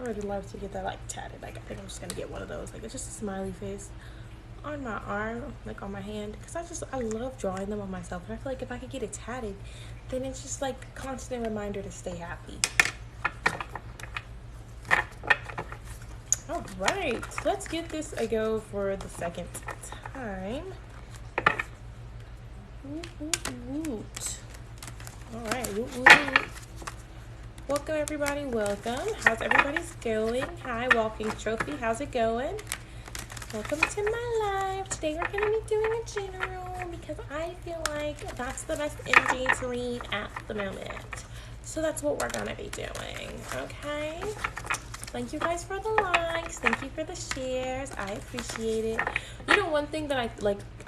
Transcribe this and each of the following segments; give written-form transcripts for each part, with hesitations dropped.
would love to get that like tatted. Like I think I'm just gonna get one of those. Like it's just a smiley face on my arm, like on my hand, because I love drawing them on myself, and I feel like if I could get it tatted, then it's just like a constant reminder to stay happy. All right, let's give this a go for the second time. Woot. All right, woot, woot, woot. Welcome everybody, welcome. How's everybody's going? Hi, Walking Trophy, how's it going? Welcome to my live. Today we're going to be doing a general because I feel like that's the best energy to read at the moment. So that's what we're going to be doing, okay? Thank you guys for the likes. Thank you for the shares. I appreciate it. You know, one thing that I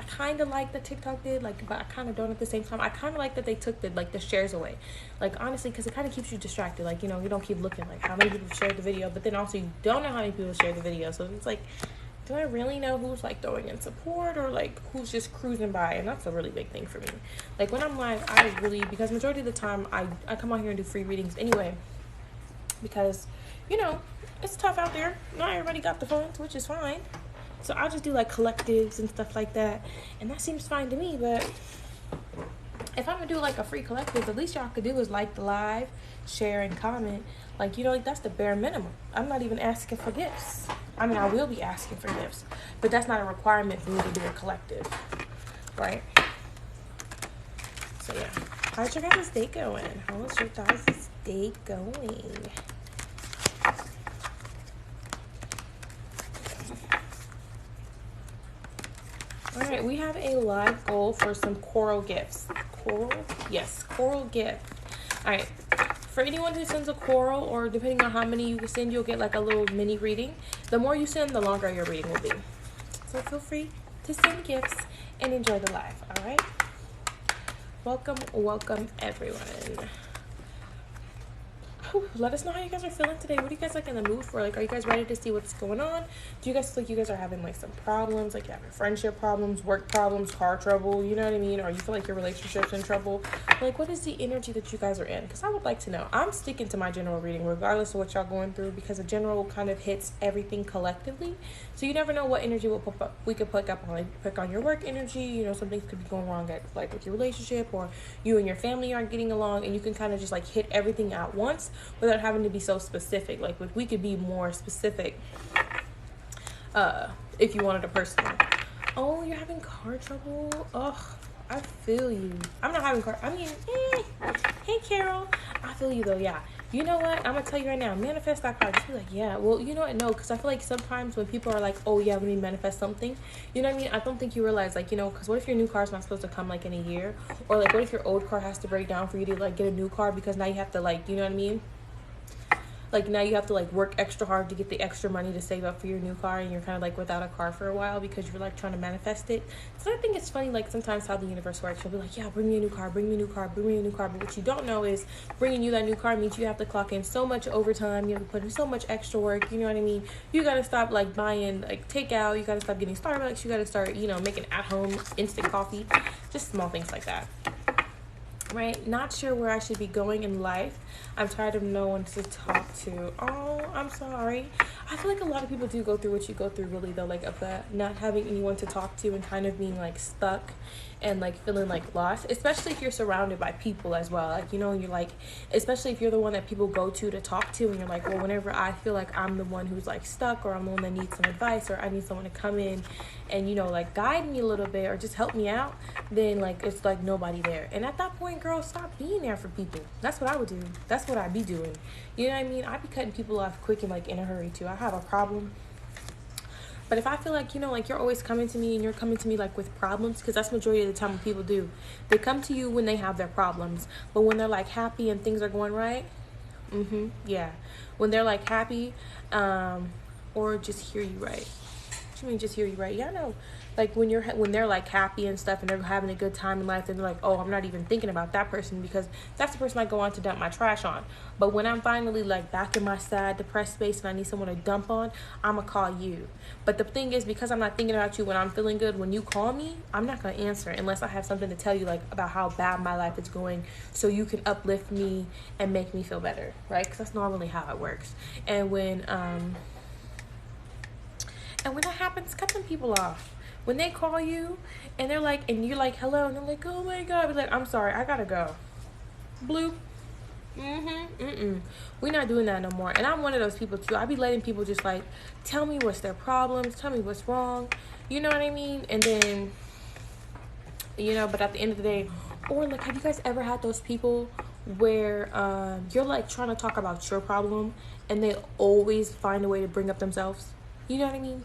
kind of like that TikTok did, like, but I kind of don't at the same time. I kind of like that they took the shares away. Like, honestly, because it kind of keeps you distracted. Like, you know, you don't keep looking like how many people shared the video, but then also you don't know how many people shared the video. So it's like, do I really know who's like throwing in support or like who's just cruising by? And that's a really big thing for me. Like when I'm live, I really, because majority of the time I come on here and do free readings anyway, because, you know, it's tough out there. Not everybody got the phones, which is fine. So I'll just do like collectives and stuff like that. And that seems fine to me. But if I'm gonna do like a free collective, the least y'all could do is like the live, share, and comment. Like, you know, like that's the bare minimum. I'm not even asking for gifts. I mean, I will be asking for gifts, but that's not a requirement for me to do a collective, right? So yeah, how's your guys' day going? How's your guys' day going? All right, we have a live goal for some coral gifts. Coral? Yes, coral gift. All right. For anyone who sends a coral, or depending on how many you send, you'll get like a little mini reading. The more you send, the longer your reading will be. So feel free to send gifts and enjoy the live, all right? Welcome, welcome everyone. Let us know how you guys are feeling today. What are you guys like in the mood for? Like, are you guys ready to see what's going on? Do you guys feel like you guys are having like some problems? Like you're having friendship problems, work problems, car trouble, you know what I mean? Or you feel like your relationship's in trouble? Like, what is the energy that you guys are in? Because I would like to know. I'm sticking to my general reading regardless of what y'all going through, because a general kind of hits everything collectively. So you never know what energy will pop up. We could pick up on, like, pick on your work energy. You know, some things could be going wrong at, like, with your relationship, or you and your family aren't getting along, and you can kind of just like hit everything at once without having to be so specific. Like, we could be more specific if you wanted a personal. Oh, you're having car trouble? Ugh, I feel you. I'm not having car, hey Carol, I feel you though. Yeah, you know what, I'm gonna tell you right now, manifest that car. Just be like, yeah, well, you know what, no, because I feel like sometimes when people are like, oh yeah, let me manifest something, you know what I mean, I don't think you realize, like, you know, because what if your new car is not supposed to come like in a year? Or like, what if your old car has to break down for you to like get a new car, because now you have to, like, you know what I mean, like now you have to like work extra hard to get the extra money to save up for your new car, and you're kind of like without a car for a while because you're like trying to manifest it. So I think it's funny, like sometimes how the universe works. You'll be like, yeah, bring me a new car, bring me a new car, bring me a new car. But what you don't know is bringing you that new car means you have to clock in so much overtime. You have to put in so much extra work. You know what I mean? You got to stop like buying like takeout. You got to stop getting Starbucks. You got to start, you know, making at home instant coffee. Just small things like that. Right? Not sure where I should be going in life. I'm tired of no one to talk to. Oh, I'm sorry. I feel like a lot of people do go through what you go through, really, though, like, of that, not having anyone to talk to and kind of being like stuck and like feeling like lost, especially if you're surrounded by people as well. Like, you know, you're like, especially if you're the one that people go to talk to, and you're like, well, whenever I feel like I'm the one who's like stuck, or I'm the one that needs some advice, or I need someone to come in and, you know, like guide me a little bit or just help me out, then like it's like nobody there. And at that point, girl, stop being there for people. That's what I would do. That's what I'd be doing. You know what I mean? I'd be cutting people off quick and like in a hurry too. I have a problem. But if I feel like, you know, like you're always coming to me, and you're coming to me like with problems, because that's majority of the time what people do. They come to you when they have their problems. But when they're like happy and things are going right, yeah. When they're like happy, or just hear you right. What you mean just hear you, right? Yeah, I know. Like when they're like happy and stuff and they're having a good time in life, and they're like, oh, I'm not even thinking about that person because that's the person I go on to dump my trash on. But when I'm finally like back in my sad, depressed space and I need someone to dump on, I'ma call you. But the thing is, because I'm not thinking about you when I'm feeling good, when you call me, I'm not gonna answer unless I have something to tell you, like about how bad my life is going, so you can uplift me and make me feel better, right? Because that's normally how it works. And when that happens, cut them people off. When they call you and they're like, and you're like, hello, and they're like, oh my God, be like, I'm sorry, I gotta go. Bloop. We're not doing that no more. And I'm one of those people too. I be letting people just like tell me what's their problems, tell me what's wrong. You know what I mean? And then, but at the end of the day, or like, have you guys ever had those people where you're like trying to talk about your problem and they always find a way to bring up themselves? You know what I mean?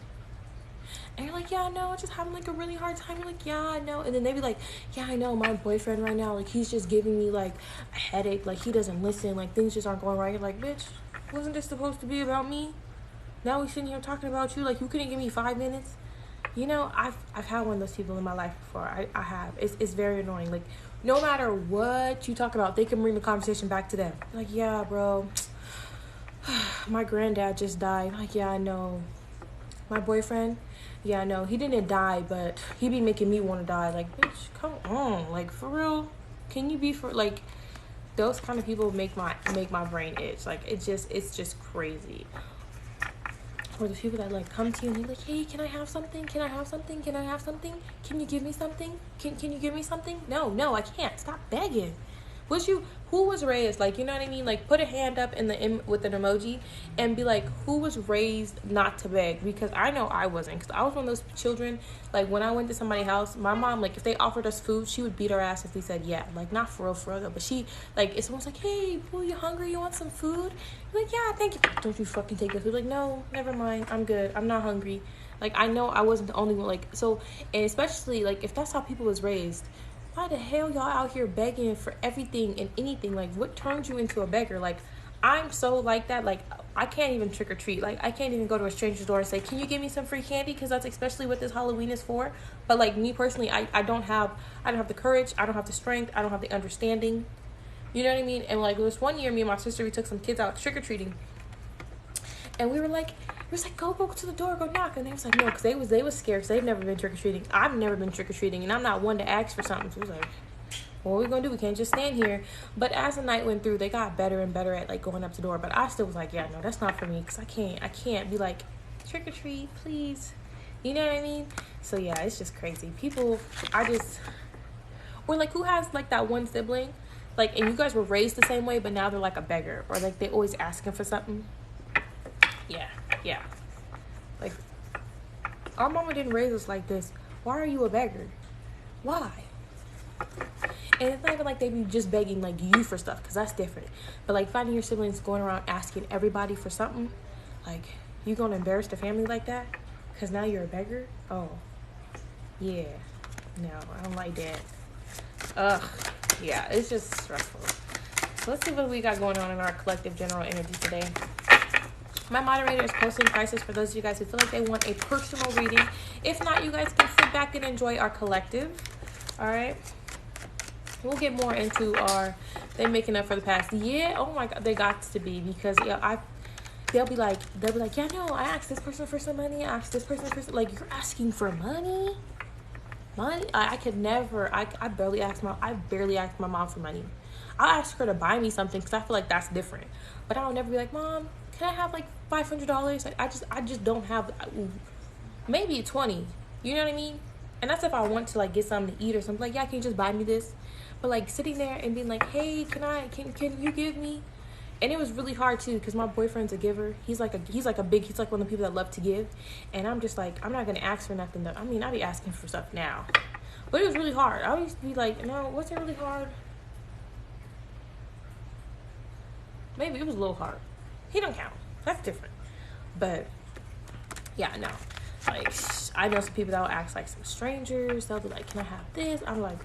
And you're like, yeah, I know, I'm just having like a really hard time. You're like, yeah, I know. And then they be like, yeah, I know, my boyfriend right now, like he's just giving me like a headache, like he doesn't listen, like things just aren't going right. You're like, bitch, wasn't this supposed to be about me? Now we sitting here talking about you, like you couldn't give me 5 minutes. I've had one of those people in my life before. I have. It's very annoying. Like no matter what you talk about, they can bring the conversation back to them. Like, yeah, bro, my granddad just died. Like, yeah, I know. My boyfriend, yeah, I know, he didn't die, but he be making me want to die. Like, bitch, come on, like for real, can you be for like those kind of people make my brain itch. Like it's just crazy. Or the people that like come to you and they're like, hey, can I have something? Can I have something? Can I have something? Can you give me something? Can you give me something? No, I can't. Stop begging. Who was raised, like, you know what I mean? Like, put a hand up with an emoji and be like, who was raised not to beg? Because I know I wasn't. Because I was one of those children, like, when I went to somebody's house, my mom, like, if they offered us food, she would beat our ass if we said yeah. Like, not for real, though. But she, like, if someone's like, hey, Pooh, you hungry? You want some food? You're like, yeah, thank you. Don't you fucking take the food. Like, no, never mind. I'm good. I'm not hungry. Like, I know I wasn't the only one. Like, so, and especially, like, if that's how people was raised, why the hell y'all out here begging for everything and anything? Like, what turns you into a beggar? Like, I'm so like that. Like, I can't even trick or treat. Like, I can't even go to a stranger's door and say, can you give me some free candy? Because that's especially what this Halloween is for. But like me personally, I don't have the courage. I don't have the strength. I don't have the understanding. You know what I mean? And like, this one year, me and my sister, we took some kids out trick or treating, and we were like, go to the door, go knock. And they was like, no, because they was scared because they've never been trick-or-treating. I've never been trick-or-treating, and I'm not one to ask for something. So it was like, what are we going to do? We can't just stand here. But as the night went through, they got better and better at, like, going up to the door. But I still was like, yeah, no, that's not for me, because I can't be like, trick-or-treat, please. You know what I mean? So, yeah, it's just crazy. People, or, like, who has, like, that one sibling, like, and you guys were raised the same way, but now they're, like, a beggar, or, like, they always asking for something. Yeah. Like, our mama didn't raise us like this. Why are you a beggar? Why? And it's not even like they be just begging like you for stuff, because that's different. But like finding your siblings going around asking everybody for something, like, you gonna embarrass the family like that because now you're a beggar? Oh, yeah. No, I don't like that. Ugh. Yeah, it's just stressful. So let's see what we got going on in our collective general energy today. My moderator is posting prices for those of you guys who feel like they want a personal reading. If not, you guys can sit back and enjoy our collective. All right. We'll get more into they making up for the past. Yeah. Oh my God. They got to be, because they'll be like, yeah, no, I asked this person for some money. I asked this person for some, like, you're asking for money. I could never. I barely ask my mom for money. I'll ask her to buy me something because I feel like that's different. But I'll never be like, Mom, can I have like $500? Like, I just don't have. Maybe 20. You know what I mean? And that's if I want to like get something to eat or something. Like, yeah, can you just buy me this? But like sitting there and being like, hey, can you give me? And it was really hard too, because my boyfriend's a giver. He's like one of the people that love to give. And I'm just like, I'm not gonna ask for nothing though. I mean, I be asking for stuff now, but it was really hard. I used to be like, no, what's it really hard? Maybe it was a little hard. He don't count. That's different. But yeah, no. Like, I know some people that will ask like some strangers. They'll be like, can I have this? I'm like,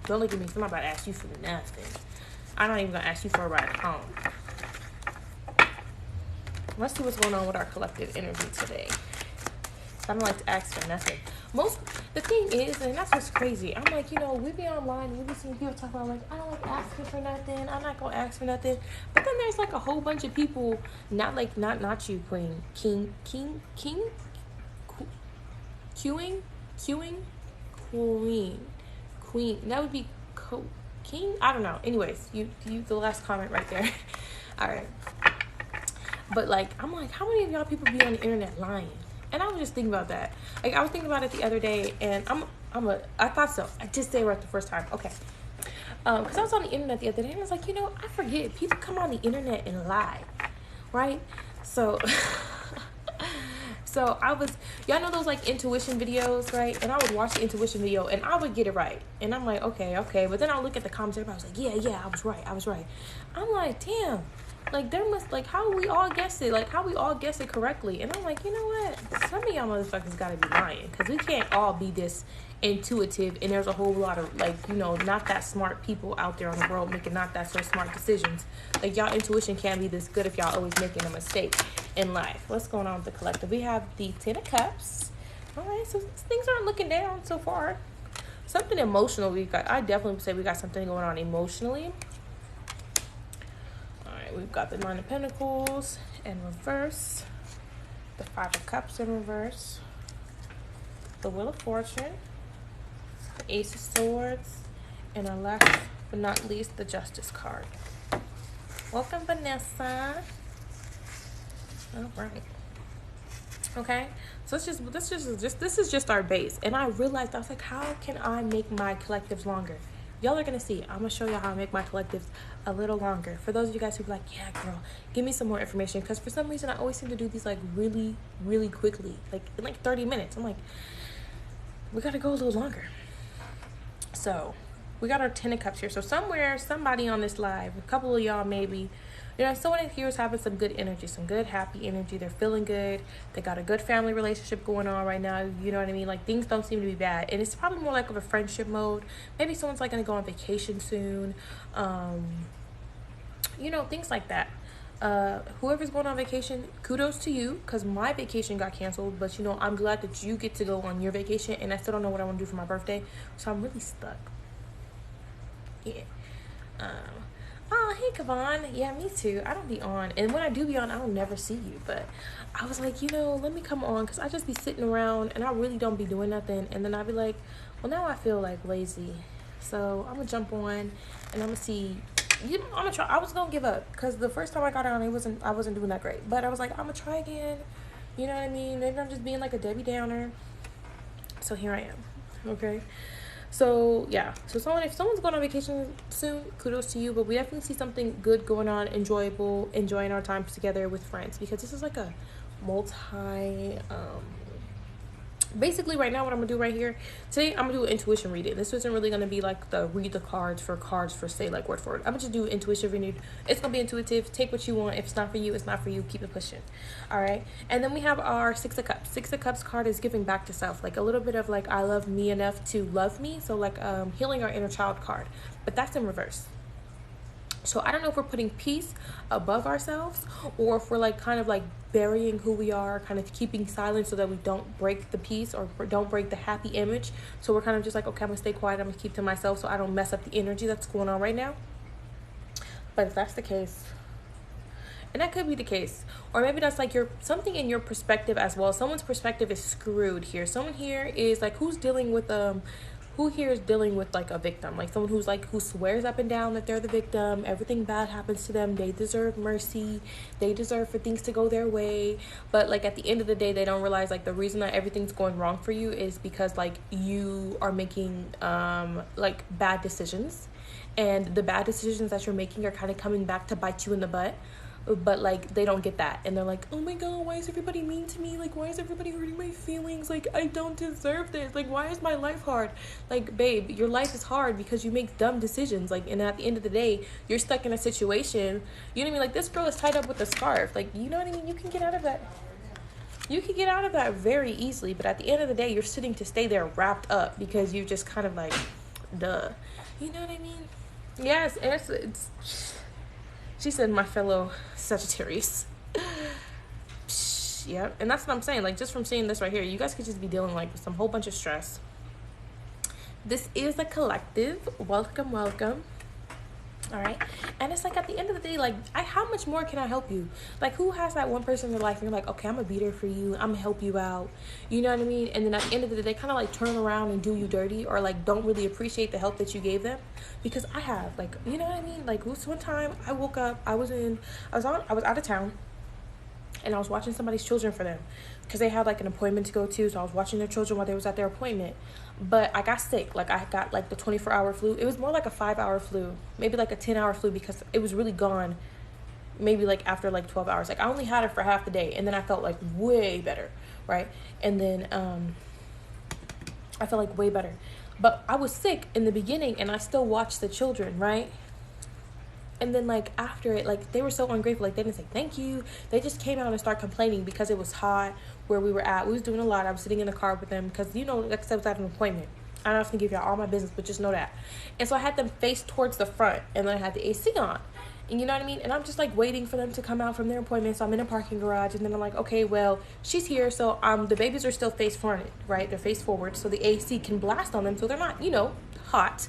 don't look at me. Somebody about to ask you for nothing. I'm not even gonna ask you for a ride home. Let's see what's going on with our collective energy today. I don't like to ask for nothing. The thing is, and that's what's crazy. I'm like, we be online, we be seeing people talk about like, I don't like asking for nothing. I'm not gonna ask for nothing. But then there's like a whole bunch of people, not you, Queen, queuing, queen. That would be king. I don't know. Anyways, you the last comment right there. All right. But like, I'm like, how many of y'all people be on the internet lying? And I was just thinking about that. Like, I was thinking about it the other day, and I thought so. I just said it right the first time. Okay. Because I was on the internet the other day, and I was like, I forget. People come on the internet and lie, right? So, y'all know those like intuition videos, right? And I would watch the intuition video, and I would get it right. And I'm like, okay. But then I'll look at the comments, everybody was like, yeah, I was right. I'm like, damn. Like, there must, like, how we all guess it? Like, how we all guess it correctly? And I'm like, you know what? Some of y'all motherfuckers gotta be lying. Because we can't all be this intuitive. And there's a whole lot of, like, not that smart people out there in the world making not that so smart decisions. Like, y'all intuition can't be this good if y'all always making a mistake in life. What's going on with the collective? We have the Ten of Cups. All right, so things aren't looking down so far. Something emotional we got. I definitely would say we got something going on emotionally. We've got the Nine of Pentacles in reverse, the Five of Cups in reverse, the Wheel of Fortune, the Ace of Swords, and last but not least, the Justice card. Welcome, Vanessa. All right. Okay, so this is just our base, and I realized I was like, how can I make my collectives longer? Y'all are gonna see. I'm gonna show y'all how I make my collectives a little longer. For those of you guys who be like, yeah, girl, give me some more information, because for some reason I always seem to do these like really, really quickly, like in like 30 minutes. I'm like, we gotta go a little longer. So we got our Ten of Cups here. So somebody on this live, a couple of y'all maybe, someone in here is having some good energy, some good happy energy. They're feeling good. They got a good family relationship going on right now. You know what I mean? Like, things don't seem to be bad, and it's probably more like of a friendship mode. Maybe someone's like gonna go on vacation soon. Things like that. Whoever's going on vacation, kudos to you, because my vacation got canceled. But I'm glad that you get to go on your vacation, and I still don't know what I want to do for my birthday, so I'm really stuck. Yeah. Oh, hey, Kavan. Yeah, me too. I don't be on. And when I do be on, I don't never see you. But I was like, let me come on, because I just be sitting around, and I really don't be doing nothing. And then I'll be like, well, now I feel like lazy. So I'm going to jump on, and I'm going to see. I'm going to try. I was going to give up, because the first time I got on, I wasn't doing that great. But I was like, I'm going to try again. You know what I mean? Maybe I'm just being like a Debbie Downer. So here I am. Okay. So yeah, so if someone's going on vacation soon, kudos to you. But we definitely see something good going on, enjoying our time together with friends, because this is like a basically right now what I'm gonna do right here today, I'm gonna do an intuition reading. This isn't really gonna be like the read the cards for say like word for word. I'm gonna just do intuition reading. It's gonna be intuitive. Take what you want. If it's not for you, it's not for you. Keep it pushing. All right. And then we have our Six of Cups. Six of Cups card is giving back to self, like a little bit of like, I love me enough to love me. So like healing our inner child card, but that's in reverse. So I don't know if we're putting peace above ourselves, or if we're like kind of like burying who we are, kind of keeping silent so that we don't break the peace or don't break the happy image. So we're kind of just like, okay, I'm gonna stay quiet, I'm gonna keep to myself so I don't mess up the energy that's going on right now. But if that's the case, and that could be the case, or maybe that's like something in your perspective as well. Someone's perspective is screwed here. Someone here is like, who here is dealing with like a victim, like someone who swears up and down that they're the victim, everything bad happens to them, they deserve mercy, they deserve for things to go their way. But like at the end of the day, they don't realize like the reason that everything's going wrong for you is because like you are making like bad decisions, and the bad decisions that you're making are kind of coming back to bite you in the butt. But like they don't get that, and they're like, oh my god, why is everybody mean to me? Like, why is everybody hurting my feelings? Like, I don't deserve this. Like, why is my life hard? Like, babe, your life is hard because you make dumb decisions. Like, and at the end of the day, you're stuck in a situation, you know what I mean? Like, this girl is tied up with a scarf. Like, you know what I mean? You can get out of that very easily, but at the end of the day, you're sitting to stay there wrapped up because you just kind of like, duh, you know what I mean? Yes. And it's she said, my fellow Sagittarius. Yep. And that's what I'm saying. Like, just from seeing this right here, you guys could just be dealing like with some whole bunch of stress. This is a collective. Welcome, welcome. All right. And it's like, at the end of the day, like, how much more can I help you? Like, who has that one person in their life and you're like, okay, I'm gonna be there for you, I'm gonna help you out, you know what I mean? And then at the end of the day, they kind of like turn around and do you dirty, or like don't really appreciate the help that you gave them. Because I have, like, you know what I mean? Like, this one time I woke up, I was out of town, and I was watching somebody's children for them, because they had like an appointment to go to. So I was watching their children while they was at their appointment. But I got sick. Like, I got like the 24-hour flu. It was more like a 5-hour flu, maybe like a 10-hour flu, because it was really gone maybe like after like 12 hours. Like, I only had it for half the day, and then I felt like way better, right? And then I felt like way better. But I was sick in the beginning, and I still watched the children, right? And then, like, after it, like, they were so ungrateful. Like, they didn't say thank you. They just came out and started complaining because it was hot where we were at. We was doing a lot. I was sitting in the car with them because, you know, like I said, I was at an appointment. I'm not going to give y'all all my business, but just know that. And so I had them face towards the front, and then I had the AC on. And you know what I mean? And I'm just, like, waiting for them to come out from their appointment. So I'm in a parking garage, and then I'm like, okay, well, she's here. So the babies are still face fronted, right? They're face forward, so the AC can blast on them, so they're not, you know, hot.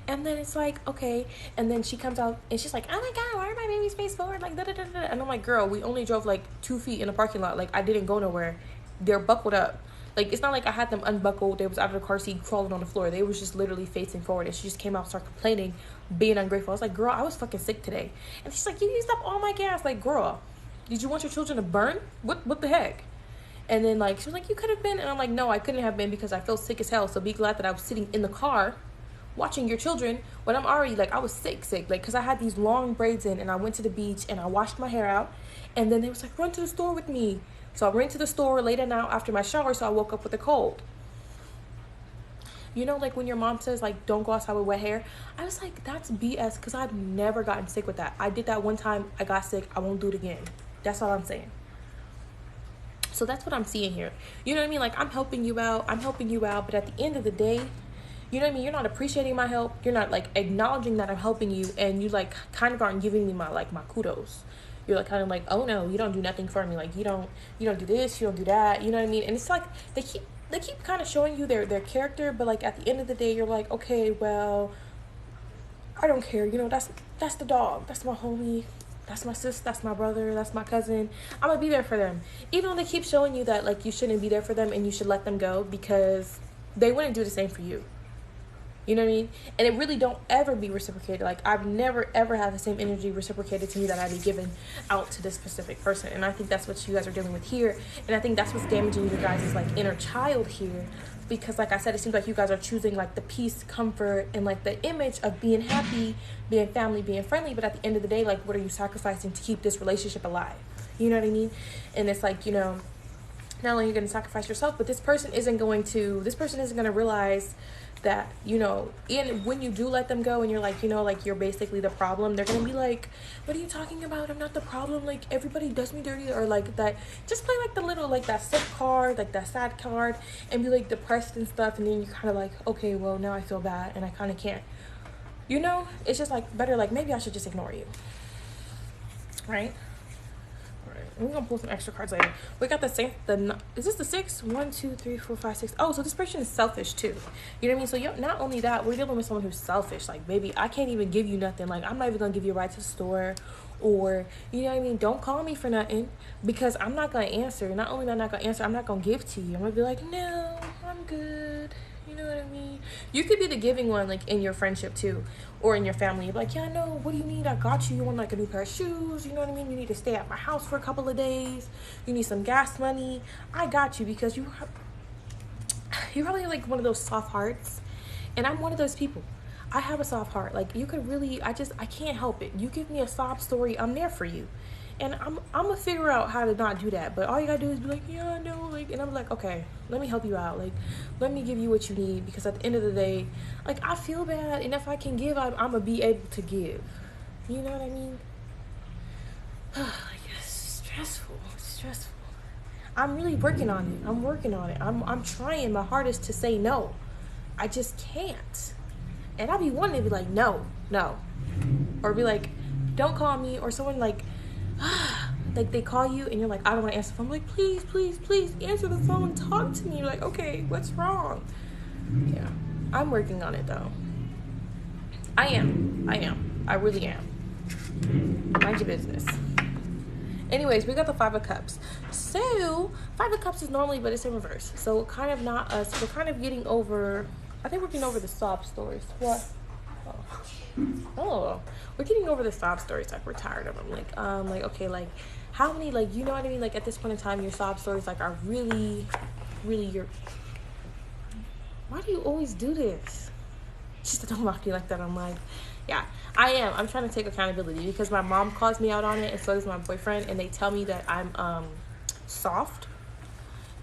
And then it's like, okay. And then she comes out and she's like, oh my God, why are my babies face forward? Like, da da da da. And I'm like, girl, we only drove like 2 feet in the parking lot. Like, I didn't go nowhere. They're buckled up. Like, it's not like I had them unbuckled. They was out of the car seat crawling on the floor. They was just literally facing forward. And she just came out and started complaining, being ungrateful. I was like, girl, I was fucking sick today. And she's like, you used up all my gas. Like, girl, did you want your children to burn? What the heck? And then, like, she was like, you could have been. And I'm like, no, I couldn't have been, because I felt sick as hell. So be glad that I was sitting in the car watching your children when I'm already, like, I was sick, like, because I had these long braids in, and I went to the beach, and I washed my hair out, and then they was like, run to the store with me. So I ran to the store late at night after my shower, so I woke up with a cold. You know, like, when your mom says, like, don't go outside with wet hair, I was like, that's BS, because I've never gotten sick with that. I did that one time, I got sick, I won't do it again. That's all I'm saying. So that's what I'm seeing here. You know what I mean? Like, I'm helping you out, but at the end of the day, you know what I mean? You're not appreciating my help. You're not, like, acknowledging that I'm helping you, and you, like, kind of aren't giving me my kudos. You're, like, kind of like, oh no, you don't do nothing for me. Like, you don't do this, you don't do that. You know what I mean? And it's like they keep kind of showing you their character, but, like, at the end of the day, you're like, okay, well, I don't care. You know, that's the dog. That's my homie. That's my sis. That's my brother. That's my cousin. I'm gonna be there for them, even though they keep showing you that, like, you shouldn't be there for them and you should let them go, because they wouldn't do the same for you. You know what I mean? And it really don't ever be reciprocated. Like, I've never, ever had the same energy reciprocated to me that I'd be given out to this specific person. And I think that's what you guys are dealing with here. And I think that's what's damaging your guys' like, inner child here. Because, like I said, it seems like you guys are choosing, like, the peace, comfort, and, like, the image of being happy, being family, being friendly. But at the end of the day, like, what are you sacrificing to keep this relationship alive? You know what I mean? And it's like, you know, not only are you going to sacrifice yourself, but this person isn't going to realize that, you know, and when you do let them go and you're like, you know, like, you're basically the problem, they're gonna be like, what are you talking about? I'm not the problem. Like, everybody does me dirty. Or like that, just play like the little, like, that sick card, like that sad card, and be like depressed and stuff. And then you're kind of like, okay, well, now I feel bad and I kind of can't, you know. It's just like better, like, maybe I should just ignore you, right? We're gonna pull some extra cards later. We got the same. Is this the 6? 1, 2, 3, 4, 5, 6. Oh, so this person is selfish too. You know what I mean? So not only that, we're dealing with someone who's selfish. Like, baby, I can't even give you nothing. Like, I'm not even gonna give you a ride to the store, or, you know what I mean? Don't call me for nothing, because I'm not gonna answer. Not only am I not gonna answer, I'm not gonna give to you. I'm gonna be like, no, I'm good. You know what I mean? You could be the giving one, like, in your friendship too, or in your family. You're like, yeah, no, what do you need? I got you. You want, like, a new pair of shoes? You know what I mean? You need to stay at my house for a couple of days. You need some gas money. I got you, because you're probably like one of those soft hearts, and I'm one of those people. I have a soft heart. Like, you could really, I can't help it. You give me a sob story, I'm there for you. And I'm gonna figure out how to not do that. But all you gotta do is be like, yeah, no, like, and I'm like, okay, let me help you out. Like, let me give you what you need, because at the end of the day, like, I feel bad, and if I can give, I'm gonna be able to give. You know what I mean? Like, it's stressful. It's stressful. I'm really working on it. I'm trying my hardest to say no. I just can't. And I'll be wanting to be like, no, or be like, don't call me, or someone like, like they call you and you're like, I don't want to answer the phone. I'm like, please, please, please answer the phone. Talk to me. You're like, okay, what's wrong? Yeah, I'm working on it though. I am. I really am. Mind your business. Anyways, we got the Five of Cups. So, Five of Cups is normally, but it's in reverse. So, kind of not us. We're kind of getting over, I think we're getting over the sob stories. What? Oh, we're getting over the sob stories. Like, we're tired of them. Like, okay, like, how many, like, you know what I mean? Like, at this point in time, your sob stories, like, are really, really your, why do you always do this? She said, don't mock me like that. I'm like, yeah, I am. I'm trying to take accountability because my mom calls me out on it, and so does my boyfriend, and they tell me that I'm soft.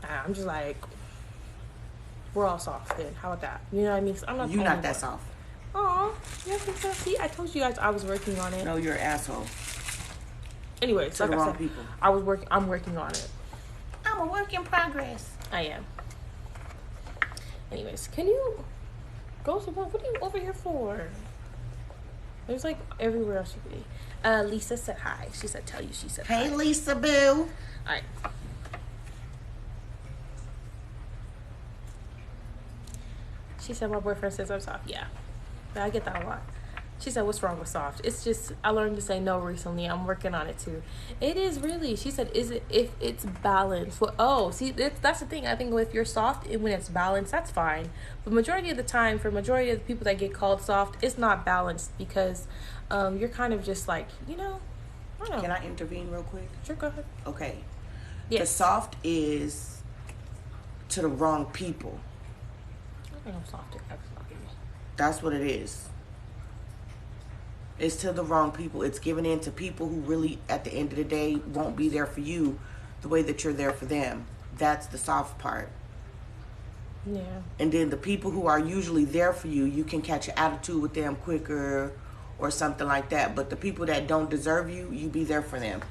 And I'm just like, we're all soft then. How about that? You know what I mean? I'm not. You're not that soft. Aw, you think so? See, I told you guys I was working on it. No, you're an asshole. Anyways, to like the I wrong said, people. I'm working on it. I'm a work in progress. I am. Anyways, can you go somewhere? What are you over here for? There's like everywhere else you could be. Lisa said hi. She said tell you she said hi. Hey, Lisa boo. Alright. She said my boyfriend says I'm soft. Yeah. I get that a lot. She said, what's wrong with soft? It's just, I learned to say no recently. I'm working on it too. It is really, she said, is it, if it's balanced? Well, oh, see, that's the thing. I think if you're soft, when it's balanced, that's fine. But majority of the time, for majority of the people that get called soft, it's not balanced because you're kind of just like, you know, I don't know. Can I intervene real quick? Sure, go ahead. Okay. Yes. The soft is to the wrong people. I think I'm soft to everybody. That's what it is. It's to the wrong people. It's given in to people who really, at the end of the day, won't be there for you the way that you're there for them. That's the soft part. Yeah. And then the people who are usually there for you, you can catch an attitude with them quicker or something like that. But the people that don't deserve you, you be there for them.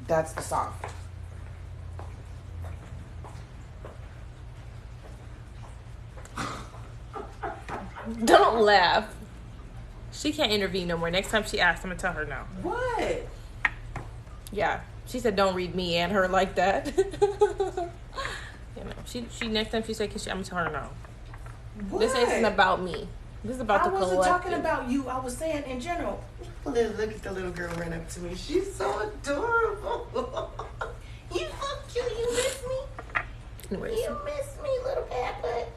That's the soft. Don't laugh. She can't intervene no more. Next time she asks, I'm going to tell her no. What? Yeah. She said, don't read me and her like that. You know, she next time she said, I'm going to tell her no. What? This isn't about me. This is about the collective. I wasn't talking about you. I was saying in general. Look at the little girl ran up to me. She's so adorable. You so cute. You miss me? Anyways. You miss me, little bad butt.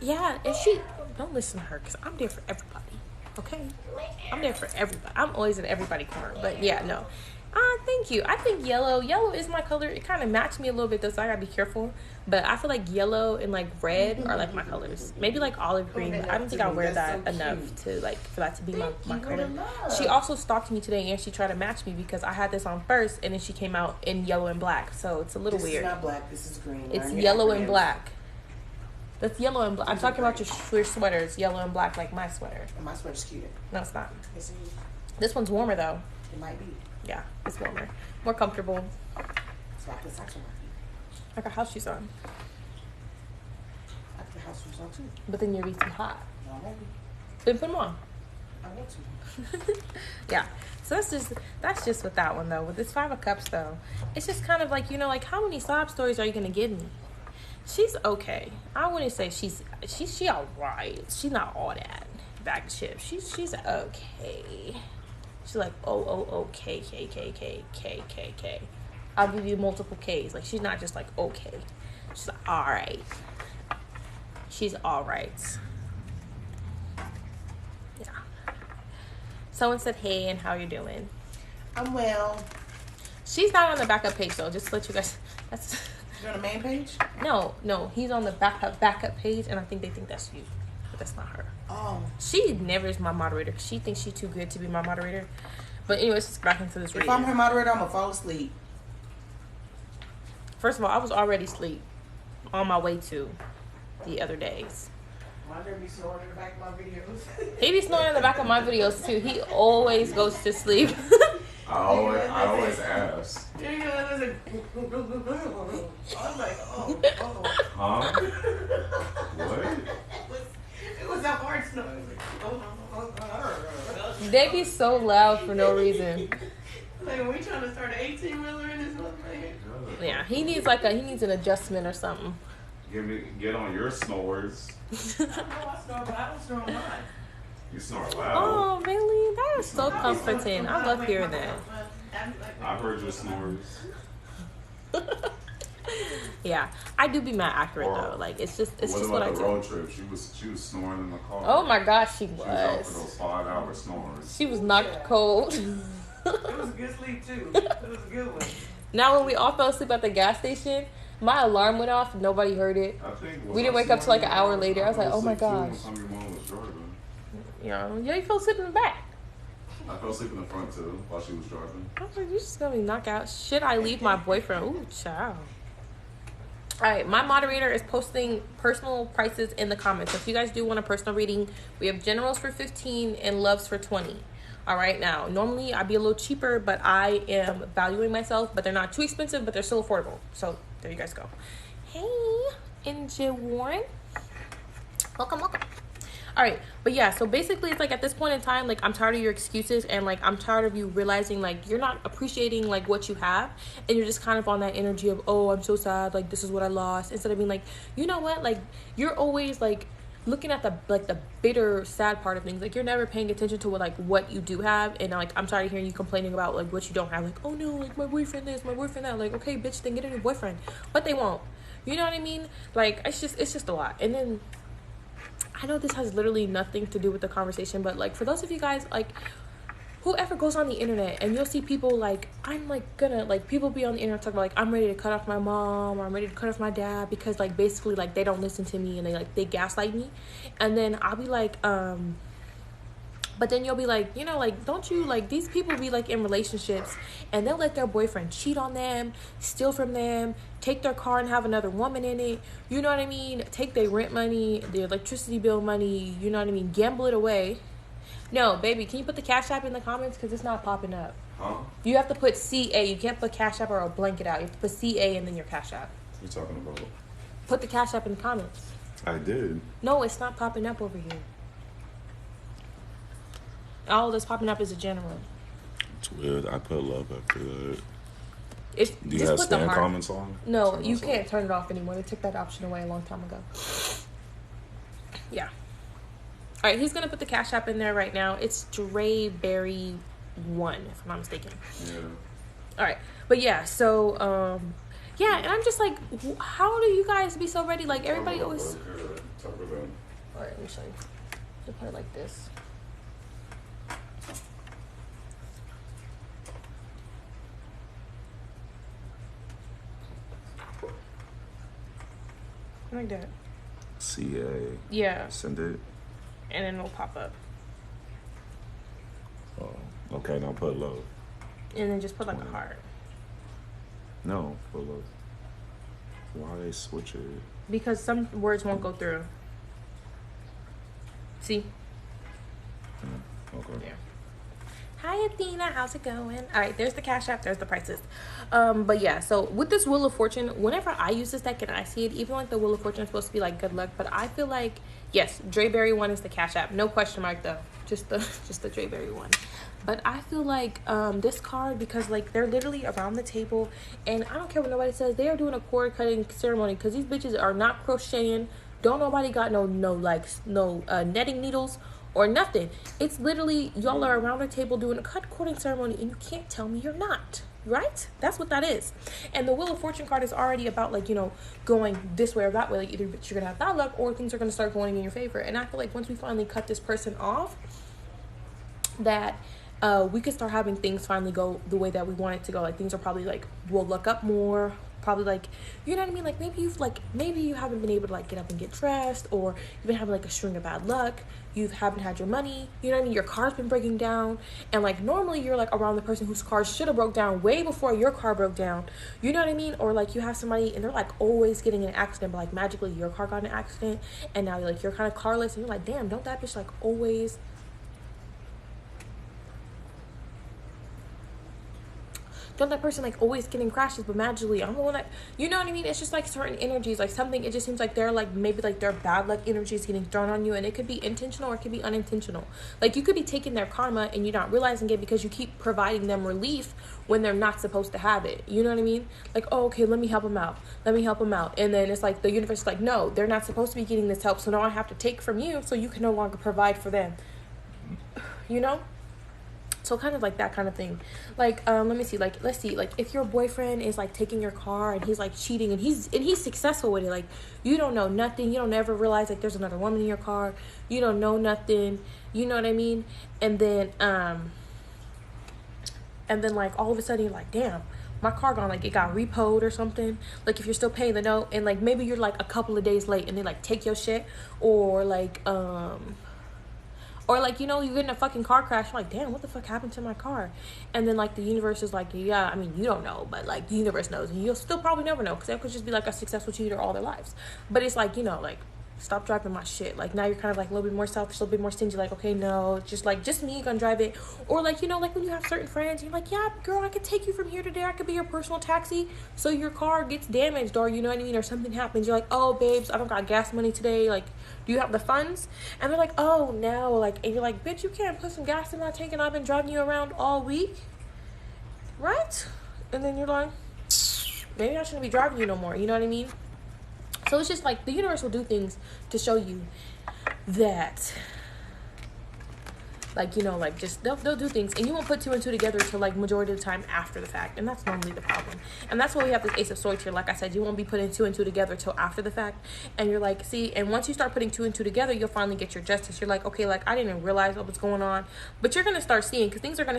Yeah, and she, don't listen to her because I'm there for everybody. Okay? I'm there for everybody. I'm always in everybody's corner. But yeah, no. Thank you. I think yellow is my color. It kind of matched me a little bit though, so I gotta be careful. But I feel like yellow and like red are like my colors. Maybe like olive green, but I don't think I wear that enough to like for that to be my color. She also stalked me today and she tried to match me because I had this on first and then she came out in yellow and black. So it's a little weird. This is not black, this is green. It's yellow and black. That's yellow and black. I'm talking about your sweaters, yellow and black, like my sweater. My sweater's cuter. No, it's not. Yes, it is. This one's warmer though. It might be. Yeah, it's warmer. More comfortable. So I put socks on my feet. I got house shoes on. I put house shoes on too. But then you'll be too hot. No, I won't be. Then put them on. I want to. Yeah. So that's just with that one though. With this Five of Cups though, it's just kind of like, you know, like how many sob stories are you gonna give me? She's okay. I wouldn't say she alright. She's not all that bag of chips. She's okay. She's like okay, K. I'll give you multiple K's. Like she's not just like okay. She's like alright. She's alright. Yeah. Someone said hey and how you doing? I'm well. She's not on the backup page though. Just to let you guys. That's. You're on the main page? No. He's on the backup page, and I think they think that's you, but that's not her. Oh. She never is my moderator. She thinks she's too good to be my moderator. But anyways, let's get back into this If I'm her moderator, I'm gonna fall asleep. First of all, I was already asleep on my way to the other days. My girl be snoring in the back of my videos. He be snoring in the back of my videos too. He always goes to sleep. I always ask. Yeah, I'm like, oh. Huh? What? It was that hard snoring. They be so loud for no reason. Like, are we trying to start an 18-wheeler in this motherfucker? Yeah, he needs an adjustment or something. Get on your snores. I know I snore, but I don't snore on mine. You snore loud. Oh, really? That is so comforting. I love hearing that. I've heard your snores. Yeah, I do be mad accurate though. Like it's just what I the do. road trip? She was snoring in the car. Oh my gosh, she She was out for was. those 5-hour snores. She was knocked cold. It was a good sleep too. It was a good one. Now when we all fell asleep at the gas station, my alarm went off. Nobody heard it. We didn't wake up till like an hour later. I was like, oh my gosh. Your mom was driving. Yeah, you fell asleep in the back. I fell asleep in the front too while she was driving. I was like, you just gonna be knocked out. Should I leave my boyfriend? Ooh, child. All right, my moderator is posting personal prices in the comments. So if you guys do want a personal reading, we have generals for 15 and loves for 20. All right, now normally I'd be a little cheaper, but I am valuing myself. But they're not too expensive, but they're still affordable. So there you guys go. Hey, NJ Warren, welcome. All right, but yeah, so basically it's like at this point in time, like I'm tired of your excuses and like I'm tired of you realizing like you're not appreciating like what you have and you're just kind of on that energy of, oh, I'm so sad, like this is what I lost, instead of being like, you know what, like you're always like looking at the bitter sad part of things. Like you're never paying attention to what you do have, and like I'm tired of hearing you complaining about like what you don't have, like, oh no, like my boyfriend this, my boyfriend that. Like, okay bitch, then get a new boyfriend. But they won't, you know what I mean? Like it's just a lot. And then I know this has literally nothing to do with the conversation, but like for those of you guys, like whoever goes on the internet and you'll see people like, I'm like gonna like people be on the internet talking about like I'm ready to cut off my mom or I'm ready to cut off my dad because like basically like they don't listen to me and they gaslight me. And then I'll be like, but then you'll be like, you know, like, don't you, like, these people be, like, in relationships, and they'll let their boyfriend cheat on them, steal from them, take their car and have another woman in it, you know what I mean, take their rent money, their electricity bill money, you know what I mean, gamble it away. No, baby, can you put the Cash App in the comments, because it's not popping up. Huh? You have to put CA, you can't put Cash App or I'll blank it out, you have to put CA and then your Cash App. What are you talking about? Put the Cash App in the comments. I did. No, it's not popping up over here. All that's popping up is a general. It's weird. I put love after that. It's, do you have spam comments on? No, you can't turn it off anymore. They took that option away a long time ago. Yeah. All right, he's going to put the Cash App in there right now. It's Dreberry1, if I'm not mistaken. Yeah. All right. But yeah, so, yeah, and I'm just like, how do you guys be so ready? Like, everybody always... All right, let me show you. I'll put it like this. Like that. CA. Yeah. Send it. And then it'll pop up. Oh, okay. Now put love. And then just put like a heart. No, put love. Why they switch it? Because some words won't go through. See? Okay. Yeah. Hi Athena, how's it going? All right, there's the Cash App, there's the prices. But yeah, so with this Wheel of Fortune, whenever I use this deck and I see it, even like the Wheel of Fortune is supposed to be like good luck, but I feel like, yes, Dreberry1 is the Cash App, no question mark though, just the Dreberry1. But I feel like this card, because like they're literally around the table, and I don't care what nobody says, they are doing a cord cutting ceremony because these bitches are not crocheting. Don't nobody got no netting needles or nothing. It's literally y'all are around the table doing a cording ceremony, and you can't tell me you're not, right? That's what that is. And the Wheel of Fortune card is already about like, you know, going this way or that way. Like either you're gonna have bad luck or things are gonna start going in your favor. And I feel like once we finally cut this person off, that we could start having things finally go the way that we want it to go. Like things are probably like, we'll look up more, probably like, you know what I mean, like maybe you haven't been able to like get up and get dressed, or you've been having like a string of bad luck, you haven't had your money, you know what I mean, your car's been breaking down, and like normally you're like around the person whose car should have broke down way before your car broke down, you know what I mean, or like you have somebody and they're like always getting in an accident, but like magically your car got in an accident and now you're like, you're kind of carless, and you're like, damn, don't that bitch like always... don't that person like always getting crashes, but magically I'm the one that, you know what I mean? It's just like certain energies, like something, it just seems like they're like, maybe like their bad luck energy is getting thrown on you, and it could be intentional or it could be unintentional. Like you could be taking their karma and you're not realizing it because you keep providing them relief when they're not supposed to have it. You know what I mean? Like, oh, okay, let me help them out. Let me help them out. And then it's like the universe is like, no, they're not supposed to be getting this help. So now I have to take from you so you can no longer provide for them. You know? So kind of like that kind of thing. Like, let me see, like, let's see, like, if your boyfriend is like taking your car and he's like cheating and he's successful with it, like, you don't know nothing, you don't ever realize like there's another woman in your car, you don't know nothing, you know what I mean? And then like all of a sudden you're like, damn, my car gone, like it got repoed or something. Like if you're still paying the note, and like maybe you're like a couple of days late and they like take your shit, or like you know, you get in a fucking car crash, you're like, damn, what the fuck happened to my car? And then like the universe is like, yeah, I mean, you don't know, but like the universe knows, and you'll still probably never know, because they could just be like a successful cheater all their lives. But it's like, you know, like, stop driving my shit. Like now you're kind of like a little bit more selfish, a little bit more stingy, like, okay, no, just me gonna drive it. Or like, you know, like when you have certain friends, you're like, yeah, girl, I could take you from here to there, I could be your personal taxi, so your car gets damaged, or you know what I mean, or something happens, you're like, oh babes, I don't got gas money today, like, do you have the funds? And they're like, oh no, like, and you're like, bitch, you can't put some gas in my tank and I've been driving you around all week, right? And then you're like, maybe I shouldn't be driving you no more, you know what I mean? So it's just like the universe will do things to show you that, like, you know, like just they'll do things, and you won't put two and two together till like majority of the time after the fact, and that's normally the problem. And that's why we have this Ace of Swords here. Like I said, you won't be putting two and two together till after the fact, and you're like, see, and once you start putting two and two together, you'll finally get your justice. You're like, okay, like I didn't realize what was going on, but you're gonna start seeing, because things are gonna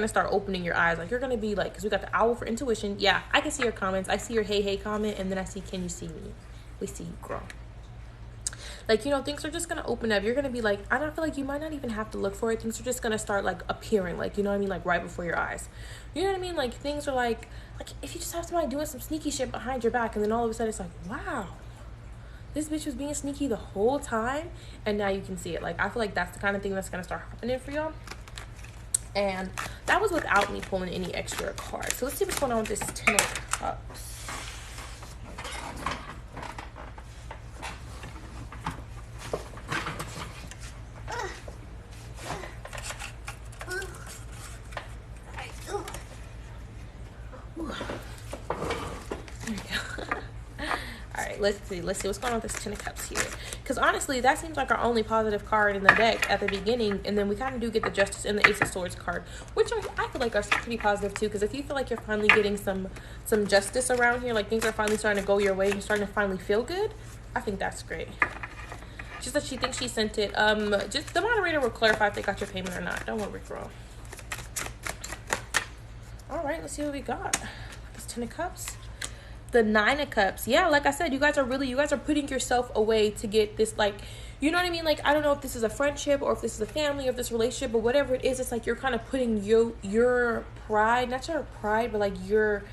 start opening your eyes. Like you're gonna be like, because we got the owl for intuition. Yeah, I can see your comments. I see your hey comment, and then I see, can you see me? We see you, girl. Like, you know, things are just gonna open up. You're gonna be like, I don't feel like you might not even have to look for it. Things are just gonna start like appearing, like, you know what I mean, like right before your eyes. You know what I mean? Like things are like if you just have somebody doing some sneaky shit behind your back, and then all of a sudden it's like, wow, this bitch was being sneaky the whole time, and now you can see it. Like I feel like that's the kind of thing that's gonna start happening for y'all. And that was without me pulling any extra cards. So let's see what's going on with this Ten of Cups. Let's see what's going on with this Ten of Cups here, because honestly that seems like our only positive card in the deck at the beginning, and then we kind of do get the Justice and the Ace of Swords card, which I feel like are pretty positive too, because if you feel like you're finally getting some justice around here, like things are finally starting to go your way, you're starting to finally feel good, I think that's great. Just that she thinks she sent it. Just the moderator will clarify if they got your payment or not. Don't worry, girl. All right, let's see what we got. This Ten of Cups. The Nine of Cups. Yeah, like I said, you guys are putting yourself away to get this, like, you know what I mean? Like, I don't know if this is a friendship or if this is a family or if this relationship, but whatever it is, it's like you're kind of putting your pride, not your pride, but like your,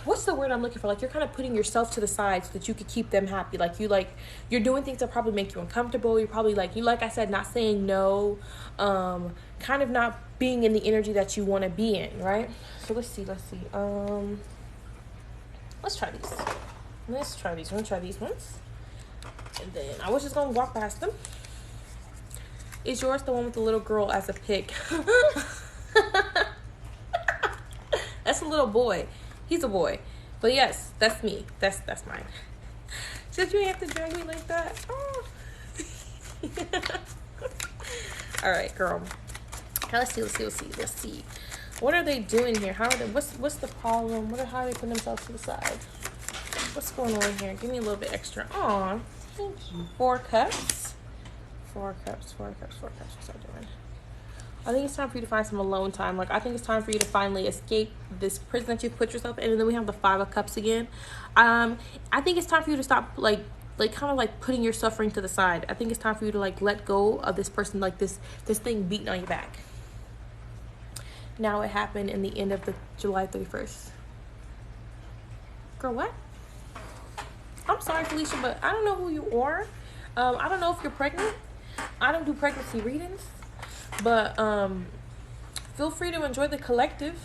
what's the word I'm looking for? Like, you're kind of putting yourself to the side so that you could keep them happy. Like, you're doing things that probably make you uncomfortable. You're probably like I said, not saying no, kind of not being in the energy that you want to be in, right? So let's see. Let's try these. I'm gonna try these ones. And then I was just gonna walk past them. Is yours the one with the little girl as a pick? That's a little boy. He's a boy. But yes, that's me. That's mine. Did you have to drag me like that? Oh. Alright, girl. Let's see. What are they doing here? How are they? What's the problem? How are they putting themselves to the side? What's going on here? Give me a little bit extra. Aw, thank you. 4 cups. 4 cups. What's that doing? I think it's time for you to find some alone time. Like, I think it's time for you to finally escape this prison that you put yourself in. And then we have the 5 of Cups again. I think it's time for you to stop, like kind of like putting your suffering to the side. I think it's time for you to like let go of this person, like this thing beating on your back. Now it happened in the end of the July 31st. Girl, what? I'm sorry, Felicia, but I don't know who you are. I don't know if you're pregnant. I don't do pregnancy readings. But feel free to enjoy the collective.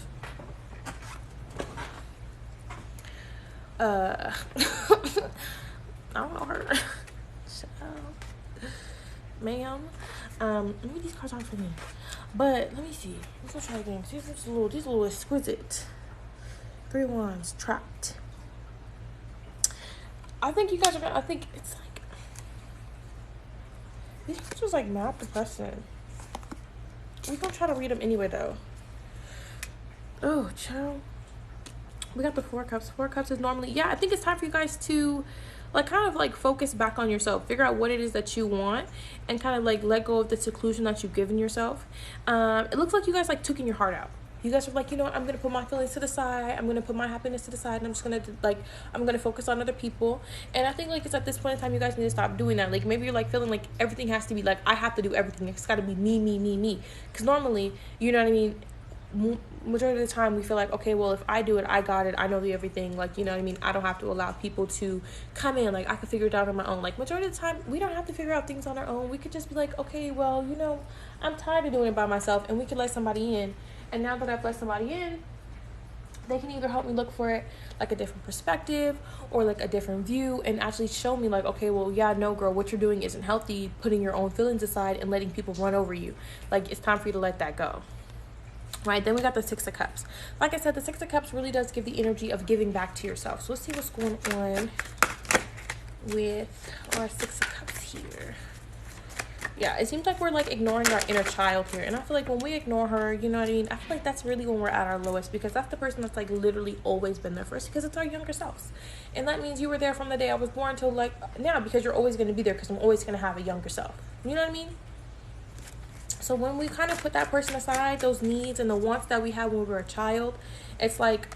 I don't know her. So, ma'am. Maybe these cards aren't for me. But let me see. Let's go try again. These are a little exquisite. 3 wands, trapped. I think you guys are gonna, I think it's like, these cards was like mad depressing. We're gonna try to read them anyway though. Oh, child. We got the 4 cups. 4 cups is normally, yeah, I think it's time for you guys to like kind of like focus back on yourself, figure out what it is that you want, and kind of like let go of the seclusion that you've given yourself. It looks like you guys like took in your heart out. You guys are like, you know what, I'm gonna put my feelings to the side, I'm gonna put my happiness to the side, and I'm just gonna like, I'm gonna focus on other people. And I think like it's at this point in time you guys need to stop doing that. Like maybe you're like feeling like everything has to be like, I have to do everything, it's gotta be me, because normally, you know what I mean, majority of the time we feel like, okay, well, if I do it, I got it, I know the everything, like, you know what I mean, I don't have to allow people to come in, like I can figure it out on my own. Like majority of the time we don't have to figure out things on our own. We could just be like, okay, well, you know, I'm tired of doing it by myself, and we could let somebody in. And now that I've let somebody in, they can either help me look for it like a different perspective or like a different view, and actually show me like, okay, well, yeah, no, girl, what you're doing isn't healthy, putting your own feelings aside and letting people run over you. Like it's time for you to let that go. Right, then we got the 6 of Cups. Like I said, the 6 of Cups really does give the energy of giving back to yourself. So let's see what's going on with our 6 of Cups here. Yeah, it seems like we're like ignoring our inner child here. And I feel like when we ignore her, you know what I mean? I feel like that's really when we're at our lowest, because that's the person that's like literally always been there for us, because it's our younger selves. And that means you were there from the day I was born till like now, because you're always going to be there, because I'm always going to have a younger self. You know what I mean? So when we kind of put that person aside, those needs and the wants that we had when we were a child, it's like,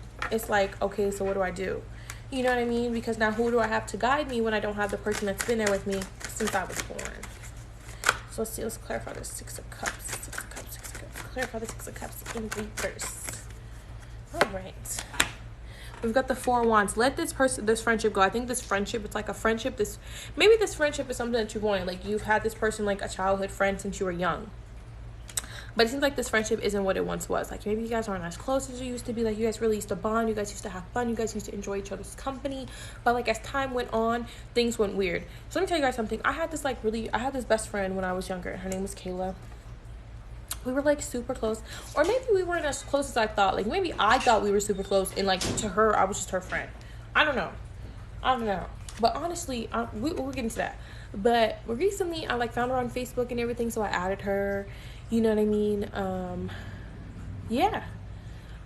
okay, so what do I do? You know what I mean? Because now who do I have to guide me when I don't have the person that's been there with me since I was born? So let's see, let's clarify the 6 of Cups. 6 of Cups, 6 of Cups. Clarify the 6 of Cups in reverse. All right. We've got the 4 wands. Let this friendship go. I think this friendship, it's like a friendship. Maybe this friendship is something that you wanted. Like you've had this person like a childhood friend since you were young. But it seems like this friendship isn't what it once was. Like maybe you guys aren't as close as you used to be. Like you guys really used to bond. You guys used to have fun. You guys used to enjoy each other's company. But like as time went on, things went weird. So let me tell you guys something. I had this best friend when I was younger. Her name was Kayla. We were like super close. Or maybe we weren't as close as I thought. Like maybe I thought we were super close, and like to her, I was just her friend. I don't know. But honestly, we're getting to that. But recently I like found her on Facebook and everything, so I added her. You know what I mean? Yeah.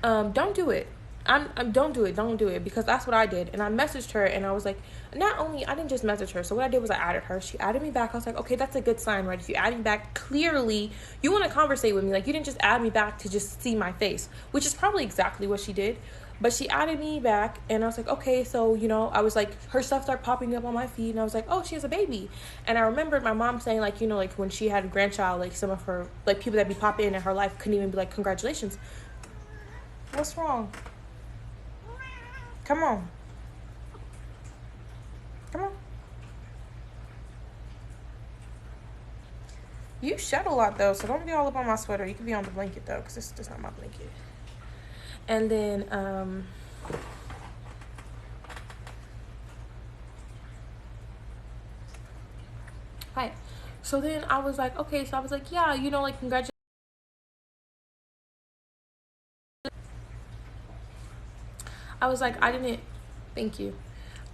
Don't do it. Don't do it, because that's what I did. And I messaged her, and I was like, I didn't just message her. So what I did was I added her. She added me back. I was like, okay, that's a good sign, right? If you add me back, clearly you want to conversate with me. Like you didn't just add me back to just see my face, which is probably exactly what she did. But she added me back, and I was like, okay, so, you know, I was like, her stuff started popping up on my feed, and I was like, oh, she has a baby. And I remembered my mom saying, like, you know, like, when she had a grandchild, like, some of her, like, people that be popping in her life couldn't even be like, congratulations. What's wrong? Come on. You shed a lot, though, so don't be all up on my sweater. You can be on the blanket, though, because this is not my blanket. And then, right. So then I was like, okay, so I was like, yeah, you know, like, congratulations. I was like, thank you.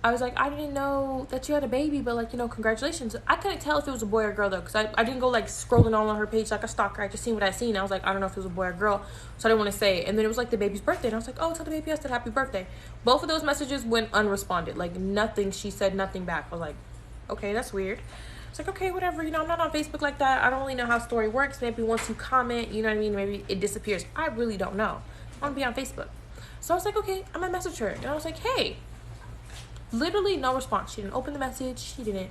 I was like, I didn't know that you had a baby, but like, you know, congratulations. I couldn't tell if it was a boy or girl though, because I didn't go like scrolling all on her page like a stalker. I just seen what I seen. I was like, I don't know if it was a boy or girl, so I didn't want to say it. And then it was like the baby's birthday, and I was like, oh, tell the baby I said happy birthday. Both of those messages went unresponded. Like nothing. She said nothing back. I was like, okay, that's weird. It's like, okay, whatever. You know, I'm not on Facebook like that. I don't really know how story works. Maybe once you comment, you know what I mean, maybe it disappears. I really don't know. I want to be on Facebook. So I was like, okay, I'm gonna message her, and I was like, hey. Literally no response. She didn't open the message. She didn't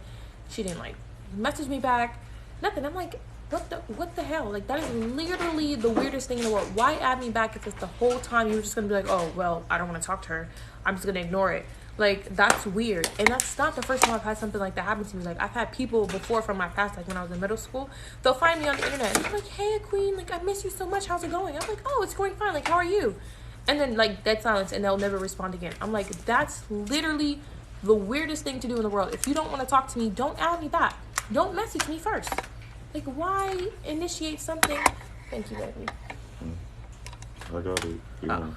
like message me back. Nothing. I'm like, what the hell? Like that is literally the weirdest thing in the world. Why add me back if it's the whole time you were just gonna be like, oh well, I don't want to talk to her. I'm just gonna ignore it. Like that's weird. And that's not the first time I've had something like that happen to me. Like I've had people before from my past, like when I was in middle school, they'll find me on the internet and they're like, hey Akqueen, like I miss you so much. How's it going? I'm like, oh, it's going fine. Like how are you? And then, like, dead silence, and they'll never respond again. I'm like, that's literally the weirdest thing to do in the world. If you don't want to talk to me, don't add me back. Don't message me first. Like, why initiate something? Thank you, baby. I got it. Oh.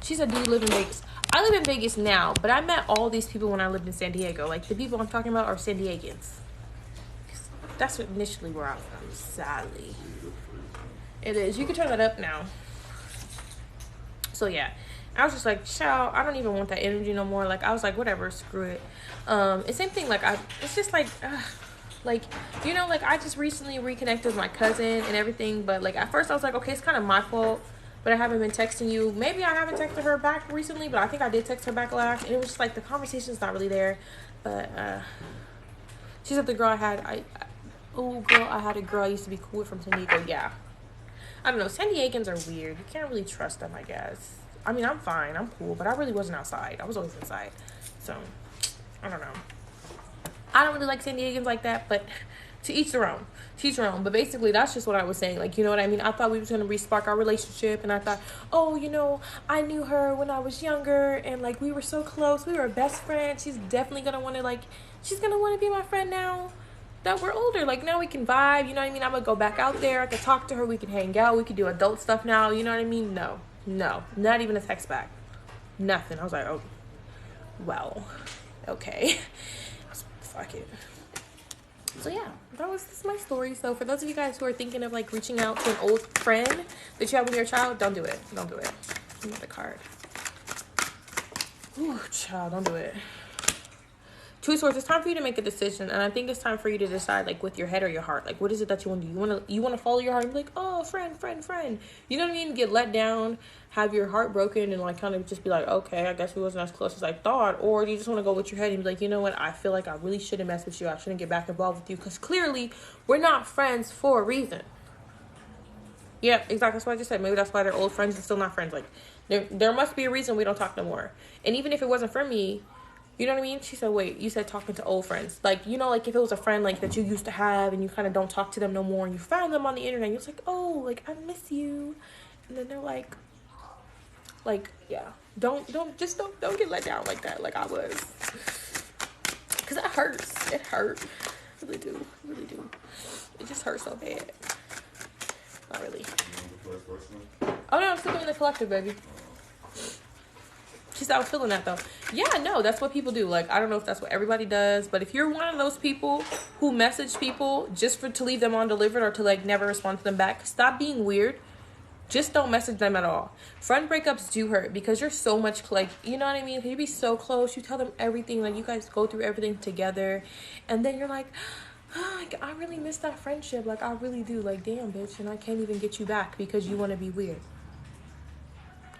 She said, do you live in Vegas? I live in Vegas now, but I met all these people when I lived in San Diego. Like, the people I'm talking about are San Diegans. That's initially where I'm from, sadly. It is. You can turn that up now. So, yeah. I was just like, child, I don't even want that energy no more. Like, I was like, whatever, screw it. It's same thing. Like, it's just like, like, you know, like, I just recently reconnected with my cousin and everything. But, like, at first I was like, okay, it's kind of my fault. But I haven't been texting you. Maybe I haven't texted her back recently, but I think I did text her back last. And it was just like the conversation's not really there. But she said the girl I had, I had a girl I used to be cool with from San Diego. Yeah. I don't know. San Diegans are weird. You can't really trust them, I guess. I mean, I'm fine. I'm cool. But I really wasn't outside. I was always inside. So, I don't know. I don't really like San Diegans like that, but to each their own. To each their own. But basically, that's just what I was saying. Like, you know what I mean? I thought we was going to re-spark our relationship. And I thought, oh, you know, I knew her when I was younger. And, like, we were so close. We were best friends. She's definitely going to want to, like, she's going to want to be my friend now that we're older. Like, now we can vibe. You know what I mean? I'm going to go back out there. I can talk to her. We can hang out. We can do adult stuff now. You know what I mean? No. Not even a text back. Nothing. I was like, oh, well, okay. Fuck it. So yeah, that's my story. So for those of you guys who are thinking of like reaching out to an old friend that you have with your child, don't do it. Don't do it. Another card. Ooh, child, don't do it. Two Swords. It's time for you to make a decision, and I think it's time for you to decide, like, with your head or your heart. Like, what is it that you want to do? You want to follow your heart and be like, oh, friend. You know what I mean? Get let down, have your heart broken, and like kind of just be like, okay, I guess we wasn't as close as I thought. Or do you just want to go with your head and be like, you know what? I feel like I really shouldn't mess with you. I shouldn't get back involved with you because clearly we're not friends for a reason. Yeah, exactly. That's what I just said. Maybe that's why they're old friends and still not friends. Like, there must be a reason we don't talk no more. And even if it wasn't for me, you know what I mean? She said, wait, you said talking to old friends. Like, you know, like if it was a friend like that you used to have and you kind of don't talk to them no more and you found them on the internet, you're like, oh, like, I miss you. And then they're like, yeah, don't get let down like that, like I was. Because it hurts. It hurt. Really do. It just hurts so bad. Not really. Oh, no, I'm still doing the collective, baby. She said, I was feeling that, though. Yeah, no, that's what people do. Like, I don't know if that's what everybody does, but if you're one of those people who message people just to leave them undelivered or to, like, never respond to them back, stop being weird. Just don't message them at all. Friend breakups do hurt because you're so much, like, you know what I mean? You be so close. You tell them everything. Like, you guys go through everything together. And then you're like, oh, I really miss that friendship. Like, I really do. Like, damn, bitch. And I can't even get you back because you want to be weird.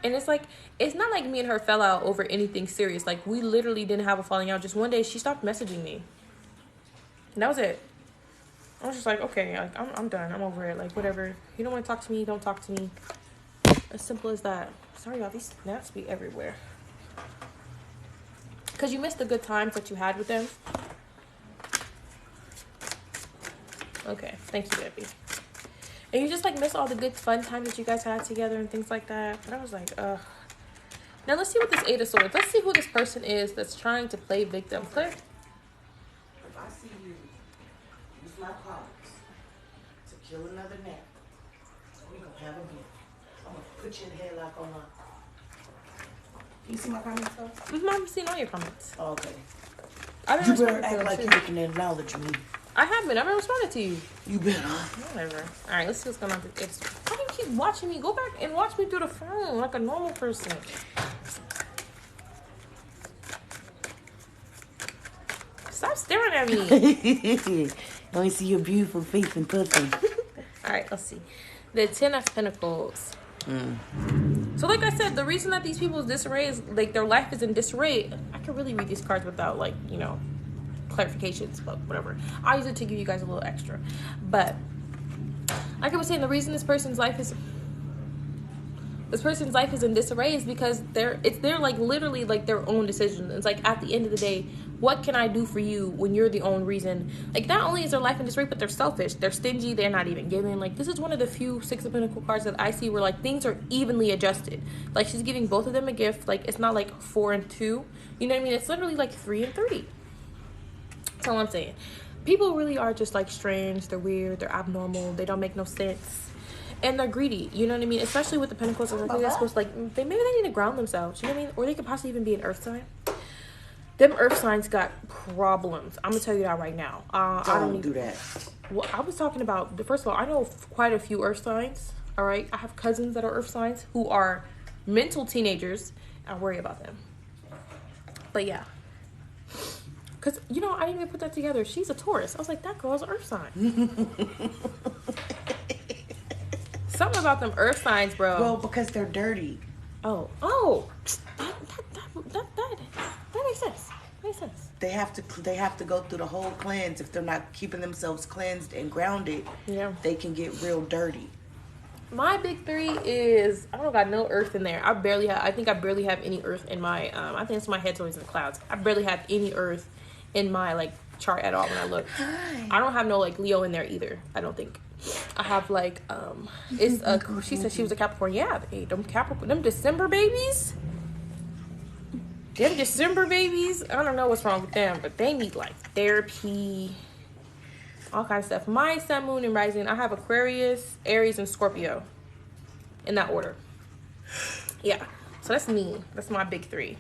And it's like, it's not like me and her fell out over anything serious. Like, we literally didn't have a falling out. Just one day, she stopped messaging me. And that was it. I was just like, okay, like, I'm done. I'm over it. Like, whatever. You don't want to talk to me, don't talk to me. As simple as that. Sorry, y'all. These snaps be everywhere. Because you missed the good times that you had with them. Okay. Thank you, baby. And you just, like, miss all the good fun times that you guys had together and things like that. But I was like, ugh. Now, let's see what this Eight of Swords. Let's see who this person is that's trying to play victim. Clear? If I see you use my cards to kill another man, we gonna have a meeting. I'm gonna put you in the headlock on my... Can you see my comments, though? Mm-hmm, I've seen all your comments. Oh, okay. I've You been better act like you can acknowledge me. I haven't. I've responded to you. You better. Whatever. All right, let's see what's going on. Why do you keep watching me? Go back and watch me through the phone like a normal person. Stop staring at me. Let me see your beautiful face in person. All right, let's see. The 10 of Pentacles. So like I said, the reason that these people's disarray is, like, their life is in disarray. I can really read these cards without, like, you know, clarifications, but whatever. I use it to give you guys a little extra. But like I was saying, the reason this person's life is in disarray is because they're like literally like their own decision. It's like at the end of the day, what can I do for you when you're the only reason? Like, not only is their life in disarray, but they're selfish. They're stingy. They're not even giving. Like, this is one of the few Six of Pentacles cards that I see where, like, things are evenly adjusted. Like, she's giving both of them a gift. Like, it's not like 4 and 2. You know what I mean? It's literally like 3 and 3. That's all I'm saying. People really are just, like, strange. They're weird. They're abnormal. They don't make no sense. And they're greedy, you know what I mean? Especially with the Pentacles, I think they're supposed to, like, maybe they need to ground themselves, you know what I mean? Or they could possibly even be an earth sign. Them earth signs got problems. I'm gonna tell you that right now. I don't do that. Well, I was talking about, first of all, I know quite a few earth signs, all right? I have cousins that are earth signs who are mental teenagers. I worry about them. But yeah. Because, you know, I didn't even put that together. She's a Taurus. I was like, that girl's an earth sign. Something about them earth signs, bro. Well, because they're dirty. Oh, that makes sense. Makes sense. They have to go through the whole cleanse. If they're not keeping themselves cleansed and grounded, Yeah. they can get real dirty. My big 3 is, I don't got no earth in there. I think I barely have any earth in my, I think it's my head's always in the clouds. I barely have any earth in my, like, chart at all when I look. Hi. I don't have no, like, Leo in there either. I don't think. I have, like, it's a, she said she was a Capricorn. Yeah, hey, them December babies. Them December babies, I don't know what's wrong with them, but they need, like, therapy, all kinds of stuff. My sun, moon, and rising, I have Aquarius, Aries, and Scorpio. In that order. Yeah. So that's me. That's my big 3.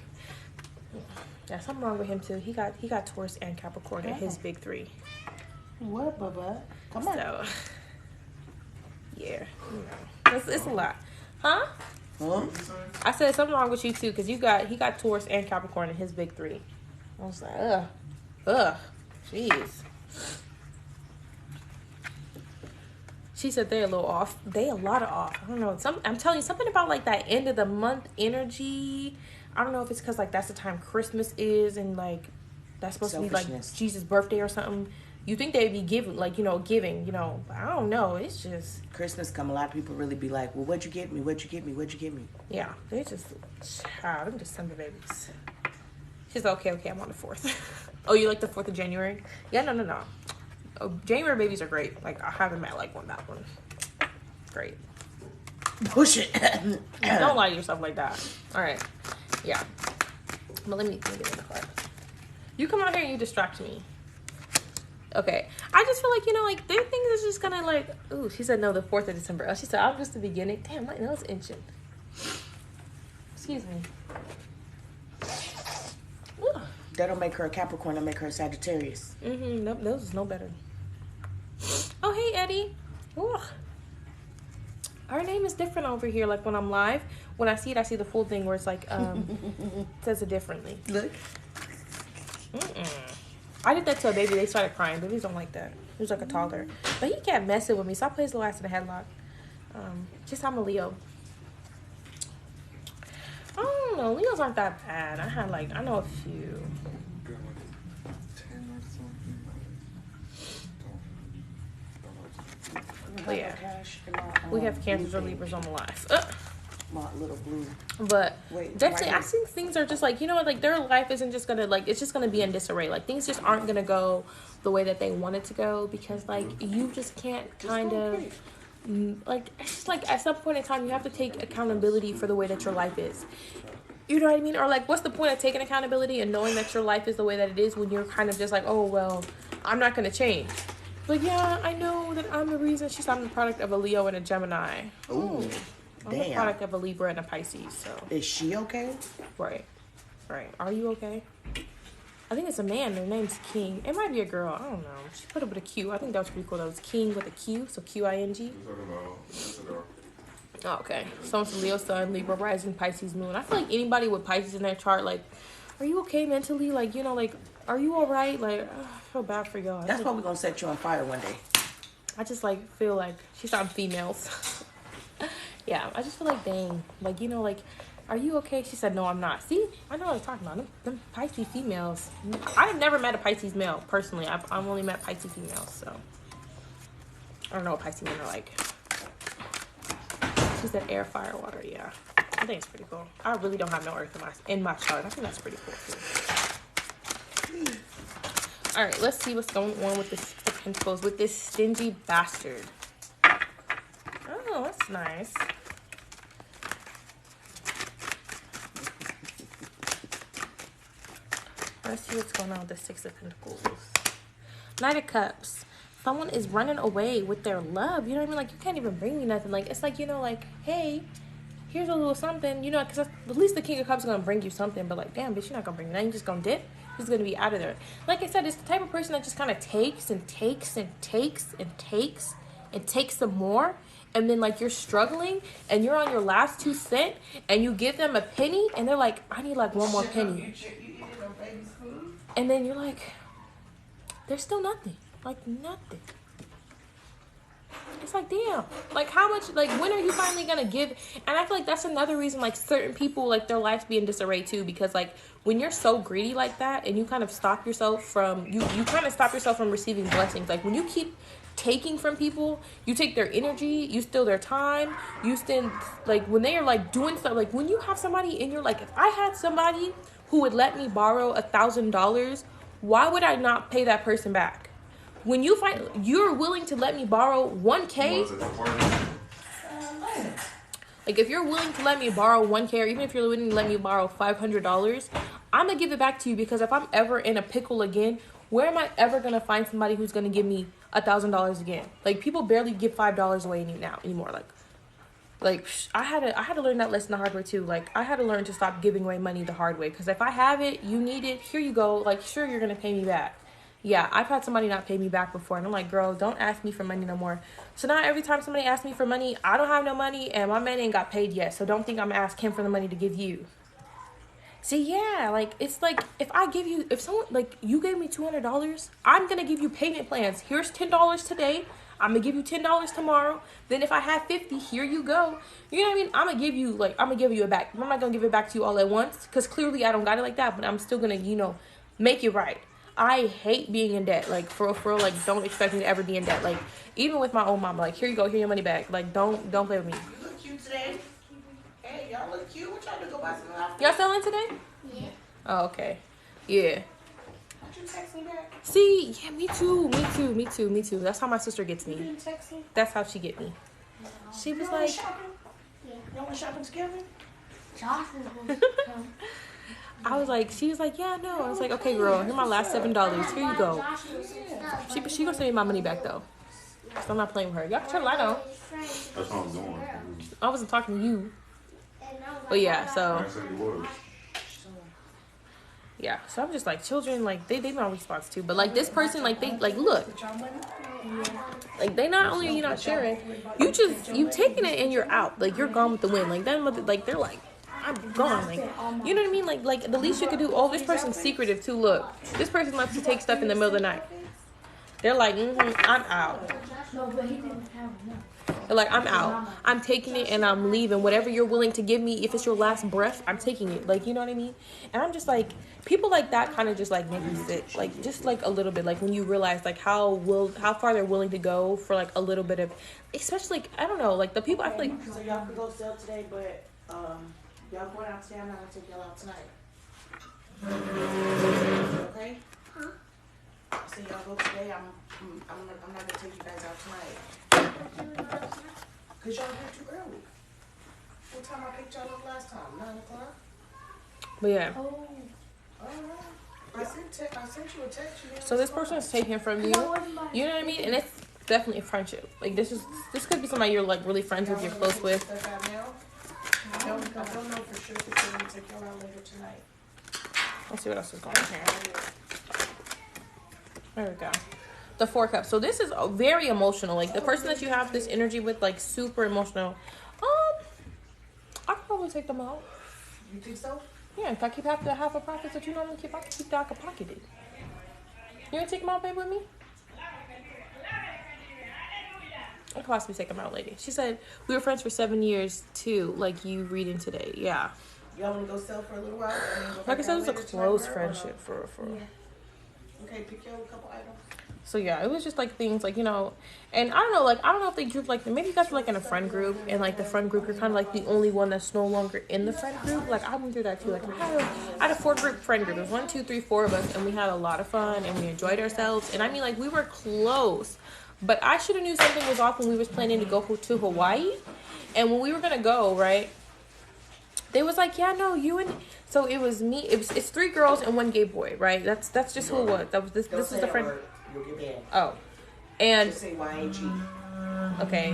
Yeah, something wrong with him, too. He got Taurus and Capricorn in his big 3. What, Bubba? Come on. So, yeah. You know, it's a lot. Huh? Huh? I said something wrong with you too, because he got Taurus and Capricorn in his big 3. I was like, jeez. She said they're a little off. They a lot of off. I don't know. I'm telling you something about like that end of the month energy. I don't know if it's because like that's the time Christmas is and like that's supposed to be like Jesus' birthday or something. You think they'd be giving, like, you know, but I don't know. It's just Christmas come, a lot of people really be like, well, what'd you get me? What'd you get me? What'd you get me? Yeah, they just, them December babies. She's like, okay, I'm on the 4th. Oh, you like the 4th of January? Yeah, no. Oh, January babies are great. Like, I haven't met, like, that one. Great. Bullshit. Don't lie to yourself like that. All right. Yeah. But let me get in the card. You come out here and you distract me. Okay. I just feel like, you know, like, their things is just gonna, like, ooh, she said no, the 4th of December. Oh, she said, I'm just the beginning. Damn, my nose itching. Excuse me. Ugh. That'll make her a Capricorn. That'll make her a Sagittarius. Nope, those is no better. Oh, hey, Eddie. Ugh. Our name is different over here. Like, when I'm live, when I see it, I see the full thing where it's like, says it differently. Look. I did that to a baby. They started crying. Babies don't like that. He was like a toddler. But he kept messing with me, so I placed the last in the headlock. Just I'm a Leo. I don't know. Leos aren't that bad. I know a few. But yeah. We have Cancers or Libras on the live. My little blue. But definitely, right I think things are just like, you know what, like their life isn't just gonna, like, it's just gonna be in disarray. Like, things just aren't gonna go the way that they want it to go because, like, you just can't kind of, like, it's just like at some point in time, you have to take accountability for the way that your life is. You know what I mean? Or, like, what's the point of taking accountability and knowing that your life is the way that it is when you're kind of just like, oh, well, I'm not gonna change. But yeah, I know that I'm the reason. She's I'm the product of a Leo and a Gemini. Ooh. I'm the product of a Libra and a Pisces, so. Is she okay? Right. Are you okay? I think it's a man. Their name's King. It might be a girl. I don't know. She put up with a Q. I think that was pretty cool. That was King with a Q, so Q-I-N-G. Oh, okay. Someone's Leo Sun, Libra Rising, Pisces Moon. I feel like anybody with Pisces in their chart, like, are you okay mentally? Like, you know, like, are you all right? Like, I feel bad for y'all. That's why we're going to set you on fire one day. I just, like, feel like she's on females. Yeah, I just feel like, dang. Like, you know, like, are you okay? She said, no, I'm not. See? I know what I'm talking about. Them Pisces females. I've never met a Pisces male, personally. I've only met Pisces females, so. I don't know what Pisces men are like. She said air, fire, water, yeah. I think it's pretty cool. I really don't have no earth in my chart. I think that's pretty cool, too. All right, let's see what's going on with the Six of Pentacles with this stingy bastard. Oh, that's nice. Let's see what's going on with the Six of Pentacles. Knight of Cups. Someone is running away with their love. You know what I mean? Like, you can't even bring me nothing. Like, it's like, you know, like, hey, here's a little something. You know, because at least the King of Cups is going to bring you something. But, like, damn, bitch, you're not going to bring me nothing. You're just going to dip. You're just going to be out of there. Like I said, it's the type of person that just kind of takes and takes and takes and takes and takes some more. And then, like, you're struggling and you're on your last 2 cents and you give them a penny and they're like, I need, like, one more penny. And then you're like, there's still nothing. Like, nothing. It's like, damn. Like, how much, like, when are you finally gonna give? And I feel like that's another reason, like, certain people, like, their lives be in disarray, too. Because, like, when you're so greedy like that and you kind of stop yourself from, you kind of stop yourself from receiving blessings. Like, when you keep taking from people, you take their energy, you steal their time, you still, like, when they are, like, doing stuff, like, when you have somebody in your, like, if I had somebody who would let me borrow $1,000, why would I not pay that person back? When you find you're willing to let me borrow 1K, like if you're willing to let me borrow 1K, or even if you're willing to let me borrow $500, I'm gonna give it back to you, because if I'm ever in a pickle again, where am I ever gonna find somebody who's gonna give me $1,000 again? Like, people barely give $5 away anymore. Like I had to learn that lesson the hard way too. Like, I had to learn to stop giving away money the hard way, because if I have it, you need it, here you go. Like, sure, you're gonna pay me back. Yeah, I've had somebody not pay me back before, and I'm like, girl, don't ask me for money no more. So now every time somebody asks me for money, I don't have no money, and my man ain't got paid yet, so don't think I'm gonna ask him for the money to give you. See, yeah, like, it's like, if someone, like, you gave me $200, I'm gonna give you payment plans. Here's $10 today, I'm gonna give you $10 tomorrow, then if I have 50, here you go. You know what I mean? I'm gonna give you it back. I'm not gonna give it back to you all at once, because clearly I don't got it like that, but I'm still gonna, you know, make it right. I hate being in debt. Like, for real, like, don't expect me to ever be in debt. Like, even with my own mom, like, here you go, here your money back. Like, don't play with me. You look cute today. Hey, y'all look cute. What y'all do? Go buy some outfits? Y'all selling today? Yeah. Oh, okay. Yeah. Why don't you text me back? See, yeah, me too. That's how my sister gets You me. didn't text me? That's how she get me. She was like, shopping? Yeah. Y'all went shopping together? Josh is supposed to come. she was like, yeah, no. I was like, okay, girl, here's my last $7. Here you go. Josh was stuff, She gonna send me my money back though. So I'm not playing with her. Y'all can turn the light on. That's what I'm doing. I wasn't talking to you. But yeah, so I said you was. yeah. So I'm just like, children, like they my response too. But like this person, like they like look. Like they not only are you not sharing, you taking it and you're out. Like you're gone with the wind. Like them like they're like, I'm gone. Like, you know what I mean? Like the least you could do. Oh, this person's secretive too. Look, this person likes to take stuff in the middle of the night. They're like, I'm out. No, but he didn't have enough. They're like, I'm out. I'm taking it and I'm leaving. Whatever you're willing to give me, if it's your last breath, I'm taking it. Like, you know what I mean? And I'm just like, people like that kind of just like make me sick. Like, just like a little bit. Like when you realize like how far they're willing to go for like a little bit of, especially like, I don't know, like the people I feel like. So y'all could go sell today, but y'all going out today. I'm not gonna take y'all out tonight. Okay? Huh? So y'all go today. I'm not gonna take you guys out tonight. Cause y'all here too early. What time I picked y'all up last time? 9 o'clock. But yeah. Oh. Alright. I sent you a text. You didn't So this respond. person is taking from you. You know what I mean? And it's definitely a friendship. Like this could be somebody you're like really friends with, you're close with. Stuff out now? I don't know for sure if they're gonna take y'all out later tonight. Let's see what else is going on here. There we go. The 4 cups. So this is very emotional. Like the person that you have this energy with, like super emotional. I could probably take them out. You think so? Yeah, if I keep half the profits that you normally keep, I can keep that pocketed. You gonna take them out, babe, with me? I could possibly take them out, lady. She said we were friends for 7 years too. Like you reading today, yeah. Y'all wanna go sell for a little while? Like I said, it's a close friendship for. Yeah. Okay, pick your couple items. So yeah, it was just like things like, you know, and I don't know, like I don't know if they group like maybe you guys were like in a friend group and like the friend group you're kind of like the only one that's no longer in the friend group. Like I went through that too. Like I had a 4-group friend group. It was 1, 2, 3, 4 of us, and we had a lot of fun and we enjoyed ourselves. And I mean like we were close, but I should have knew something was off when we was planning to go to Hawaii, and when we were gonna go, right? They was like, yeah, no, you and so it was me. It's 3 girls and 1 gay boy, right? That's just who it was. That was this. Don't This say is the that friend. word. You'll get banned. Oh, and Just say YAG. okay,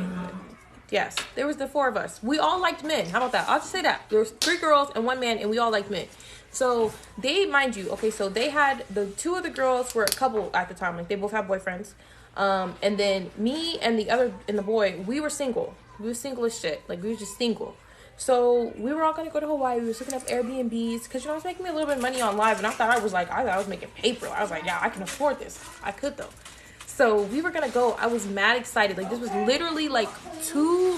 yes, there was the 4 of us. We all liked men. How about that? I'll just say that there was 3 girls and 1 man, and we all liked men. So they, mind you, okay, so they had the 2 of the girls were a couple at the time, like they both had boyfriends, and then me and the boy, we were single. We were single as shit. Like we were just single. So we were all gonna go to Hawaii. We were looking up Airbnbs because you know I was making me a little bit of money on live, and I thought I was making paper. I was like, yeah, I can afford this. I could though. So we were gonna go. I was mad excited. Like this was literally like 2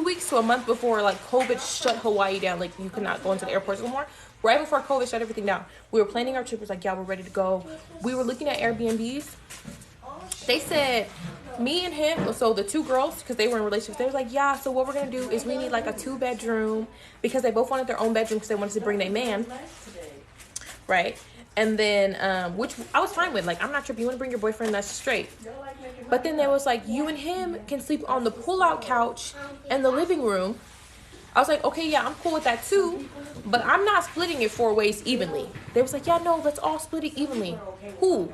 weeks to a month before like COVID shut Hawaii down. Like you could not go into the airports anymore. Right before COVID shut everything down, we were planning our trip. It was like, yeah, we're ready to go. We were looking at Airbnbs. They said me and him, so the 2 girls, because they were in relationships, they were like, yeah, so what we're gonna do is we need like a 2-bedroom, because they both wanted their own bedroom because they wanted to bring their man, right? And then which I was fine with. Like I'm not tripping, you want to bring your boyfriend, that's straight. But then there was like, you and him can sleep on the pull-out couch in the living room. I was like, okay, yeah, I'm cool with that too, but I'm not splitting it 4 ways evenly. They was like, yeah, no, let's all split it evenly. Who?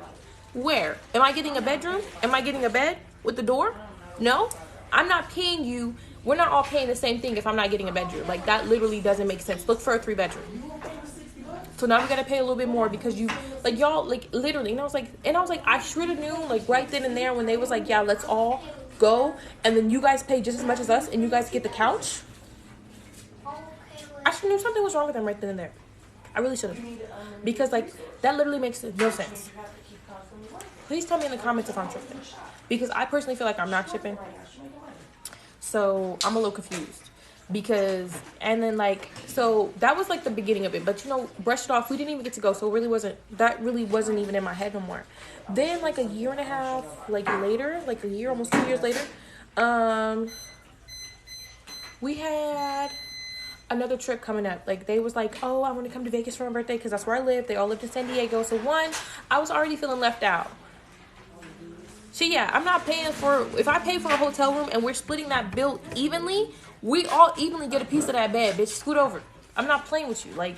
Where? Am I getting a bedroom? Am I getting a bed with the door? No, I'm not paying you. We're not all paying the same thing if I'm not getting a bedroom. Like that literally doesn't make sense. Look for a 3-bedroom. So now we gotta pay a little bit more because you, like y'all, like literally. And I was like, I should have knew like right then and there when they was like, yeah, let's all go, and then you guys pay just as much as us, and you guys get the couch. I should have knew something was wrong with them right then and there. I really should have, because like that literally makes no sense. Please tell me in the comments if I'm tripping, because I personally feel like I'm not tripping. So I'm a little confused because, and then like, so that was like the beginning of it, but you know, brushed it off. We didn't even get to go. So it really wasn't even in my head no more. Then like a year and a half, like later, like a year, almost 2 years later, we had another trip coming up. Like they was like, oh, I want to come to Vegas for my birthday because that's where I live. They all lived in San Diego. So I was already feeling left out. So yeah, I'm not paying for, if I pay for a hotel room and we're splitting that bill evenly, we all evenly get a piece of that bed, bitch. Scoot over. I'm not playing with you. Like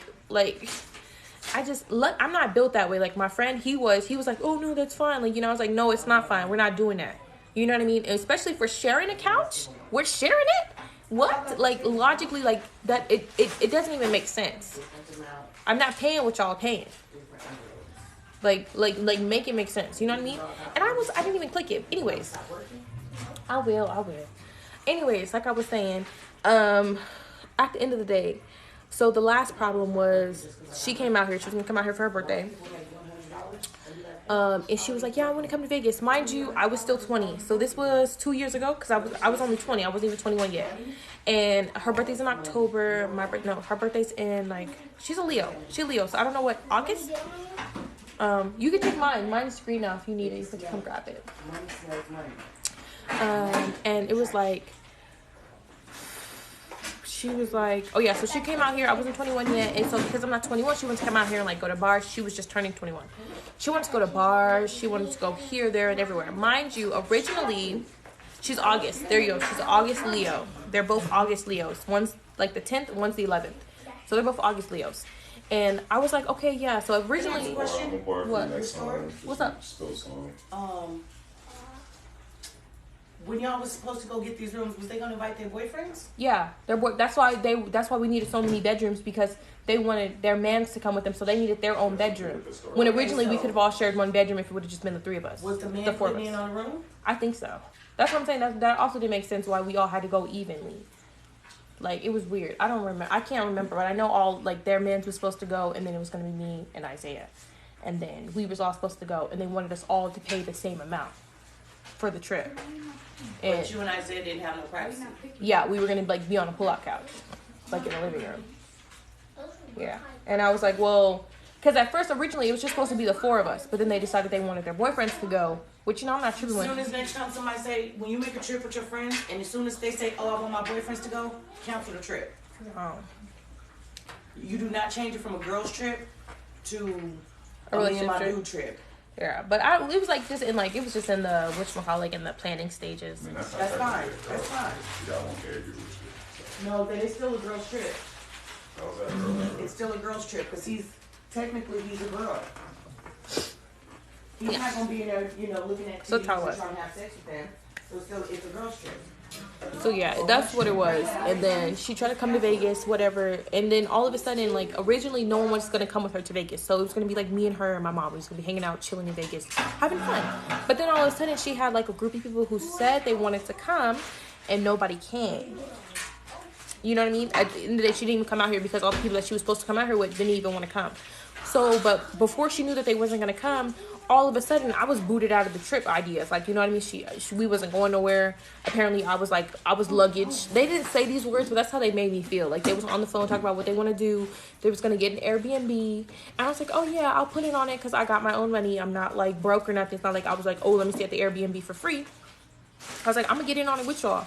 I'm not built that way. Like my friend, he was like, oh no, that's fine. Like, you know, I was like, no, it's not fine. We're not doing that. You know what I mean? And especially for sharing a couch, we're sharing it. What? Like logically, like that, it doesn't even make sense. I'm not paying what y'all are paying. Like make it make sense. You know what I mean? And I didn't even click it. Anyways, I will. Anyways, like I was saying, at the end of the day, so the last problem was she came out here. She was gonna come out here for her birthday. And she was like, yeah, I want to come to Vegas. Mind you, I was still 20. So this was 2 years ago because I was only 20. I wasn't even 21 yet. And her birthday's in October. Her birthday's in like, she's a Leo. She's Leo. So I don't know what, August? You can take mine. Mine's green now if you need it. You can come grab it. And it was like, she was like, oh yeah, so she came out here. I wasn't 21 yet. And so because I'm not 21, she wanted to come out here and like go to bars. She was just turning 21. She wanted to go to bars. She wanted to go here, there, and everywhere. Mind you, originally, she's August. There you go. She's August Leo. They're both August Leos. One's like the 10th, one's the 11th. So they're both August Leos. And I was like, okay, yeah. So originally, what? What's up? When y'all was supposed to go get these rooms, was they gonna invite their boyfriends? Yeah, that's why we needed so many bedrooms, because they wanted their mans to come with them, so they needed their own bedroom. When originally we could have all shared one bedroom if it would have just been the 3 of us. Was the man putting in on a room? I think so. That's what I'm saying. That also didn't make sense why we all had to go evenly. Like, it was weird. I don't remember. I can't remember, but I know all, like, their mans was supposed to go, and then it was going to be me and Isaiah. And then we was all supposed to go, and they wanted us all to pay the same amount for the trip. And but you and Isaiah didn't have no privacy. Yeah, we were going to, like, be on a pull-out couch, like, in the living room. Yeah. And I was like, well, Because at first, originally, it was just supposed to be the 4 of us. But then they decided they wanted their boyfriends to go. Which, you know, I'm not tripping As with. soon as next time somebody say, when you make a trip with your friends, and as soon as they say, oh, I want my boyfriends to go, cancel the trip. Oh. You do not change it from a girl's trip to A me and my relationship dude trip. Yeah, but it was like just in like it was just in the whatchamacallit in the planning stages. I mean, that's That's fine. That's fine. Y'all won't care if you was No, then it's still a girl's trip. How's that, bro? It's still a girl's trip because he's a girl. He's not gonna be in there, you know, looking at So TV tell and what? trying to have sex with them. So it's a girl's trip. So yeah, that's what it was. And then she tried to come to Vegas, whatever. And then all of a sudden, like originally, no one was gonna come with her to Vegas. So it was gonna be like me and her and my mom. We was gonna be hanging out, chilling in Vegas, having fun. But then all of a sudden, she had like a group of people who said they wanted to come, and nobody came. You know what I mean? At the end of the day, she didn't even come out here because all the people that she was supposed to come out here with didn't even want to come. So, but before she knew that they wasn't gonna come, all of a sudden I was booted out of the trip ideas. Like, you know what I mean? We wasn't going nowhere. Apparently I was luggage. They didn't say these words, but that's how they made me feel. Like they was on the phone talking about what they want to do. They was going to get an Airbnb. And I was like, oh yeah, I'll put it on it because I got my own money. I'm not like broke or nothing. It's not like I was like, oh, let me stay at the Airbnb for free. I was like, I'm going to get in on it with y'all.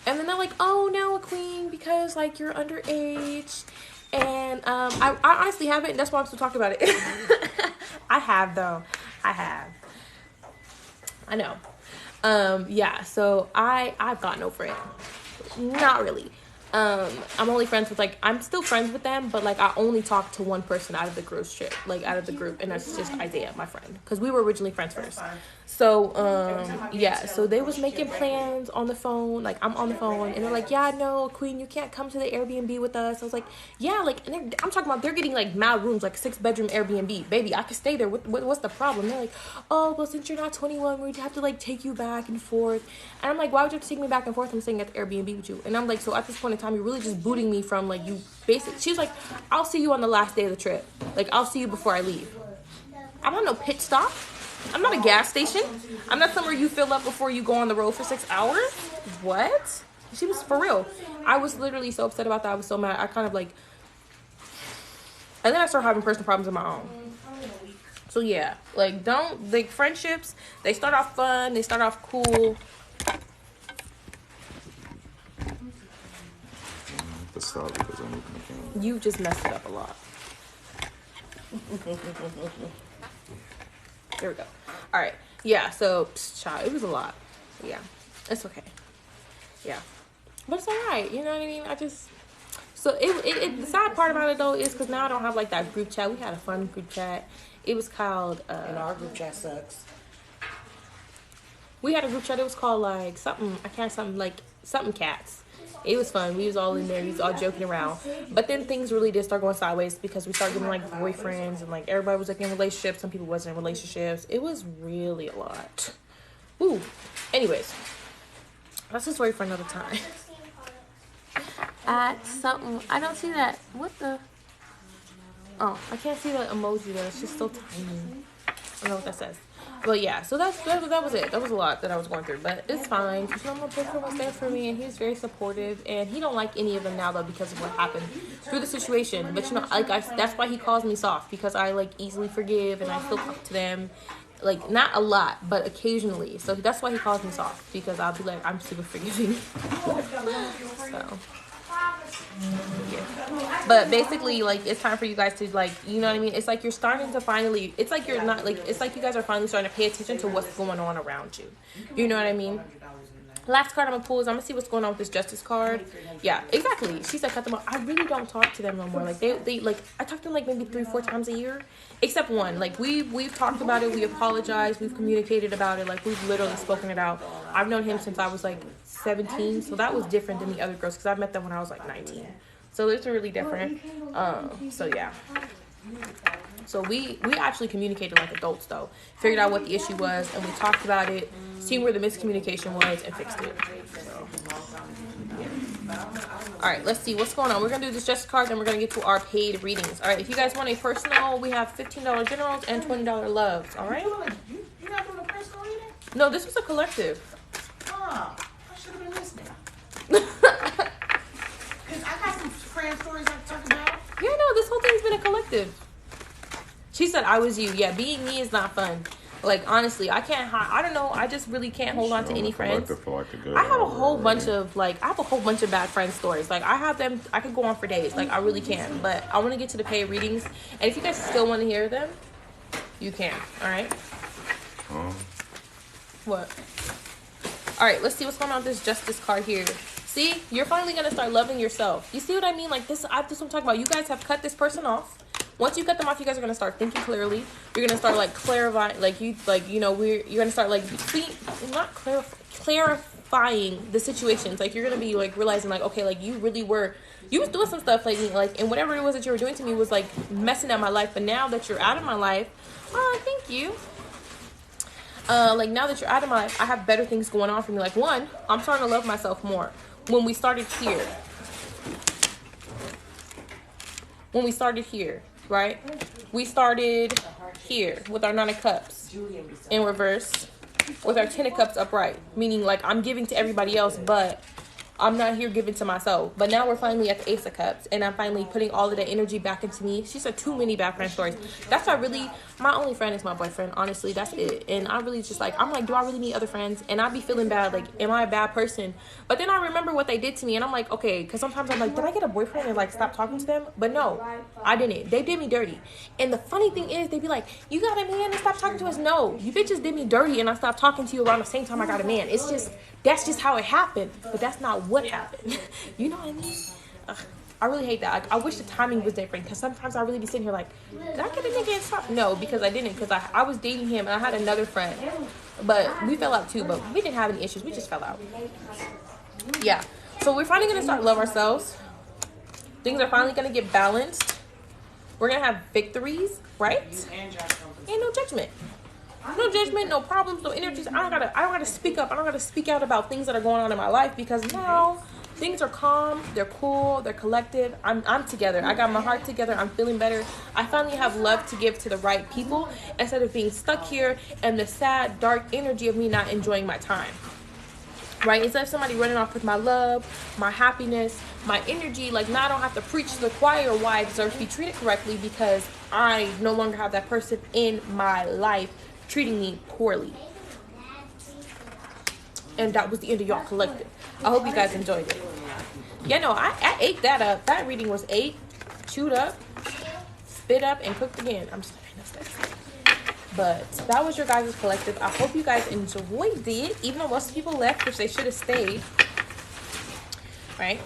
And then they're like, oh no, Akqueen, because like you're underage. And I honestly haven't. And that's why I'm still talking about it. I have though. I know. Yeah, so I've gotten over it. Not really. I'm only friends with I'm still friends with them, but like I only talk to one person out of the group trip, like out of the group, and that's just Isaiah, my friend, because we were originally friends first. So yeah, so they was making plans on the phone, like I'm on the phone, and they're like, yeah, no, Queen, you can't come to the Airbnb with us. I was like, yeah, like, and I'm talking about they're getting like mad rooms, like 6-bedroom Airbnb, baby, I could stay there. What's the problem? They're like, oh, well, since you're not 21, we'd have to like take you back and forth. And I'm like, why would you have to take me back and forth? I'm staying at the Airbnb with you. And I'm like, so at this point in time, you're really just booting me from like you basic. She was like, I'll see you on the last day of the trip. Like, I'll see you before I leave. I'm not no pit stop. I'm not a gas station. I'm not somewhere you fill up before you go on the road for 6 hours. What? She was for real. I was literally so upset about that. I was so mad. I kind of like, and then I started having personal problems of my own. So yeah, like friendships, they start off fun, they start off cool. Stop because I'm looking at the camera. You just messed it up a lot. There we go. All right. Yeah. So, child, it was a lot. Yeah. It's okay. Yeah. But it's all right. You know what I mean? So the sad part about it though is because now I don't have like that group chat. We had a fun group chat. It was called. And our group chat sucks. We had a group chat. It was called like something. Something cats. It was fun. We was all in there. We was all joking around. But then things really did start going sideways because we started getting like boyfriends and like everybody was like in relationships. Some people wasn't in relationships. It was really a lot. Ooh. Anyways, that's a story for another time. At something. I don't see that. What the? Oh, I can't see the emoji though. It's just so tiny. I don't know what that says. But yeah, so that was it. That was a lot that I was going through, but it's fine. Because my boyfriend was there for me, and he was very supportive. And he don't like any of them now though because of what happened through the situation. But you know, that's why he calls me soft, because I like easily forgive and I still talk to them, like not a lot, but occasionally. So that's why he calls me soft, because I'll be like, I'm super forgiving. So. Yeah. But basically, like, it's time for you guys to, like, you know what I mean? It's like you're starting to finally, it's like you're not, like, it's like you guys are finally starting to pay attention to what's going on around you. You know what I mean? Last card I'm gonna pull is I'm gonna see what's going on with this justice card. Yeah, exactly. She said cut them off. I really don't talk to them no more. Like they like I talk to them like maybe 3-4 times a year, except one. Like we've talked about it. We apologized. We've communicated about it. Like we've literally spoken it out. I've known him since I was like 17, so that was different than the other girls because I met them when I was like 19. So it's really different. So yeah. So we actually communicated like adults though. Figured out what the issue was and we talked about it, seen where the miscommunication was and fixed it. So, yeah. Alright, let's see what's going on. We're gonna do this justice card, then we're gonna get to our paid readings. Alright, if you guys want a personal, we have $15 generals and $20 loves. Alright? You're not doing a personal reading? No, this was a collective. I should have been listening. Because I got some friend stories I can talk about. Yeah, no, this whole thing's been a collective. She said I was you. Yeah, being me is not fun. Like, honestly, I can't, I don't know. I just really can't hold on to any friends. I have a whole bunch of, like, I have a whole bunch of bad friend stories. Like, I have them, I could go on for days. Like, I really can. But I want to get to the paid readings. And if you guys still want to hear them, you can. All right? What? All right, let's see what's going on with this justice card here. See, you're finally going to start loving yourself. You see what I mean? Like, this, what I'm talking about. You guys have cut this person off. Once you cut them off, you guys are going to start thinking clearly. You're going to start, like, clarifying, like, you know, you're going to start, like, clarifying the situations. Like, you're going to be, like, realizing, like, okay, like, you really were, you was doing some stuff, like, and whatever it was that you were doing to me was, like, messing up my life. But now that you're out of my life, oh, thank you. Like, now that you're out of my life, I have better things going on for me. Like, one, I'm starting to love myself more. When we started here, right? We started here with our 9 of Cups in reverse, with our 10 of Cups upright. Meaning, like, I'm giving to everybody else, but I'm not here giving to myself. But now we're finally at the Ace of Cups, and I'm finally putting all of that energy back into me. She said too many bad friend stories. That's why really, my only friend is my boyfriend. Honestly, that's it. And I really just, like, I'm like, do I really need other friends? And I be feeling bad, like, am I a bad person? But then I remember what they did to me, and I'm like, okay, because sometimes I'm like, did I get a boyfriend and, like, stop talking to them? But no, I didn't. They did me dirty. And the funny thing is, they be like, you got a man and stop talking to us? No, you bitches did me dirty, and I stopped talking to you around the same time I got a man. It's just, that's just how it happened. But that's not what happened. You know what I mean? I really hate that. I wish the timing was different, because sometimes I really be sitting here like, did I get a nigga and stop? No, because I didn't, because I was dating him, and I had another friend, but we fell out too, but we didn't have any issues. We just fell out. Yeah. So we're finally going to start love ourselves. Things are finally going to get balanced. We're going to have victories, right? Ain't no judgment. No judgment, no problems, no energies. I don't gotta speak up. I don't gotta speak out about things that are going on in my life, because now things are calm, they're cool, they're collective. I'm together. I got my heart together. I'm feeling better. I finally have love to give to the right people, instead of being stuck here and the sad, dark energy of me not enjoying my time. Right? Instead of somebody running off with my love, my happiness, my energy, like, now I don't have to preach to the choir why I deserve to be treated correctly, because I no longer have that person in my life treating me poorly. And that was the end of y'all collective. I hope you guys enjoyed it. Yeah, no, I ate that up. That reading was ate, chewed up, spit up, and cooked again. I'm just but that was your guys' collective. I hope you guys enjoyed it, even though most people left, which they should have stayed. Right?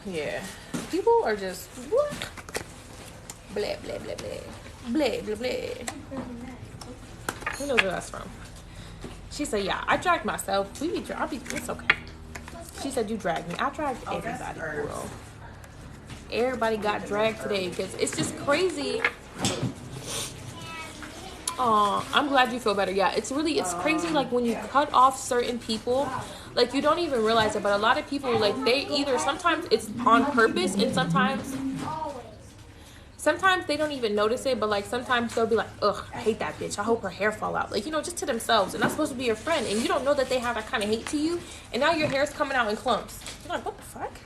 Yeah. People are just what? Blah blah blah blah. Blah, blah, blah. Who knows where that's from? She said, yeah, I dragged myself. It's okay. She said, you dragged me. I dragged everybody, girl. Everybody got dragged today, because it's just crazy. I'm glad you feel better. Yeah, it's crazy, like, when you cut off certain people, like, you don't even realize it, but a lot of people, like, they either, sometimes it's on purpose, and sometimes they don't even notice it, but, like, sometimes they'll be like, ugh, I hate that bitch. I hope her hair fall out. Like, you know, just to themselves. And that's supposed to be your friend. And you don't know that they have that kind of hate to you. And now your hair's coming out in clumps. You're like, what the fuck?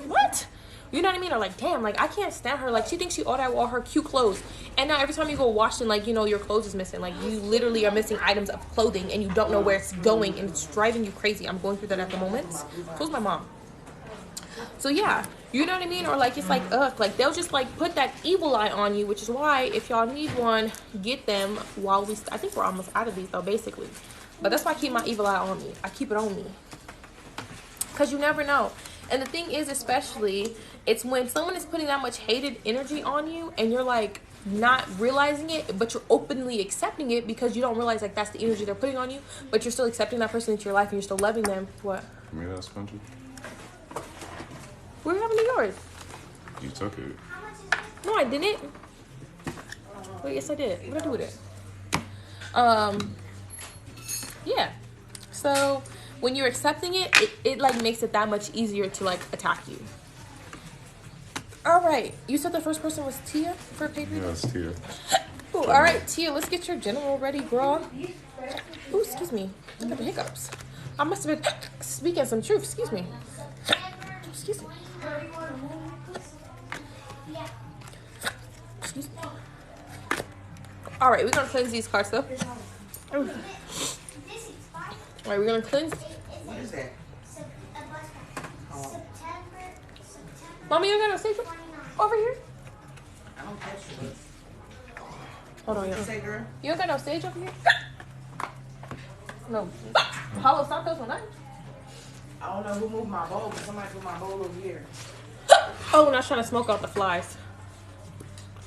What? You know what I mean? Or like, damn, like, I can't stand her. Like, she thinks she ought to have all her cute clothes. And now every time you go wash and, like, you know, your clothes is missing. Like, you literally are missing items of clothing and you don't know where it's going. And it's driving you crazy. I'm going through that at the moment. So's my mom. So, yeah. You know what I mean? Or, like, it's like, ugh, like, they'll just, like, put that evil eye on you, which is why, if y'all need one, get them while I think we're almost out of these, though, basically. But that's why I keep my evil eye on me. I keep it on me. Because you never know. And the thing is, especially, it's when someone is putting that much hated energy on you, and you're, like, not realizing it, but you're openly accepting it, because you don't realize, like, that's the energy they're putting on you, but you're still accepting that person into your life, and you're still loving them. What? You made that spongy? What happened to yours? You took it. No, I didn't. Wait, yes, I did. What did I do with it? Yeah. So when you're accepting it, it like makes it that much easier to like attack you. All right. You said the first person was Tia for paper? Yeah, it's Tia. Ooh, all right, Tia, let's get your general ready, girl. Ooh, excuse me. I got the hiccups. I must have been speaking some truth. Excuse me. Excuse me. Excuse me. All right, we're gonna cleanse these cards though. All right, we're gonna cleanse. What is that? Oh, Mommy, you got no sage over here? I don't catch you. Hold on, What y'all. you say, girl? You don't got no sage over here? No. Palo Santos or nothing? I don't know who moved my bowl, but somebody put my bowl over here. Oh, and I was trying to smoke out the flies.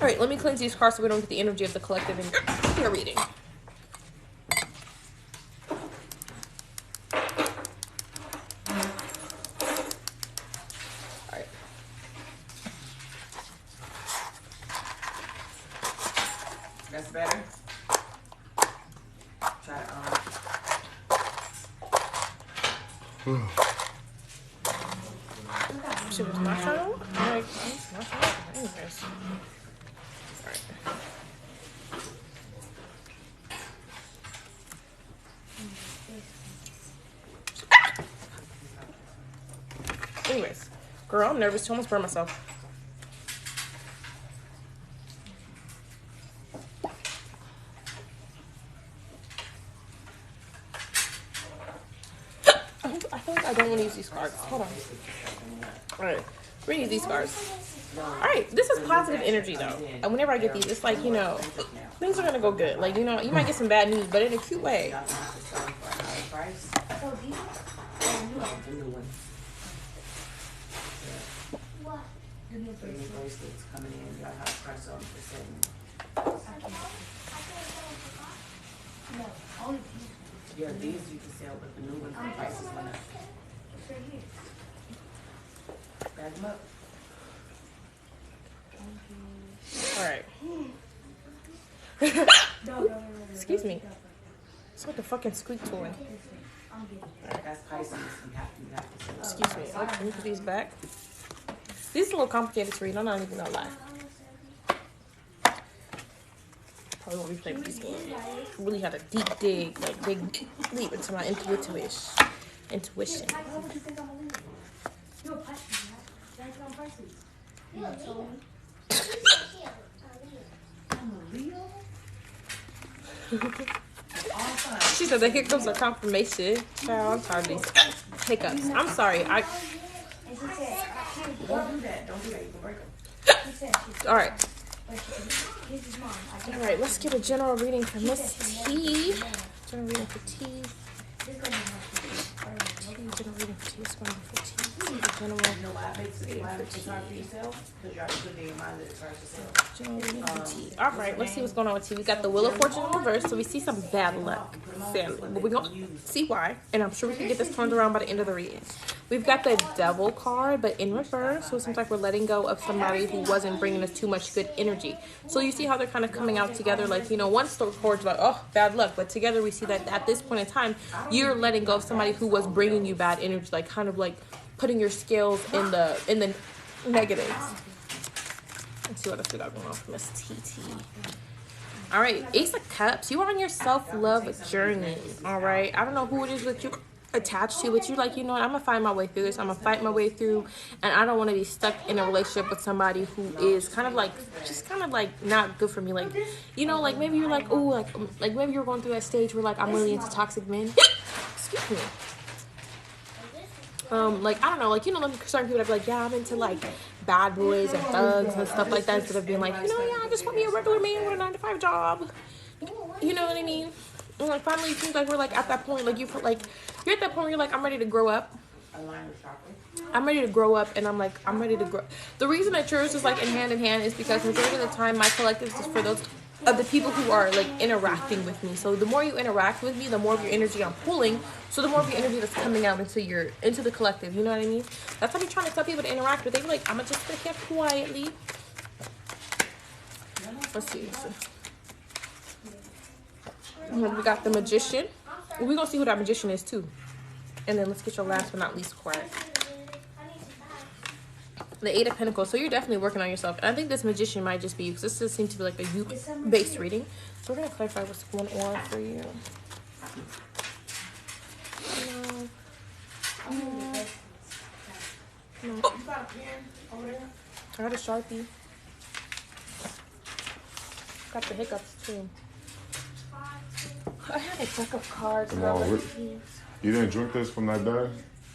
All right, let me cleanse these cards so we don't get the energy of the collective in your reading. All right. That's better. Try to Shit was not trying to work. Like, it's not trying to work. Anyways. All right. Anyways, girl, I'm nervous. I almost burned myself. I feel like I don't want to use these cards. Hold on. All right, we're gonna use these cards. All right, this is positive energy though. And whenever I get these, it's like, you know, things are gonna go good. Like, you know, you might get some bad news, but in a cute way. y'all gonna have to sell them for a higher price. So these The new one. what? The new The new bracelet. bracelets coming in. Y'all have to price on for selling. No, only these. Yeah, these you can sell, but the new ones, the prices went up. It's right here. Bag them up. All right. No. Excuse me. It's like a fucking squeak toy. I'll get it. That's Pisces. You have to sell. Excuse me. Let me put these back. These are a little complicated to read. I'm not even gonna lie. Probably won't be playing with these games. Really had a deep dig, like dig deep into my intuition. Why would you think I'm a Leo? You're a Pisces, right? That's not Pisces. You told me. I'm a Leo? She said the hiccups are confirmation. Child, I'm tired of these hiccups. I'm sorry. And she said, I can't Don't do that. Don't do that. You can break them. She said, All right. but here's his mom. I All right. Let's get a general reading for Miss T. General reading for T. This gonna be my General reading for T. It's going to be for T. General. You know why it makes it hard for yourself? Because you already put in your mind that it's hard to sell. General reading for T. All right. Let's see what's going on with T. We got the Wheel of Fortune in reverse, so we see some bad luck, sadly. But we're going to see why, and I'm sure we can get this turned around by the end of the reading. We've got the Devil card, but in reverse, so it seems like we're letting go of somebody who wasn't bringing us too much good energy. So you see how they're kind of coming out together, like, you know, one card's like, oh, bad luck, but together we see that at this point in time, you're letting go of somebody who was bringing you bad energy, like kind of like putting your scales in the negatives. Let's see what else we got going on for Miss TT. All right, Ace of Cups. You are on your self-love journey. All right, I don't know who it is that you attached to, but you like, you know what, I'm gonna find my way through this. I'm gonna fight my way through, and I don't want to be stuck in a relationship with somebody who is kind of like, just kind of like not good for me. Like, you know, like maybe you're like, oh, like maybe you're going through that stage where like I'm really into toxic men. Excuse me. Like, I don't know, like, you know, like certain people that be like, yeah, I'm into like bad boys and thugs and stuff like that, instead of being like, you know, yeah, I just want me a regular man with a 9-to-5 job. You know what I mean? And like finally it seems like we're like at that point, like you're at that point where you're like, I'm ready to grow up. I'm ready to grow up, and I'm ready to grow. The reason that yours is like in hand is because majority of the time my collective is for those of the people who are like interacting with me. So the more you interact with me, the more of your energy I'm pulling. So the more of your energy that's coming out into the collective. You know what I mean? That's how I'm trying to tell people to interact with. They be like, I'm gonna just sit here quietly. Let's see. And then we got the Magician. We're gonna see who that Magician is too. And then let's get your last but not least card. The Eight of Pentacles. So you're definitely working on yourself. And I think this Magician might just be you, because this does seem to be like a you-based reading. So we're going to clarify what's going on for you. No. Oh. I got a Sharpie. Got the hiccups too. I had a deck of cards. Come on, you didn't drink this from that day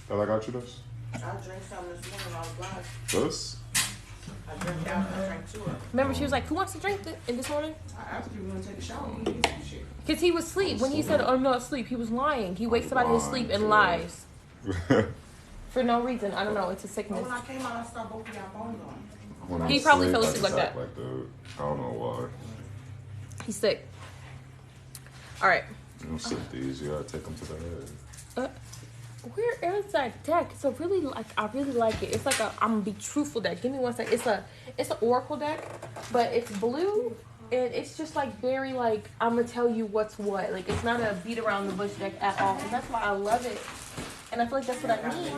that I got you this? I drank some this morning. I was glad. This? I drank out. I drank 2 of them. Remember, she was like, "Who wants to drink this morning?" I asked you want to take a shower. You didn't take shit. Because he was asleep. When he said, "Oh, I'm not asleep," he was lying. He wakes up out of his sleep and lies for no reason. I don't know. It's a But sickness. when I came out, I saw both of y'all bones on. He probably fell asleep like that. Like that. I don't know why. He's sick. All right. You don't sip these. You gotta take them to the head. Where is that deck? It's a really I really like it. It's like a I'm gonna be truthful deck. Give me one sec. It's an oracle deck, but it's blue and it's just like very like I'm gonna tell you what's what. Like it's not a beat around the bush deck at all. And that's why I love it. And I feel like that's what I need.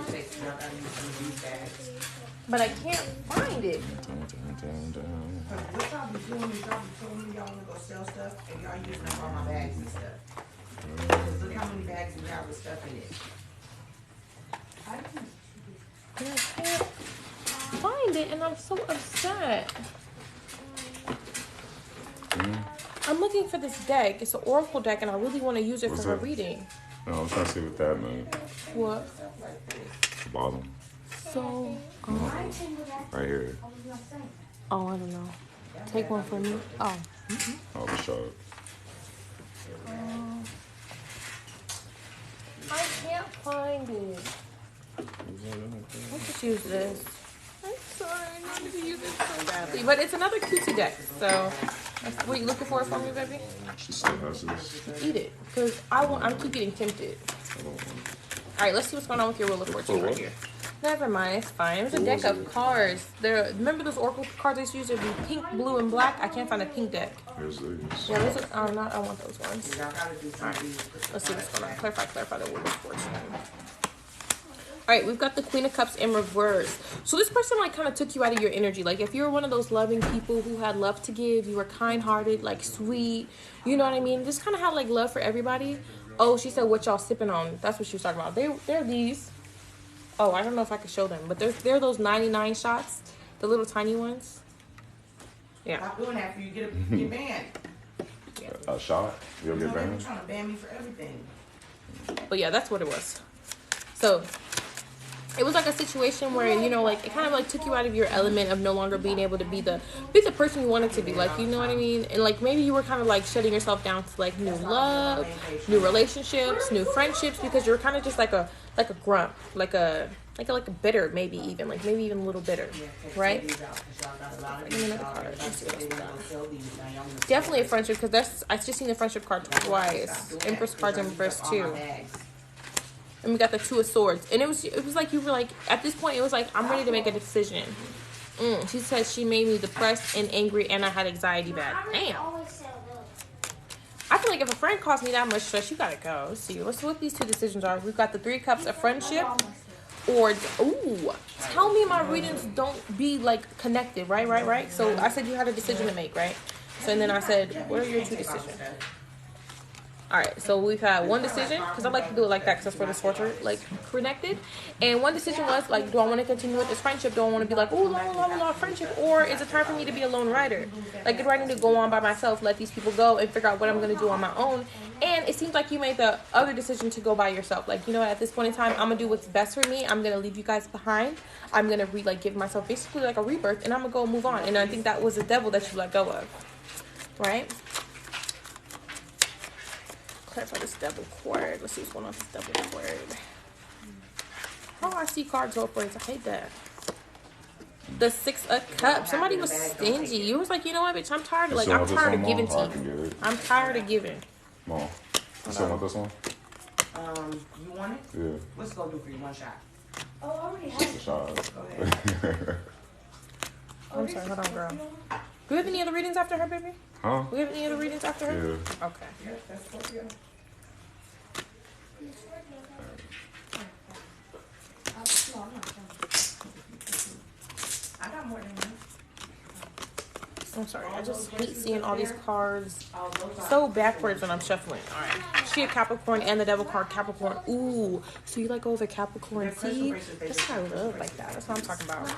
But I can't find it. What y'all be doing is y'all be telling me y'all want to go sell stuff and y'all using up all my bags and stuff. 'Cause look how many bags we have with stuff in it. And I can't find it and I'm so upset. I'm looking for this deck. It's an oracle deck and I really want to use it What's for a that? reading. No, I was trying to see what that meant. What? The bottom. So, Right here. oh, I don't know. Take one for me. Oh. Oh, the shot. I can't find it. Let's just use this. I'm sorry, I wanted to use it so badly. But it's another cutesy deck, so what are you looking for me, baby? She still has this. Eat it, because I keep getting tempted. Alright, let's see what's going on with your Wheel of Fortune right here. Never mind, it's fine. It was a deck of cards. Remember those Oracle cards I used to be pink, blue, and black? I can't find a pink deck. Here's these. Yeah, those are, I want those ones. Y'all gotta do something. Let's see what's going on. Clarify the Wheel of Fortune. Alright, we've got the Queen of Cups in reverse. So this person like kind of took you out of your energy. Like if you're one of those loving people who had love to give, you were kind-hearted, like sweet, you know what I mean? Just kind of had like love for everybody. Oh, she said what y'all sipping on. That's what she was talking about. They're these. Oh, I don't know if I can show them, but they're those 99 shots, the little tiny ones. Yeah. Stop doing that for you get banned. A shot? You'll You get know, they be banned? trying to ban me for everything. But yeah, that's what it was. So it was like a situation where, you know, like it kind of like took you out of your element of no longer being able to be the person you wanted to be, like, you know what I mean? And like maybe you were kind of like shutting yourself down to like new love, new relationships, new friendships, because you were kind of just like a grump, like a bitter, maybe even a little bitter, right? Definitely a friendship, because I just seen the friendship card twice. Empress cards in reverse too. And we got the Two of Swords. And it was like you were like, at this point, it was like, I'm ready to make a decision. She said she made me depressed and angry and I had anxiety bad. Damn. I feel like if a friend caused me that much stress, you gotta go. Let's see. Let's see what these two decisions are. We've got the Three of Cups of friendship. Or, ooh, tell me my readings don't be like connected, right? So I said you had a decision to make, right? So and then I said, what are your two decisions? Alright, so we've had one decision, because I like to do it like that, because that's where the swords are, like, connected. And one decision was, like, do I want to continue with this friendship? Do I want to be like, ooh, la, friendship? Or is it time for me to be a lone rider? Like, do I need to go on by myself, let these people go, and figure out what I'm going to do on my own? And it seems like you made the other decision to go by yourself. Like, you know, at this point in time, I'm going to do what's best for me. I'm going to leave you guys behind. I'm going to, give myself basically, like, a rebirth, and I'm going to go move on. And I think that was the devil that you let go of. Right? Clarify this double cord. Let's see what's going on with this double cord. Oh, I see cards go for it. I hate that. The Six of Cups. Somebody was stingy. You was like, you know what, bitch? I'm tired. Like, I'm tired of giving to you. I'm tired of giving. Mom, you still want this one? You want it? Yeah. What's it gonna do for you? One shot. Oh, I already have Just a shot. Go ahead. I'm sorry. Hold on, girl. Do we have any other readings after her, baby? Huh? Do we have any other readings after her? Yeah. Okay. Yeah, that's Scorpio. I got more than one. I'm sorry. I just hate seeing all these cards so backwards when I'm shuffling. All right. She a Capricorn and the Devil card Capricorn. Ooh. So you like over Capricorn? See? That's what I love like that. That's what I'm talking about.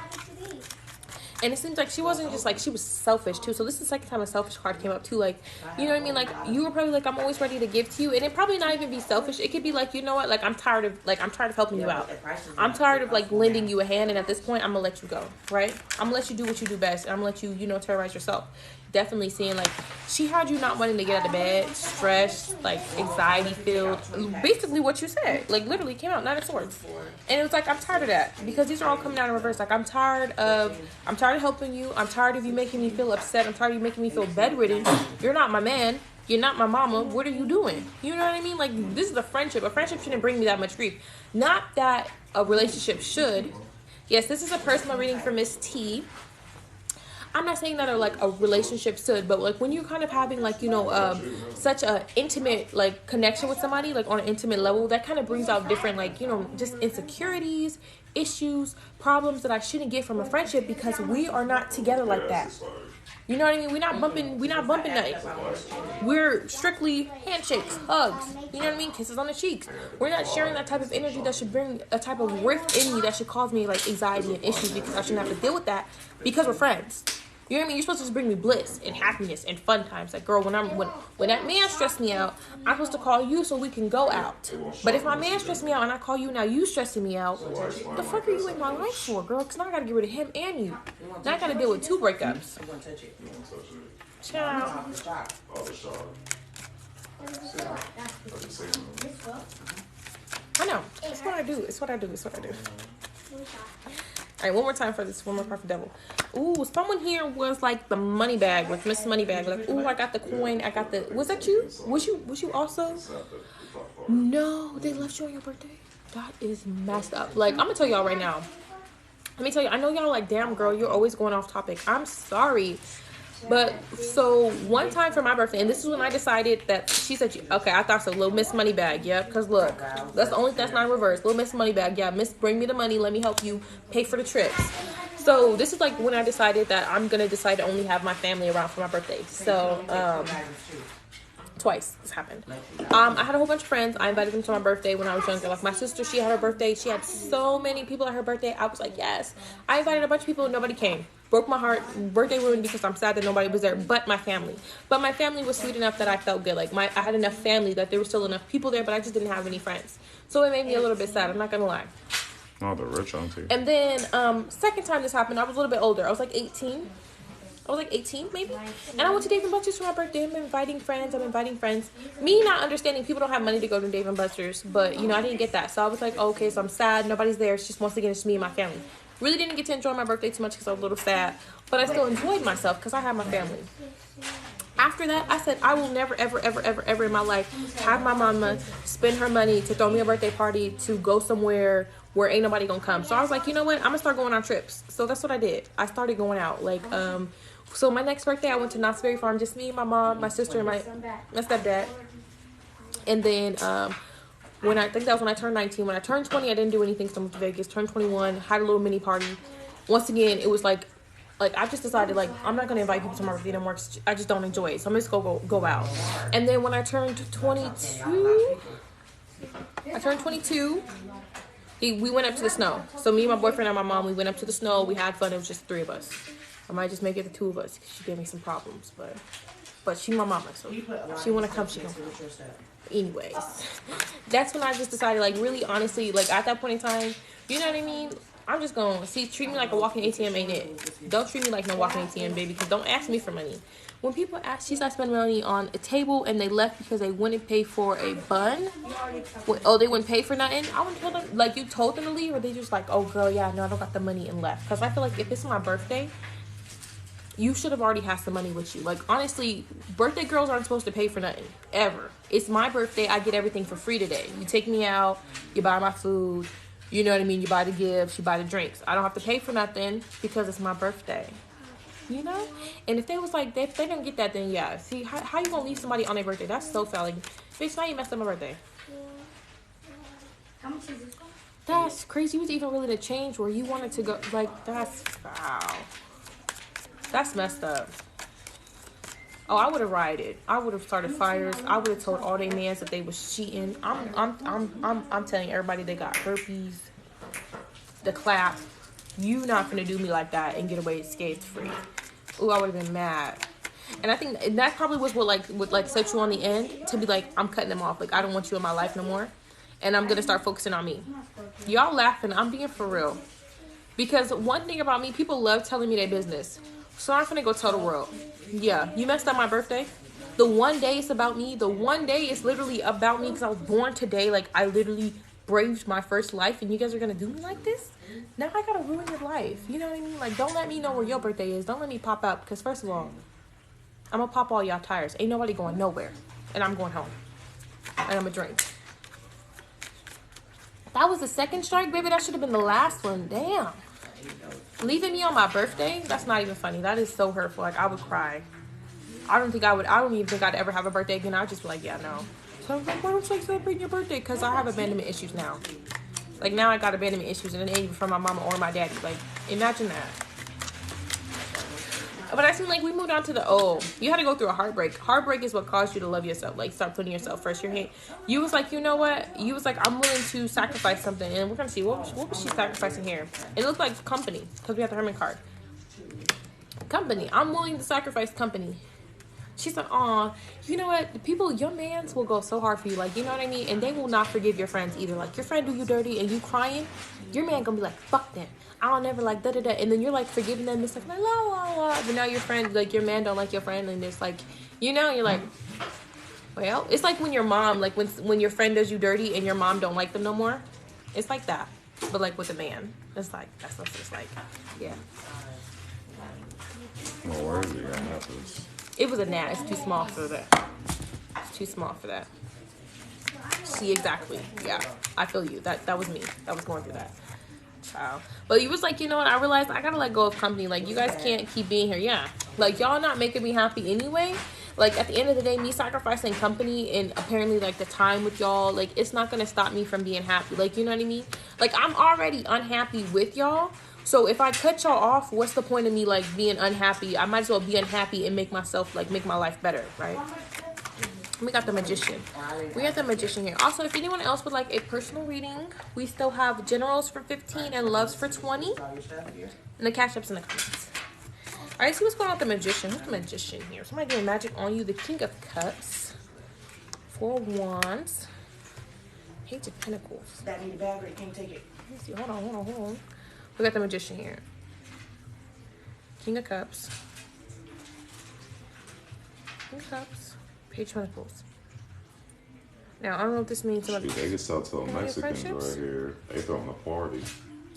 And it seems like she wasn't just like, she was selfish too. So this is the second time a selfish card came up too. Like, you know what I mean? Like, you were probably like, I'm always ready to give to you. And it probably not even be selfish. It could be like, you know what? Like, I'm tired of helping you out. I'm tired of like lending you a hand. And at this point, I'm gonna let you go, right? I'm gonna let you do what you do best. And I'm gonna let you, you know, terrorize yourself. Definitely seeing like, she had you not wanting to get out of bed, stressed, like anxiety filled. Basically what you said. Like, literally came out, 9 of Swords. And it was like, I'm tired of that. Because these are all coming out in reverse. Like, I'm tired of helping you. I'm tired of you making me feel upset. I'm tired of you making me feel bedridden. You're not my man. You're not my mama. What are you doing? You know what I mean? Like, this is a friendship. A friendship shouldn't bring me that much grief. Not that a relationship should. Yes, this is a personal reading for Miss T. I'm not saying that a relationship should, but like when you're kind of having like, you know, such a intimate like connection with somebody, like on an intimate level, that kind of brings out different like, you know, just insecurities, issues, problems that I shouldn't get from a friendship because we are not together like that. You know what I mean? We're not bumping nothing. We're strictly handshakes, hugs, you know what I mean? Kisses on the cheeks. We're not sharing that type of energy that should bring a type of rift in me that should cause me like anxiety and issues because I shouldn't have to deal with that because we're friends. You know what I mean? You're supposed to just bring me bliss and happiness and fun times. Like, girl, when that man stressed me out, I'm supposed to call you so we can go out. But if my man stressed me out and I call you, now you stressing me out, the fuck are you in my life for, girl? Because now I got to get rid of him and you. Now I got to deal with 2 breakups. Ciao. I know. It's what I do. All right, one more time for this. One more part for Devil. Ooh, someone here was like the money bag with Miss Moneybag. Like, ooh, I got the coin. I got the. Was that you? Was you also? No, they left you on your birthday. That is messed up. Like, I'm gonna tell y'all right now. Let me tell you. I know y'all like, damn girl, you're always going off topic. I'm sorry. But so one time for my birthday, and this is when I decided that she said, okay, I thought so. Little Miss Moneybag, yeah, because look, that's not in reverse. Little Miss Moneybag, yeah, Miss, bring me the money. Let me help you pay for the trips. So this is like when I decided that I'm gonna decide to only have my family around for my birthday. So twice this happened. I had a whole bunch of friends. I invited them to my birthday when I was younger. Like my sister, she had her birthday. She had so many people at her birthday. I was like, yes. I invited a bunch of people. Nobody came. Broke my heart. Birthday ruined because I'm sad that nobody was there but my family. But my family was sweet enough that I felt good. Like I had enough family that there were still enough people there, but I just didn't have any friends. So it made me a little bit sad. I'm not gonna lie. Oh, the rich auntie. And then second time this happened, I was a little bit older. I was like 18. Maybe. And I went to Dave & Buster's for my birthday. I'm inviting friends. Me not understanding people don't have money to go to Dave & Buster's, but you know, I didn't get that. So I was like, oh, okay, so I'm sad. Nobody's there. It's just once again, it's me and my family. Really didn't get to enjoy my birthday too much because I was a little sad, but I still enjoyed myself because I had my family. After that, I said, I will never, ever, ever, ever, ever in my life have my mama spend her money to throw me a birthday party to go somewhere where ain't nobody gonna come. So I was like, you know what? I'm gonna start going on trips. So that's what I did. I started going out. Like, so my next birthday, I went to Knott's Berry Farm, just me, my mom, my sister, and my stepdad. And then I think that was when I turned 19. When I turned 20, I didn't do anything. So I moved to Vegas. Turned 21, had a little mini party. Once again, it was like I just decided, like, I'm not going to invite people to my birthday anymore. I just don't enjoy it. So I'm just going to go out. And then when I turned 22, we went up to the snow. So me, my boyfriend, and my mom, we went up to the snow. We had fun. It was just 3 of us. I might just make it the 2 of us because she gave me some problems. But she my mama, so she want to come, she gonna come. Anyways, that's when I just decided, like, really, honestly, like, at that point in time, you know what I mean? I'm just going to treat me like a walking ATM, ain't it? Don't treat me like no walking ATM, baby, because don't ask me for money. When people ask, she started spending money on a table and they left because they wouldn't pay for a bun. They wouldn't pay for nothing. I wouldn't tell them, like, you told them to leave, or they just like, oh, girl, yeah, no, I don't got the money, and left. Because I feel like if it's my birthday, you should have already had some money with you. Like, honestly, birthday girls aren't supposed to pay for nothing, ever. It's my birthday. I get everything for free today. You take me out, you buy my food, you know what I mean? You buy the gifts, you buy the drinks. I don't have to pay for nothing because it's my birthday. You know? And if they was like, if they don't get that, then yeah. See, how you gonna leave somebody on their birthday? That's so failing. Bitch, now you messed up my birthday. How much is this one? That's crazy. You was even willing to change where you wanted to go. Like, that's foul. That's messed up. Oh, I would have rioted. I would have started fires. I would have told all they mans that they was cheating. I'm telling everybody they got herpes, the clap, You not gonna do me like that and get away scathed free. Ooh, I would have been mad. And I think and that probably was what set you on the end to be like, I'm cutting them off. Like, I don't want you in my life no more. And I'm gonna start focusing on me. Y'all laughing, I'm being for real. Because one thing about me, people love telling me their business. So I'm gonna go tell the world. Yeah, you messed up my birthday. The one day it's about me. The one day it's literally about me because I was born today. Like, I literally braved my first life and you guys are gonna do me like this? Now I gotta ruin your life. You know what I mean? Like, don't let me know where your birthday is. Don't let me pop up. Because first of all, I'm gonna pop all y'all tires. Ain't nobody going nowhere. And I'm going home. And I'm gonna drink. That was the second strike, baby. That should have been the last one. Damn. Leaving me on my birthday? That's not even funny. That is so hurtful. Like, I would cry. I don't even think I'd ever have a birthday again. I'd just be like, yeah, no. So I was like, why don't you like celebrating your birthday? Because I have abandonment issues now. Like, now I got abandonment issues, and it ain't even from my mama or my daddy. Like, imagine that. But I seem like we moved on to you had to go through a heartbreak. Heartbreak is what caused you to love yourself. Like, start putting yourself first. You was like, you know what? You was like, I'm willing to sacrifice something. And we're going to see, what was she sacrificing here? It looked like company, because we have the Herman card. Company. I'm willing to sacrifice company. She's like, aw, you know what? The people, your mans will go so hard for you. Like, you know what I mean? And they will not forgive your friends either. Like, your friend do you dirty and you crying, your man gonna be like, fuck them. I'll never like da-da-da. And then you're like forgiving them. It's like, la la la. But now your friend, like, your man don't like your friend. And it's like, you know, you're like, well, it's like when your mom, like when your friend does you dirty and your mom don't like them no more. It's like that. But like with a man. It's like, that's what it's like. Yeah. Well, where is it? I have this. It was a gnat. It's too small for that. It's too small for that. See, exactly. Yeah, I feel you. That was me. That was going through that. Child. But you was like, you know what? I realized I gotta let go of company. Like, you guys can't keep being here. Yeah. Like, y'all not making me happy anyway. Like, at the end of the day, me sacrificing company and apparently, like, the time with y'all, like, it's not gonna stop me from being happy. Like, you know what I mean? Like, I'm already unhappy with y'all. So if I cut y'all off, what's the point of me, like, being unhappy? I might as well be unhappy and make my life better, right? We got the Magician. We got the Magician here. Also, if anyone else would like a personal reading, we still have Generals for 15 and Loves for 20. And the cash app's in the comments. All right, see what's going on with the Magician. Who's the Magician here? Somebody doing magic on you. The King of Cups. 4 Wands. Page of Pentacles. That need a bag or you can't take it. Let me see. Hold on. We got the Magician here. King of Cups. King of Cups. Page of Pentacles. Now, I don't know if this means somebody... Shoot, they can sell to the Any Mexicans friendships? right here. They throwing a party.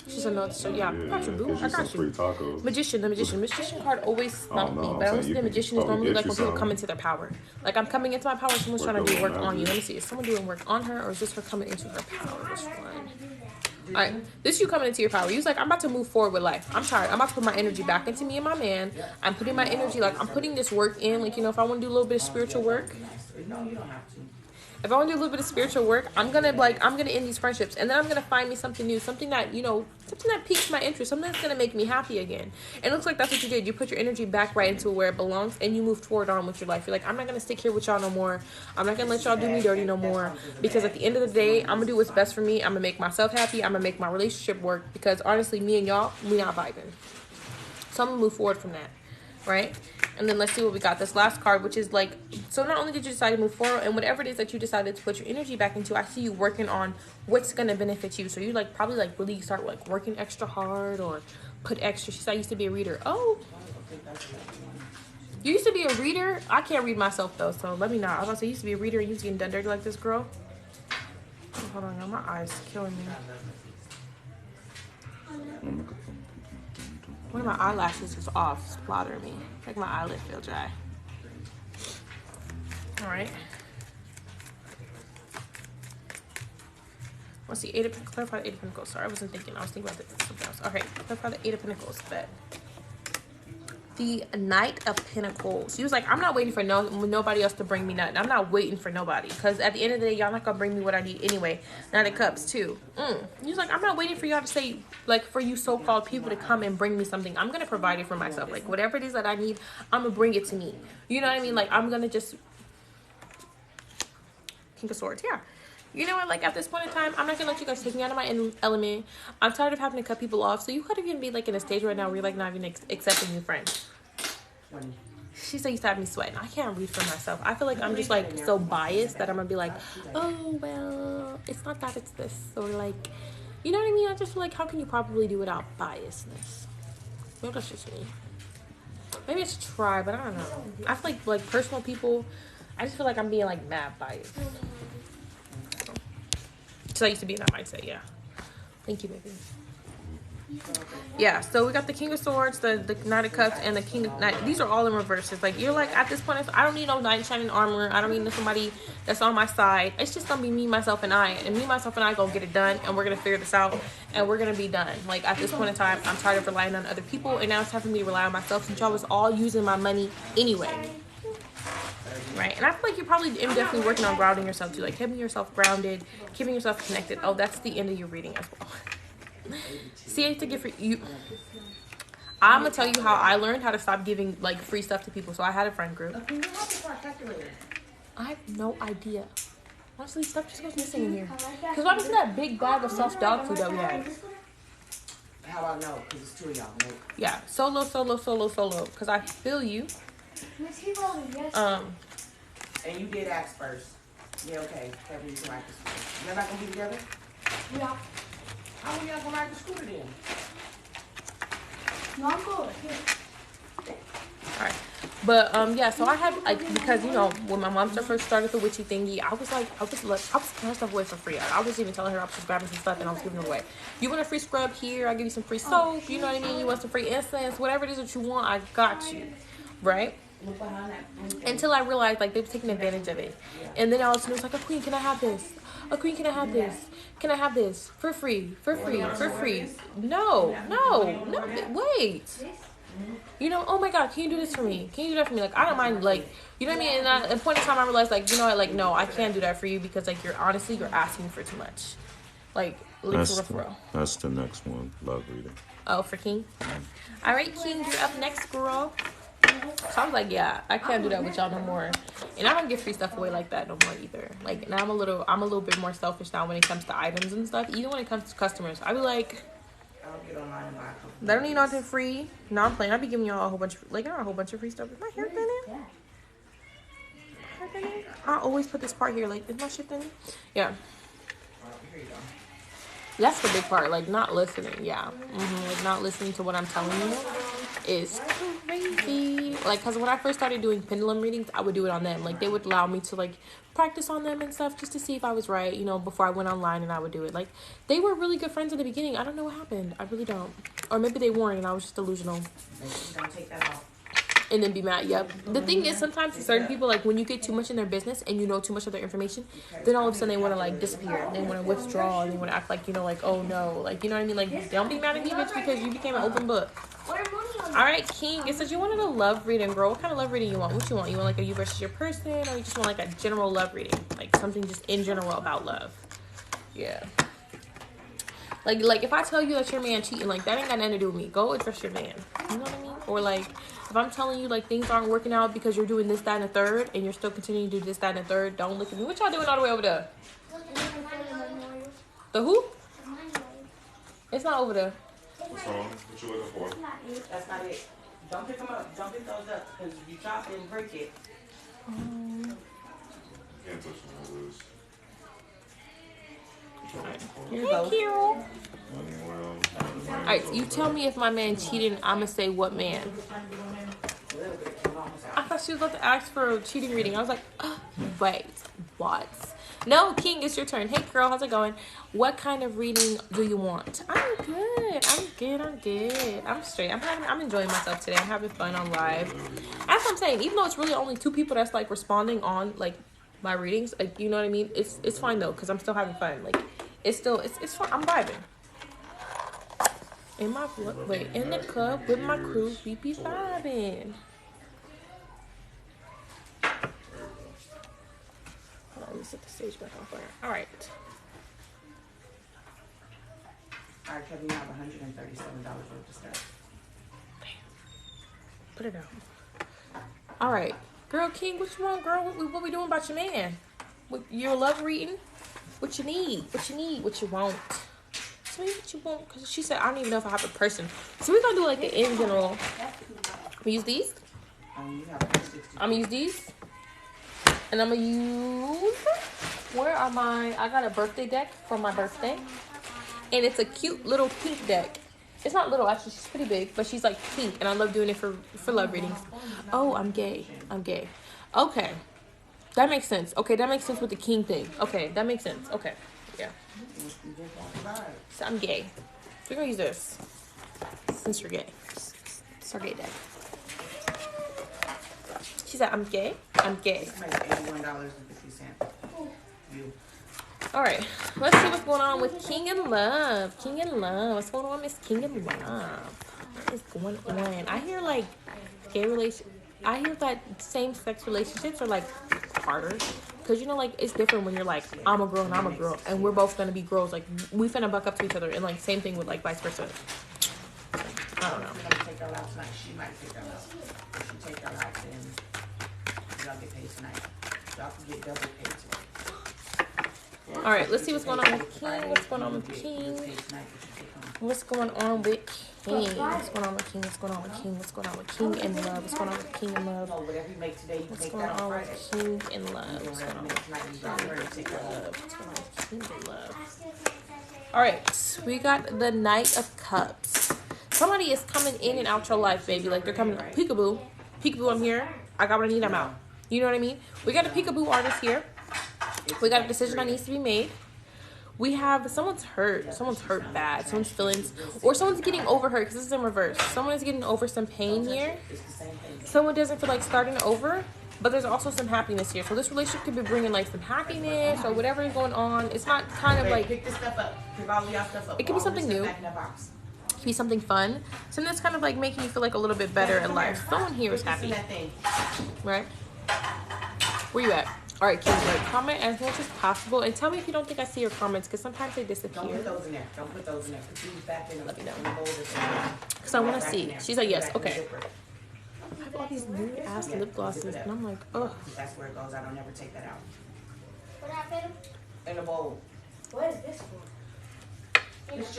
She's another, so yeah, I got you, boo. Get I you some got free you. towers. Magician, the Magician. Magician card always stumped no, me, I'm but I saying don't see you the can Magician is probably normally get like you when people some. come into their power. Like, I'm coming into my power, someone's trying to do Work work on on you. magic. Let me see, is someone doing work on her, or is this her coming into her power? Which one? Alright, this is you coming into your power. You're like, I'm about to move forward with life. I'm tired. I'm about to put my energy back into me and my man. I'm putting my energy, like, I'm putting this work in. Like, you know, if I want to do a little bit of spiritual work, No, you don't have to. if I want to do a little bit of spiritual work, I'm gonna end these friendships, and then I'm gonna find me something new, something that, you know, something that piques my interest, something that's gonna make me happy again. And it looks like that's what you did. You put your energy back right into where it belongs, and you moved forward on with your life. You're like, I'm not gonna stick here with y'all no more. I'm not gonna let y'all do me dirty no more, because at the end of the day, I'm gonna do what's best for me. I'm gonna make myself happy. I'm gonna make my relationship work, because honestly, me and y'all, we not vibing. So I'm gonna move forward from that, right? And then let's see what we got. This last card, which is like, so not only did you decide to move forward, and whatever it is that you decided to put your energy back into, I see you working on what's going to benefit you. So you like probably like really start like working extra hard, or put extra. She said, I used to be a reader. Oh, you used to be a reader? I can't read myself though, so let me not. I was about to say, you used to be a reader and you was getting done dirty like this girl. Oh, hold on, y'all. My eyes killing me. One of my eyelashes is off. It's bothering me. Like my eyelid feel dry. Alright. Let's see. Clarify the 8 of Pentacles. Sorry, I wasn't thinking. I was thinking about something else. Okay. Clarify the 8 of Pentacles. Bet. The Knight of Pentacles. He was like, I'm not waiting for nobody else to bring me nothing. I'm not waiting for nobody. Because at the end of the day, y'all not going to bring me what I need anyway. Knight of Cups, too. He was like, I'm not waiting for y'all to say, like, for you so-called people to come and bring me something. I'm going to provide it for myself. Like, whatever it is that I need, I'm going to bring it to me. You know what I mean? Like, I'm going to just... King of Swords, yeah. You know what? Like, at this point in time, I'm not gonna let you guys take me out of my element. I'm tired of having to cut people off. So you could even be like in a stage right now where you're like not even accepting new friends. She said you used to have me sweating. I can't read for myself. I feel like I'm just like so biased that I'm gonna be like, oh well, it's not that, it's this, or like, you know what I mean? I just feel like, how can you probably do without biasness? Maybe that's just me. Maybe I should try, but I don't know. I feel like personal people, I just feel like I'm being like mad biased. So I used to be in that mindset, yeah. Thank you, baby. Yeah, so we got the King of Swords, the Knight of Cups, and the King of Knight. These are all in reverses. Like, you're like, at this point, I don't need no knight in shining armor. I don't need somebody that's on my side. It's just gonna be me, myself, and I. And me, myself, and I gonna get it done, and we're gonna figure this out, and we're gonna be done. Like, at this point in time, I'm tired of relying on other people, and now it's time for me to rely on myself, since y'all was all using my money anyway. Right? And I feel like you're probably definitely working on grounding yourself too. Like, keeping yourself grounded, keeping yourself connected. Oh, that's the end of your reading as well. See, I have to give for you. I'm gonna tell you how I learned how to stop giving like free stuff to people. So I had a friend group. I have no idea. Honestly, stuff just goes missing in here. Cause what happened to that big bag of soft dog food that we had? How I know? Because it's two of y'all. Right? Yeah, solo. Cause I feel you. And you did ask first. Yeah, okay. Kevin, you can ride to school. You're not gonna be together? Yeah. How are y'all gonna ride to school then? No, I'm good. Alright. But yeah, so I had like, because you know, when my mom first started the witchy thingy, I was giving her stuff away for free. I was even telling her I was just grabbing some stuff and I was giving it away. You want a free scrub here? I give you some free soap. You know what I mean? You want some free incense? Whatever it is that you want, I got you. Right? Until I realized like they were taking advantage of it. And then all of a sudden it was like, Akqueen, can I have this? Akqueen, can I have this? Can I have this? For free. No, wait. You know, oh my God, can you do this for me? Can you do that for me? Like, I don't mind, like, you know what I mean? And at a point in time, I realized, like, you know what, like, no, I can't do that for you because, like, you're asking for too much. Like That's for real. That's the next one. Love reading. Oh, for King? All right, King, you're up next, girl. So I was like, yeah, I can't do that with y'all no more. And I don't give free stuff away like that no more either. Like, now I'm a little bit more selfish now when it comes to items and stuff. Even when it comes to customers, I be like, Get online and buy a couple. they don't need nothing free. No, I'm playing. I be giving y'all a whole bunch of free stuff. Is my hair thin in? I always put this part here. Like, is my shit thin? Yeah. Here you go. That's the big part. Like, not listening. Yeah. Like, not listening to what I'm telling you is crazy. Like, because when I first started doing pendulum readings, I would do it on them. Like, they would allow me to, like, practice on them and stuff just to see if I was right, you know, before I went online, and I would do it. Like, they were really good friends in the beginning. I don't know what happened. I really don't. Or maybe they weren't and I was just delusional. Don't take that off. And then be mad. Yep. The thing is, sometimes certain people, like, when you get too much in their business and you know too much of their information, then all of a sudden they want to, like, disappear. They want to withdraw. And they want to act like, you know, like, oh no. Like, you know what I mean? Like, don't be mad at me, bitch, because you became an open book. All right, King. It says you wanted a love reading, girl. What kind of love reading you want? What you want? You want, like, a you versus your person? Or you just want, like, a general love reading? Like, something just in general about love. Yeah. Like if I tell you that your man cheating, like, that ain't got nothing to do with me. Go address your man. You know what I mean? Or, like, if I'm telling you, like, things aren't working out because you're doing this, that, and the third, and you're still continuing to do this, that, and the third, don't look at me. What y'all doing all the way over there? The who? It's not over there. What's wrong? What you looking for? That's not it. Don't pick them up. Don't pick those up because if you drop it and break it. Can't touch one of those. Here you go. Well, Alright, so you tell me if my man cheated, I'ma say what man. I thought she was about to ask for a cheating reading. I was like, wait, what? No, King, it's your turn. Hey girl, how's it going? What kind of reading do you want? I'm good. I'm straight. I'm enjoying myself today. I'm having fun on live. That's what I'm saying. Even though it's really only 2 people that's like responding on like my readings, like, you know what I mean? It's fine though, because I'm still having fun. Like, it's fun. I'm vibing. In the club with my crew, we be vibing. Hold on, let me set the stage back on fire. All right. All right, Kevin, you have $137 worth of stuff. Put it out. All right. Girl, King, what you want, girl? What we doing about your man? Your love reading? What you need? What you need? What you want? Tell me what you want. Because she said, I don't even know if I have a person. So we're going to do like the in general. We use these. I'm going to use these. And I'm going to use... Where are my... I got a birthday deck for my birthday. And it's a cute little pink deck. It's not little, actually. She's pretty big. But she's like pink. And I love doing it for love readings. Oh, I'm gay. I'm gay. Okay. That makes sense. Okay, that makes sense with the king thing. Okay, that makes sense. Okay. Yeah. So I'm gay. So we're going to use this. Since you're gay. It's our gay deck. She said, I'm gay. I'm gay. Alright. Let's see what's going on with King in Love. King in Love. What's going on, Miss King in Love? What is going on? I hear like gay relations. I hear that same-sex relationships are like harder. Because, you know, like, it's different when you're like, I'm a girl and I'm a girl. And we're both going to be girls. Like, we finna buck up to each other. And, like, same thing with, like, vice versa. I don't know. Take her out tonight. She might take her out. If she take her out, then y'all get paid tonight. Y'all can get double paid tonight. All right, let's see what's going on with King. What's going on with King? What's going on with King? What's going on with King? What's going on with King? What's going on with King in Love? What's going on with King in Love? What's going on with King in Love? What's going on with King in Love? What's going on with King in Love? All right, we got the Knight of Cups. Somebody is coming in and out your life, baby. Like, they're coming. Peekaboo. Peekaboo, I'm here. I got what I need, I'm out. You know what I mean? We got a peekaboo artist here. We got a decision that needs to be made. We have someone's hurt bad, someone's feelings, or someone's getting over hurt, because this is in reverse. Someone is getting over some pain here. Someone doesn't feel like starting over, but there's also some happiness here. So this relationship could be bringing like some happiness or whatever is going on. It's not kind of like, it could be something new. It could be something fun. Something that's kind of like making you feel like a little bit better in life. Someone here is happy, right? Where you at? All right, King, comment as much as possible. And tell me if you don't think I see your comments, because sometimes they disappear. Don't put those in there. Don't put those in there. Put these back in. Let me know. Because I want to see. She said yes. Okay. I have all these new ass lip glosses, and I'm like, ugh. That's where it goes. I don't ever take that out. What happened? In the bowl. What is this for? It's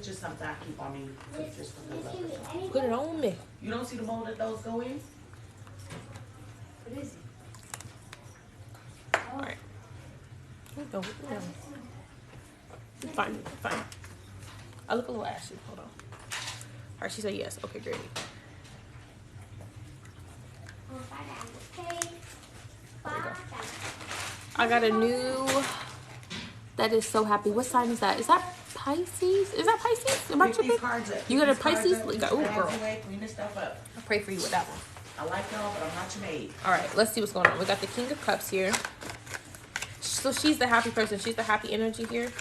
just something I keep on me. Just for the love. Put it on me. You don't see the bowl that those go in? What is it? All right. Here we go. Fine. I look a little ashy. Hold on. All right, she said yes. Okay, great. I got a new. That is so happy. What sign is that? Is that Pisces? Is that Pisces? Am I tripping? You got a Pisces? Oh, girl. I pray for you with that one. I like y'all, but I'm not your maid. All right, let's see what's going on. We got the King of Cups here. So she's the happy person. She's the happy energy here.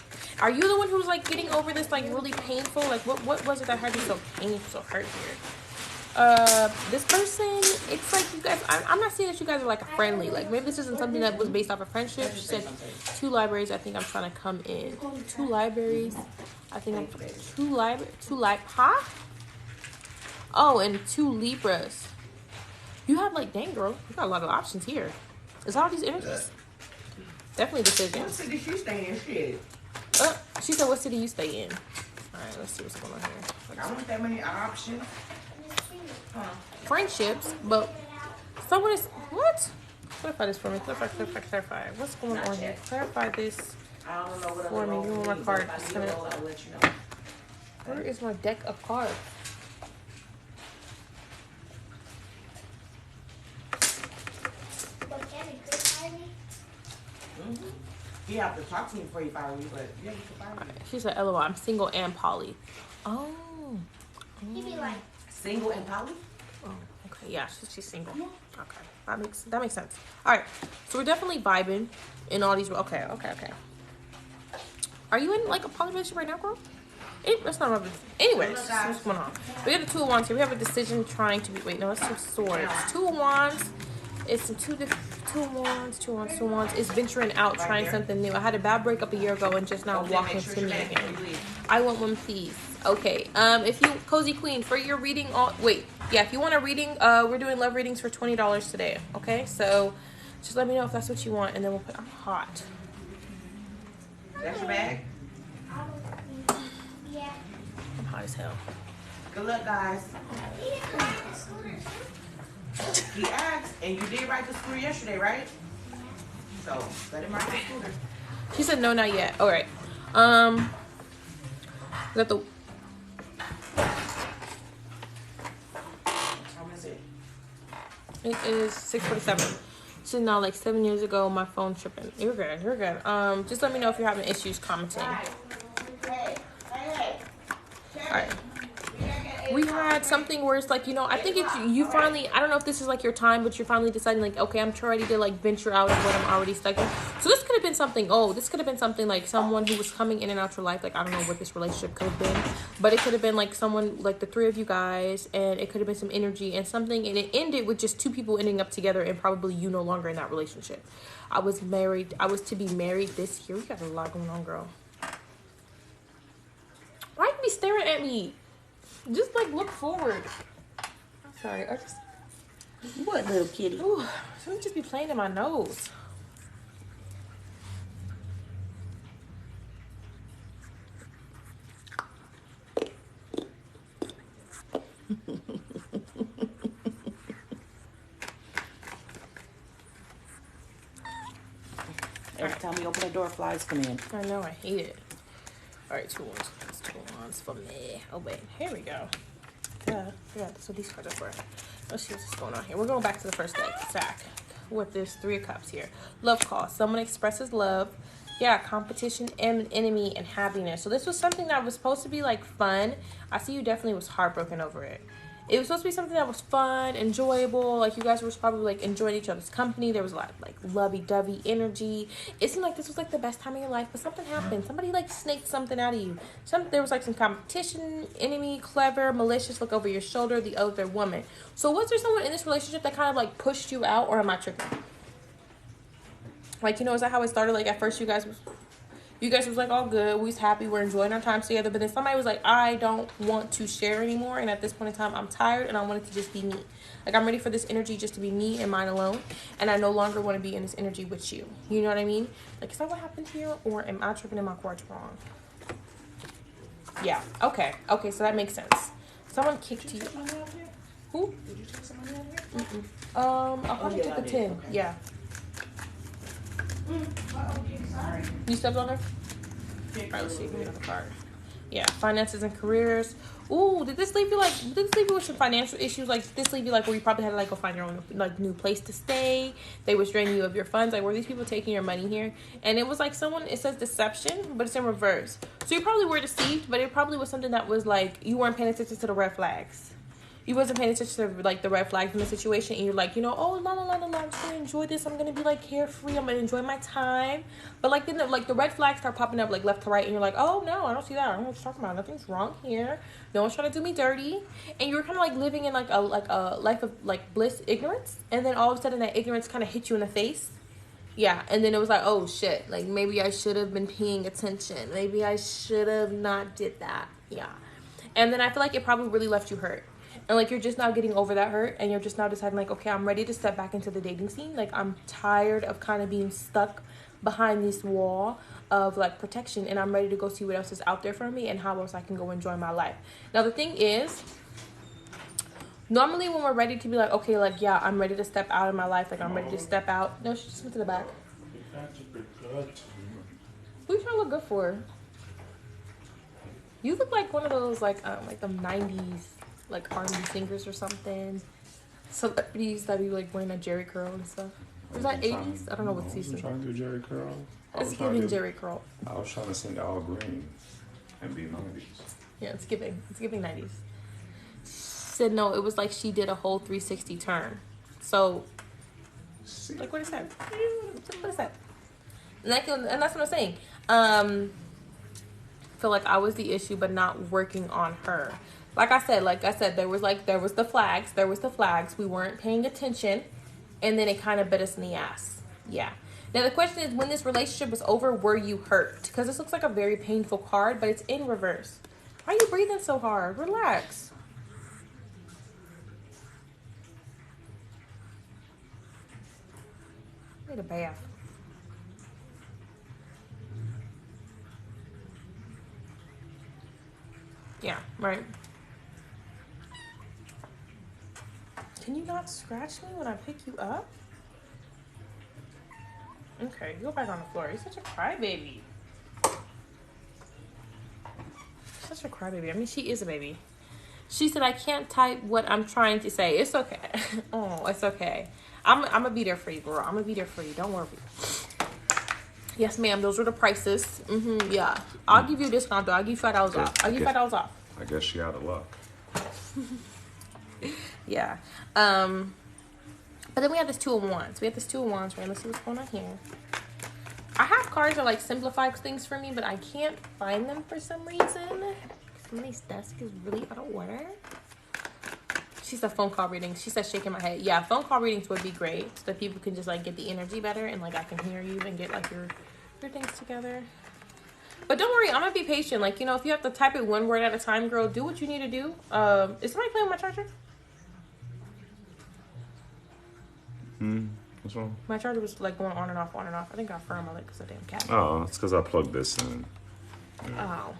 Are you the one who's like getting over this like really painful? Like what was it that had you so painful, so hurt here? This person, it's like you guys, I'm not saying that you guys are like friendly. Like maybe this isn't something that was based off of friendship. She said 2 libraries. I think I'm trying to come in. 2 libraries. I think I'm huh? Oh, and 2 Libras. You have like, dang girl, you got a lot of options here. Is all these energies? Definitely decisions. What city you stay in? Shit. She said, what city you stay in? All right, let's see what's going on here. I want that many options. Friendships, but someone is, what? Clarify this for me. Clarify. What's going on here? Clarify this for me. You want my card. I'll let you know. Where is my deck of cards? You have to talk to me before you fire me, but yeah, you can fire me. She said, LOL, I'm single and poly. Oh. He be like, single and poly? Oh, okay. Yeah, she's single. Okay. That makes sense. All right. So we're definitely vibing in all these. Okay. Are you in like a poly relationship right now, girl? That's not rubbish. Anyways, what's going on? We got the 2 of Wands here. We have a decision trying to be. Wait, no, it's 2 swords. 2 of Wands. It's some 2 wands. It's venturing out, trying something new. I had a bad breakup a year ago and just now walking to me again. I want one, please. Okay. If you, Cozy Queen, for your reading, if you want a reading, we're doing love readings for $20 today. Okay, so just let me know if that's what you want, and then we'll put. I'm hot. That's your bag? Yeah. I'm hot as hell. Good luck, guys. He asked, and you did ride the scooter yesterday, right? So, let him ride the scooter. She said no, not yet. All right. We got the. How much is it? It is 6:47. So now, like 7 years ago, my phone's tripping. You're good. You're good. Just let me know if you're having issues commenting. Hey. All right. We had something where it's like, you know, I think it's you finally, I don't know if this is like your time, but you're finally deciding like, okay, I'm ready to like venture out of what I'm already stuck in. So this could have been something, this could have been something like someone who was coming in and out your life. Like, I don't know what this relationship could have been, but it could have been like someone, like the three of you guys, and it could have been some energy and something, and it ended with just two people ending up together and probably you no longer in that relationship. I was to be married this year. We got a lot going on, girl. Why you be staring at me? Just like look forward. I'm sorry. I just. What, little kitty? Ooh, so just be playing in my nose. Every time we open the door, flies come in. I know, I hate it. All right, two ones for me. Oh wait, here we go. Yeah, that's what these cards are for. Let's see what's going on here. We're going back to the first deck, Zach, with this 3 of Cups here. Love call. Someone expresses love. Yeah, competition and enemy and happiness. So this was something that was supposed to be like fun. I see you definitely was heartbroken over it. It was supposed to be something that was fun, enjoyable. Like, you guys were probably like enjoying each other's company. There was a lot of like lovey-dovey energy. It seemed like this was like the best time of your life, but something happened. Somebody like snaked something out of you. There was like some competition, enemy, clever, malicious, look over your shoulder, the other woman. So was there someone in this relationship that kind of like pushed you out, or am I tripping? Like, you know, is that how it started? Like, at first you guys was like all good, we was happy, we're enjoying our time together, but then somebody was like, I don't want to share anymore, and at this point in time I'm tired and I want it to just be me. Like, I'm ready for this energy just to be me and mine alone, and I no longer want to be in this energy with you. You know what I mean? Like, is that what happened here, or am I tripping in my cards wrong? Yeah, okay, so that makes sense. Someone kicked you. Who? Did you take some money out of here? I'll probably take the 10. Okay. Yeah. Okay, sorry. You stepped on her? Alright, let's see. Give me another card. Yeah, finances and careers. Ooh, did this leave you with some financial issues? Like, did this leave you like where you probably had to like go find your own like new place to stay? They was draining you of your funds. Like, were these people taking your money here? And it was like it says deception, but it's in reverse. So you probably were deceived, but it probably was something that was like you weren't paying attention to the red flags. You wasn't paying attention to like the red flags in the situation, and you're like, you know, oh la la la la la, I'm just gonna enjoy this. I'm gonna be like carefree. I'm gonna enjoy my time. But like then the red flags start popping up like left to right, and you're like, oh no, I don't see that. I don't know what you're talking about. Nothing's wrong here. No one's trying to do me dirty. And you were kind of like living in like a life of like bliss, ignorance, and then all of a sudden that ignorance kind of hit you in the face. Yeah, and then it was like, oh shit, like maybe I should have been paying attention. Maybe I should have not did that. Yeah, and then I feel like it probably really left you hurt. And, like, you're just now getting over that hurt, and you're just now deciding, like, okay, I'm ready to step back into the dating scene. Like, I'm tired of kind of being stuck behind this wall of, like, protection, and I'm ready to go see what else is out there for me and how else I can go enjoy my life. Now, the thing is, normally when we're ready to be like, okay, like, yeah, I'm ready to step out of my life. Like, I'm ready to step out. No, she just went to the back. Who you trying to look good for? You look like one of those, like the 90s. Like R&B singers or something. Celebrities that be like wearing a Jerry curl and stuff. Was that 80s? I don't know what season. I was trying to do Jerry curl. It's giving Jerry curl. I was trying to sing All Green and be 90s. Yeah, it's giving 90s. Said no, it was like she did a whole 360 turn. So, like what is that? What is that? And that's what I'm saying. Feel like I was the issue, but not working on her. Like I said, there was the flags. We weren't paying attention, and then it kind of bit us in the ass. Yeah. Now the question is, when this relationship was over, were you hurt? Because this looks like a very painful card, but it's in reverse. Why are you breathing so hard? Relax. Need a bath. Yeah, right. Can you not scratch me when I pick you up? Okay, go back on the floor. You're such a crybaby. Such a crybaby. I mean, she is a baby. She said, I can't type what I'm trying to say. It's okay. Oh, it's okay. I'm going to be there for you, girl. I'm going to be there for you. Don't worry. Yes, ma'am. Those were the prices. Yeah. I'll give you a discount, though. I'll give you $5 off. I'll give you $5 off. I guess she out of luck. Yeah. But then we have this 2-in-1s. Right? Let's see what's going on here. I have cards that like simplify things for me, but I can't find them for some reason. Somebody's desk is really out of order. She said phone call readings. She said shaking my head. Yeah, phone call readings would be great so that people can just like get the energy better and like I can hear you and get like your things together. But don't worry, I'm gonna be patient. Like, you know, if you have to type it one word at a time, girl, do what you need to do. Is somebody playing with my charger? What's wrong? My charger was like going on and off, on and off. I think I firm on it because of the damn cat. Oh, it's because I plugged this in. Oh.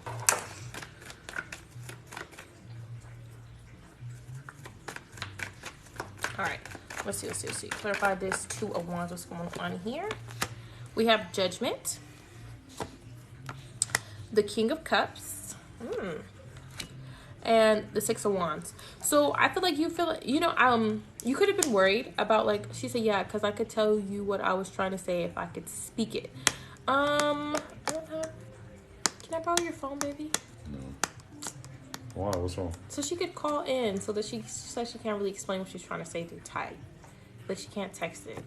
All right. Let's see. Clarify this 2 of Wands. What's going on here? We have Judgment. The King of Cups. And the 6 of Wands. So I feel like you feel, you know, you could have been worried about like, she said, yeah, because I could tell you what I was trying to say if I could speak it. I don't have, can I borrow your phone, baby? No. Why? What's wrong? So she could call in so that she says she can't really explain what she's trying to say through type. But she can't text it.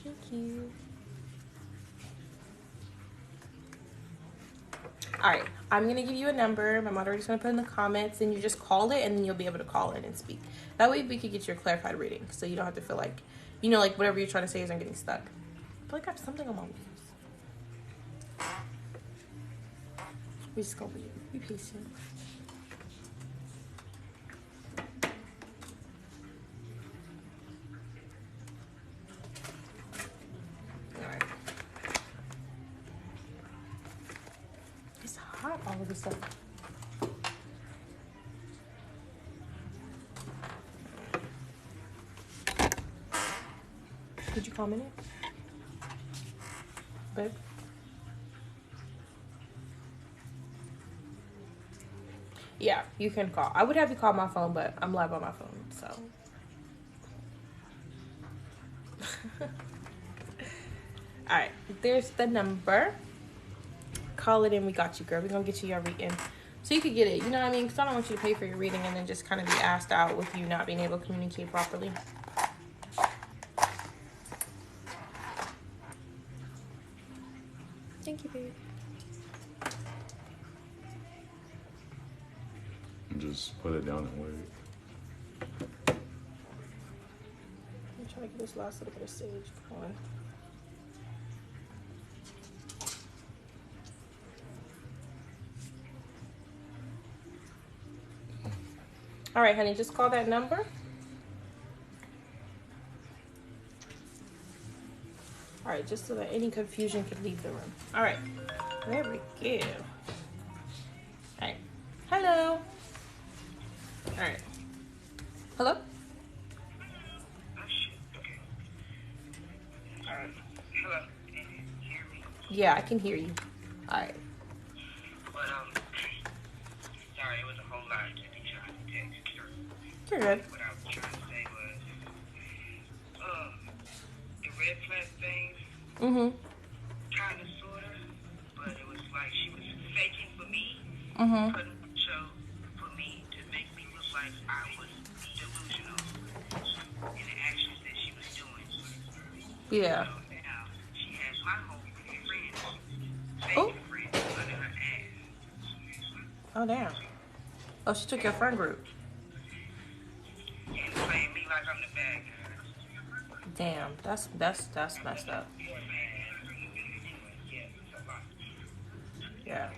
Thank you. All right, I'm going to give you a number. My moderator's going to put in the comments, and you just call it, and then you'll be able to call in and speak. That way we could get your clarified reading, so you don't have to feel like, you know, like whatever you're trying to say isn't getting stuck. I feel like I have something on my ears. We just going to be patient. All of this stuff. Did you comment it? Babe? Yeah, you can call. I would have you call my phone, but I'm live on my phone, so. All right, there's the number. Call it in. We got you, girl. We're gonna get you your reading so you could get it, you know what I mean? Because I don't want you to pay for your reading and then just kind of be asked out with you not being able to communicate properly. Thank you, babe. Just put it down and wait. I'm trying to get this last little bit of sage going. All right, honey, just call that number. All right, just so that any confusion could leave the room. All right, there we go. All right, hello. All right, hello. All right. Hello, can you hear me? Yeah, I can hear you. All right. But, sorry, it was a whole lot to be trying to text. You're good. What I was trying to say was, the red flag thing, kind of, sort of, but it was like she was faking for me, putting on a show for me to make me look like I was delusional in the actions that she was doing. Yeah. So now she has my whole friends, Oh. fake friends, under her ass. Oh, damn. Oh, she took your friend group. And playing me like I'm the bad guy. Damn, that's messed up. Yeah,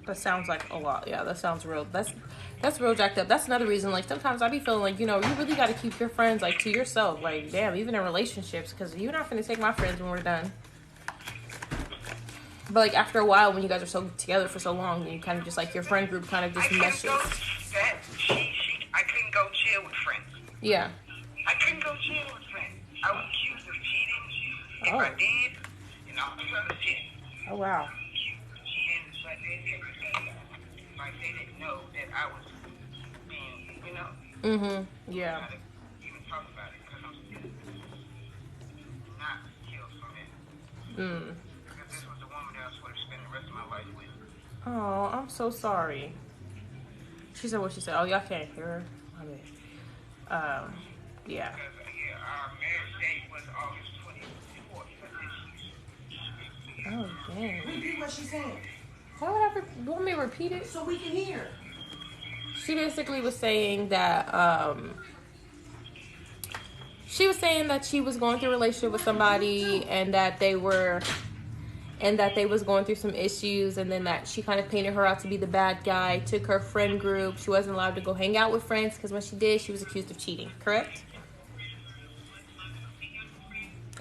that sounds like a lot. Yeah, that sounds real. That's real jacked up. That's another reason. Like sometimes I be feeling like, you know, you really got to keep your friends like to yourself. Like damn, even in relationships, because you're not gonna take my friends when we're done. But like after a while, when you guys are so together for so long, you kind of just like your friend group kind of I just couldn't meshes. go that I couldn't go chill with friends. Yeah. I couldn't go chill with friends. I was accused of cheating. If Oh. I did, and all this other shit. Oh wow. And but they didn't know that I was being, you know. Mm-hmm. Yeah. Not to even talk about it because I'm still not healed from it. Because this was the woman that I was supposed to spend the rest of my life with. Oh, I'm so sorry. She said what she said. Oh, y'all can't hear her. I mean, yeah. Because our marriage date was August 24th of this year. Oh, dang. Repeat what she said Why would I you want me to repeat it? so we can hear. She basically was saying that, she was going through a relationship with somebody and that they was going through some issues, and then that she kind of painted her out to be the bad guy, took her friend group. She wasn't allowed to go hang out with friends because when she did, she was accused of cheating, correct?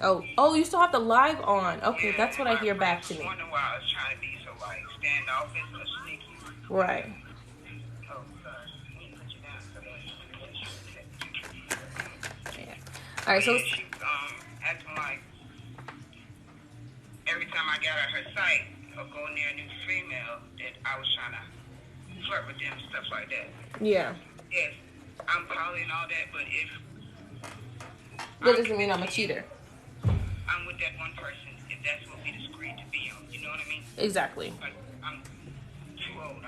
Oh, you still have the live on. Okay, that's what I hear back to me. I wonder why I was trying to be so like standoffish or sneaky. Right. Oh, sorry. Let me put you down so that Yeah. All right, so she was acting like every time I got at her site or go near a new female that I was trying to flirt with them and stuff like that. yeah. Yes, I'm poly and all that, but if That doesn't mean I'm a cheater. I'm with that one person, if that's what we disagreed to be on, you know what I mean? Exactly. Like, I'm too old.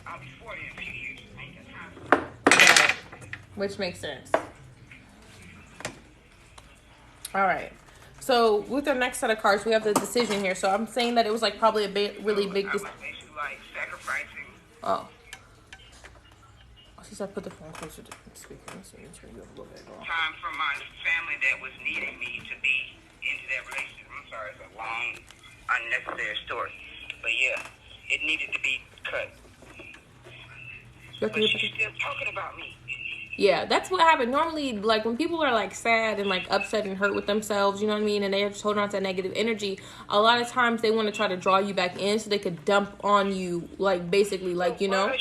I'll be 40 in a few years. I ain't got time for Right. Which makes sense. All right. So with our next set of cards, we have the decision here. So I'm saying that it was like probably a really big. I was basically like sacrificing. Oh. She said, put the phone closer to the speaker. Let's see, turn you up a little bit. Time from my family that was needing me to be into that relationship. I'm sorry, it's a long, unnecessary story. But yeah, it needed to be cut. But she's still talking about me. Yeah, that's what happened. Normally, like, when people are, like, sad and, like, upset and hurt with themselves, you know what I mean, and they're just holding on to that negative energy, a lot of times they want to try to draw you back in so they could dump on you, like, basically, like, you know?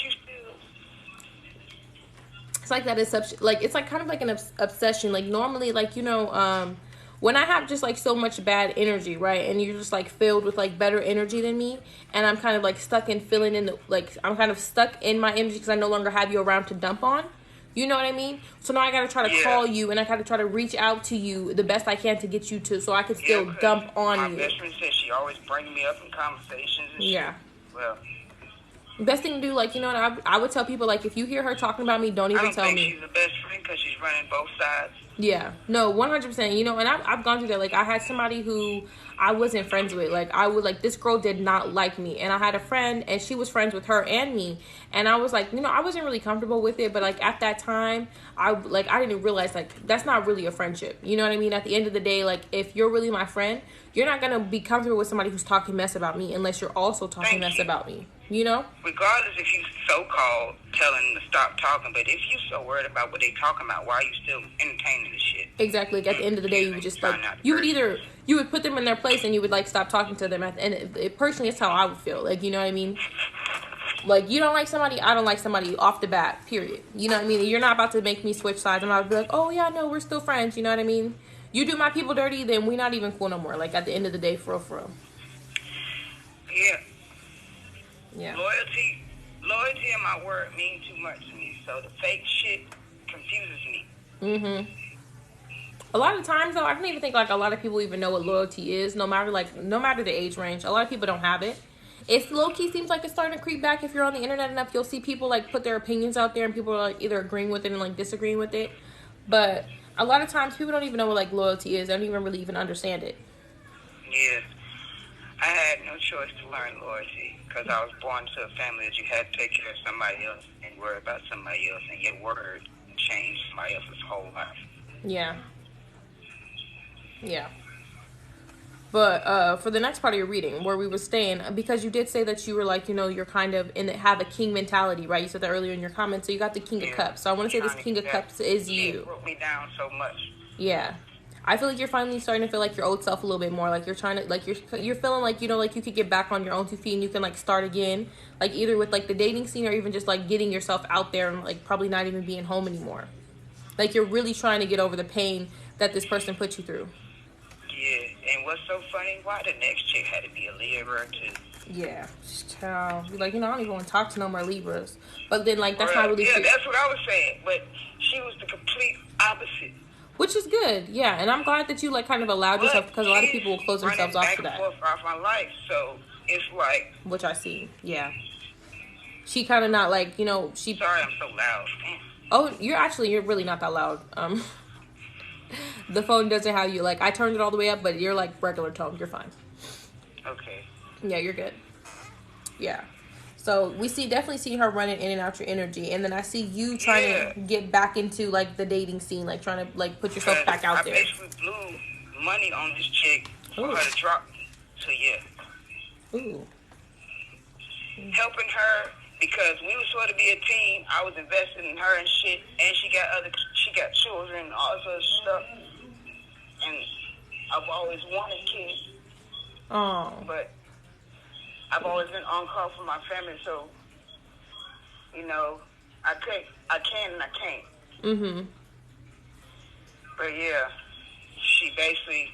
It's like that. It's like kind of like an obsession. Like normally, like, you know, when I have just like so much bad energy, right, and you're just like filled with like better energy than me, and I'm kind of like stuck in filling in the, like, I'm kind of stuck in my energy because I no longer have you around to dump on. You know what I mean? So now I gotta try to call you, and I gotta try to reach out to you the best I can to get you to, so I can still dump on you. My best friend said she always brings me up in conversations and shit. Well, best thing to do, like, you know what, I would tell people, like, if you hear her talking about me, don't even tell me. I don't think she's the best friend because she's running both sides. Yeah, no, 100%. You know, and I've gone through that. Like, I had somebody who I wasn't friends with. Like, this girl did not like me. And I had a friend, and she was friends with her and me. And I was like, you know, I wasn't really comfortable with it. But, like, at that time, I didn't realize, like, that's not really a friendship. You know what I mean? At the end of the day, like, if you're really my friend, you're not going to be comfortable with somebody who's talking mess about me unless you're also talking mess about me. You know? Regardless if you so-called telling them to stop talking, but if you so worried about what they talking about, why are you still entertaining this shit? Exactly. Like, at the end of the day, you would just, like, you would put them in their place and you would, like, stop talking to them. And personally, it's how I would feel. Like, you know what I mean? Like, you don't like somebody, I don't like somebody off the bat, period. You know what I mean? You're not about to make me switch sides. I'm not about to be like, oh, yeah, no, we're still friends. You know what I mean? You do my people dirty, then we're not even cool no more. Like, at the end of the day, for real. Yeah. Yeah. Loyalty and my word mean too much to me. So the fake shit confuses me. Mm-hmm. A lot of times, though, I don't even think, like, a lot of people even know what loyalty is, no matter the age range. A lot of people don't have it. It low-key seems like it's starting to creep back. If you're on the internet enough, you'll see people, like, put their opinions out there, and people are, like, either agreeing with it and, like, disagreeing with it. But a lot of times, people don't even know what, like, loyalty is. They don't even really even understand it. Yeah. I had no choice to learn loyalty because I was born to a family that you had to take care of somebody else and worry about somebody else, and your word changed somebody else's whole life. Yeah. Yeah. But for the next part of your reading, where we were staying, because you did say that you were, like, you know, you're kind of have a king mentality, right? You said that earlier in your comments. So you got the King of Cups. So I want to say this King of Cups is you. It broke me down so much. Yeah. I feel like you're finally starting to feel like your old self a little bit more. Like you're trying to, like you're feeling like, you know, like you could get back on your own 2 feet and you can like start again. Like either with like the dating scene or even just like getting yourself out there and like probably not even being home anymore. Like you're really trying to get over the pain that this person put you through. Yeah, and what's so funny? Why the next chick had to be a Libra too? Yeah, child. Like, you know, I don't even want to talk to no more Libras. But then, like, that's Right. not really Yeah, fair. that's what I was saying. But she was the complete opposite. Which is good, yeah. And I'm glad that you, like, kind of allowed yourself, because a lot of people will close themselves off to that. Running back and forth off my life, so it's like... Which I see, yeah. She kind of not, like, you know, she... Sorry, I'm so loud. Oh, you're really not that loud. The phone doesn't have you, like, I turned it all the way up, but you're, like, regular tone. You're fine. Okay. Yeah, you're good. Yeah. So we definitely see her running in and out your energy, and then I see you trying to get back into like the dating scene, like trying to like put yourself back out there. I basically blew money on this chick for her to drop me. So yeah. Ooh. Helping her because we were sort of be a team. I was investing in her and shit, and she got children and all this other stuff. And I've always wanted kids. Oh. But I've always been on call for my family, so, you know, I can and I can't. Mm-hmm. But, yeah, she basically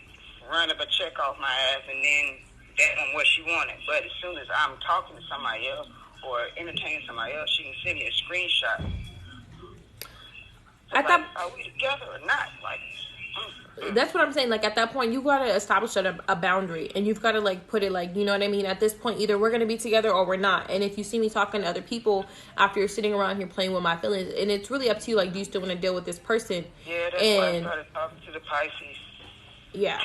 ran up a check off my ass, and then that wasn't what she wanted. But as soon as I'm talking to somebody else or entertaining somebody else, she can send me a screenshot. So are we together or not? Like... That's what I'm saying. Like, at that point, you got to establish a boundary. And you've got to, like, put it, like, you know what I mean? At this point, either we're going to be together or we're not. And if you see me talking to other people after you're sitting around here playing with my feelings, and it's really up to you, like, do you still want to deal with this person? Yeah, that's why I started talking to the Pisces. Yeah.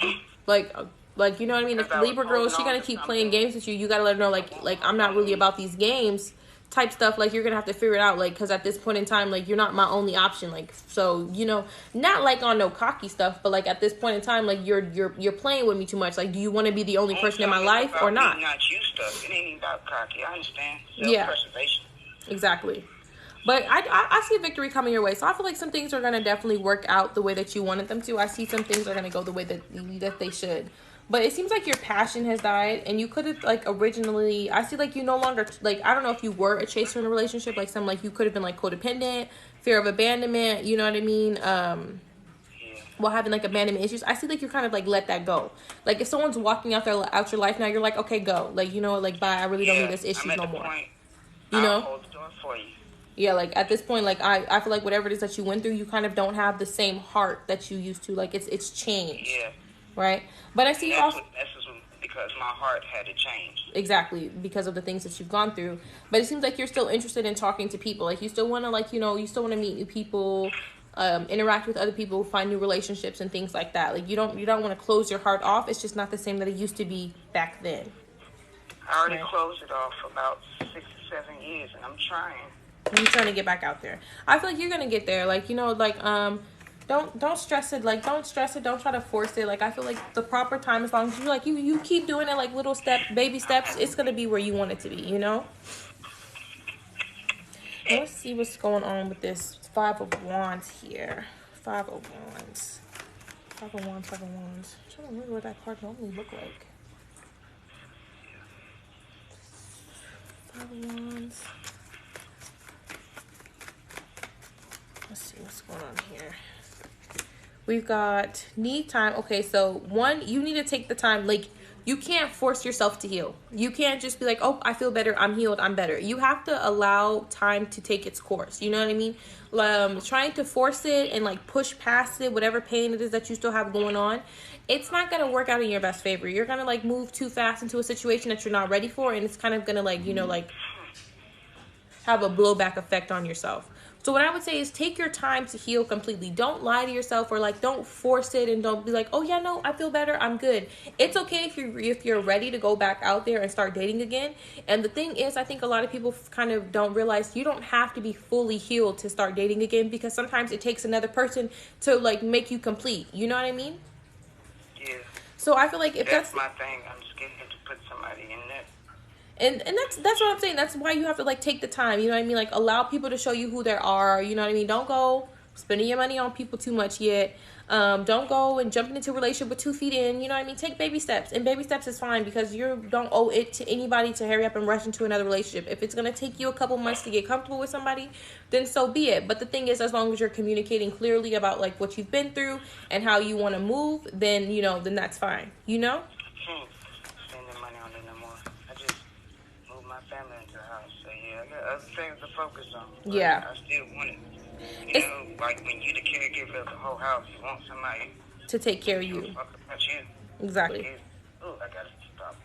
Like you know what I mean? If the Libra girl, she going to keep playing games with you. You got to let her know, like, I'm not really about these games type stuff. Like, you're gonna have to figure it out, like, because at this point in time, like, you're not my only option. Like, so, you know, not like on no cocky stuff, but like at this point in time, like, you're playing with me too much. Like, do you want to be the only person in my life or not? Not you stuff. It ain't even about cocky. I understand. Yeah, self-preservation. Exactly. But I see victory coming your way, so I feel like some things are gonna definitely work out the way that you wanted them to. I see some things are gonna go the way that they should. But it seems like your passion has died, and you could have, like, originally, I see, like, you no longer, like, I don't know if you were a chaser in a relationship, like, like, you could have been, like, codependent, fear of abandonment, you know what I mean, while having, like, abandonment issues. I see, like, you're kind of, like, let that go. Like, if someone's walking out your life now, you're like, okay, go. Like, you know, like, bye, I really don't need this issue no more. Point. You know? I'll hold the door for you. Yeah, like, at this point, like, I feel like whatever it is that you went through, you kind of don't have the same heart that you used to. Like, it's changed. Yeah. Right? But I see that's because my heart had to change. Exactly, because of the things that you've gone through. But it seems like you're still interested in talking to people. Like, you still want to, like, you know, you still want to meet new people, interact with other people, find new relationships and things like that. Like, you don't want to close your heart off. It's just not the same that it used to be back then. I already closed it off for about 6 or 7 years, and I'm trying. You're trying to get back out there. I feel like you're going to get there. Like, you know, like, Don't stress it. Like, don't stress it. Don't try to force it. Like, I feel like the proper time, as long as you keep doing it, like, little baby steps, it's going to be where you want it to be, you know? Let's see what's going on with this 5 of Wands here. 5 of Wands. 5 of Wands, 5 of Wands. I'm trying to remember what that card normally look like. 5 of Wands. Let's see what's going on here. We've got need time. Okay, so 1, you need to take the time. Like, you can't force yourself to heal. You can't just be like, oh, I feel better, I'm healed, I'm better. You have to allow time to take its course. You know what I mean? Trying to force it and, like, push past it, whatever pain it is that you still have going on, it's not going to work out in your best favor. You're going to, like, move too fast into a situation that you're not ready for, and it's kind of going to, like, you know, like, have a blowback effect on yourself. So what I would say is take your time to heal completely. Don't lie to yourself, or, like, don't force it, and don't be like, oh yeah, no, I feel better, I'm good. It's okay if you're ready to go back out there and start dating again. And the thing is, I think a lot of people kind of don't realize you don't have to be fully healed to start dating again, because sometimes it takes another person to, like, make you complete. You know what I mean? Yeah. So I feel like if that's my thing, I'm scared to put somebody in there. And that's what I'm saying. That's why you have to, like, take the time. You know what I mean? Like, allow people to show you who they are. You know what I mean? Don't go spending your money on people too much yet. Don't go and jumping into a relationship with 2 feet in. You know what I mean? Take baby steps, and baby steps is fine because you don't owe it to anybody to hurry up and rush into another relationship. If it's gonna take you a couple months to get comfortable with somebody, then so be it. But the thing is, as long as you're communicating clearly about like what you've been through and how you want to move, then then that's fine. You know? Spending money on it no more. I just moved my family into the house, so yeah, I got other things to focus on. Yeah. I still want it. You know, like when you the caregiver of the whole house, you want somebody To take care of you. fuck about you. Exactly. Oh, I gotta stop.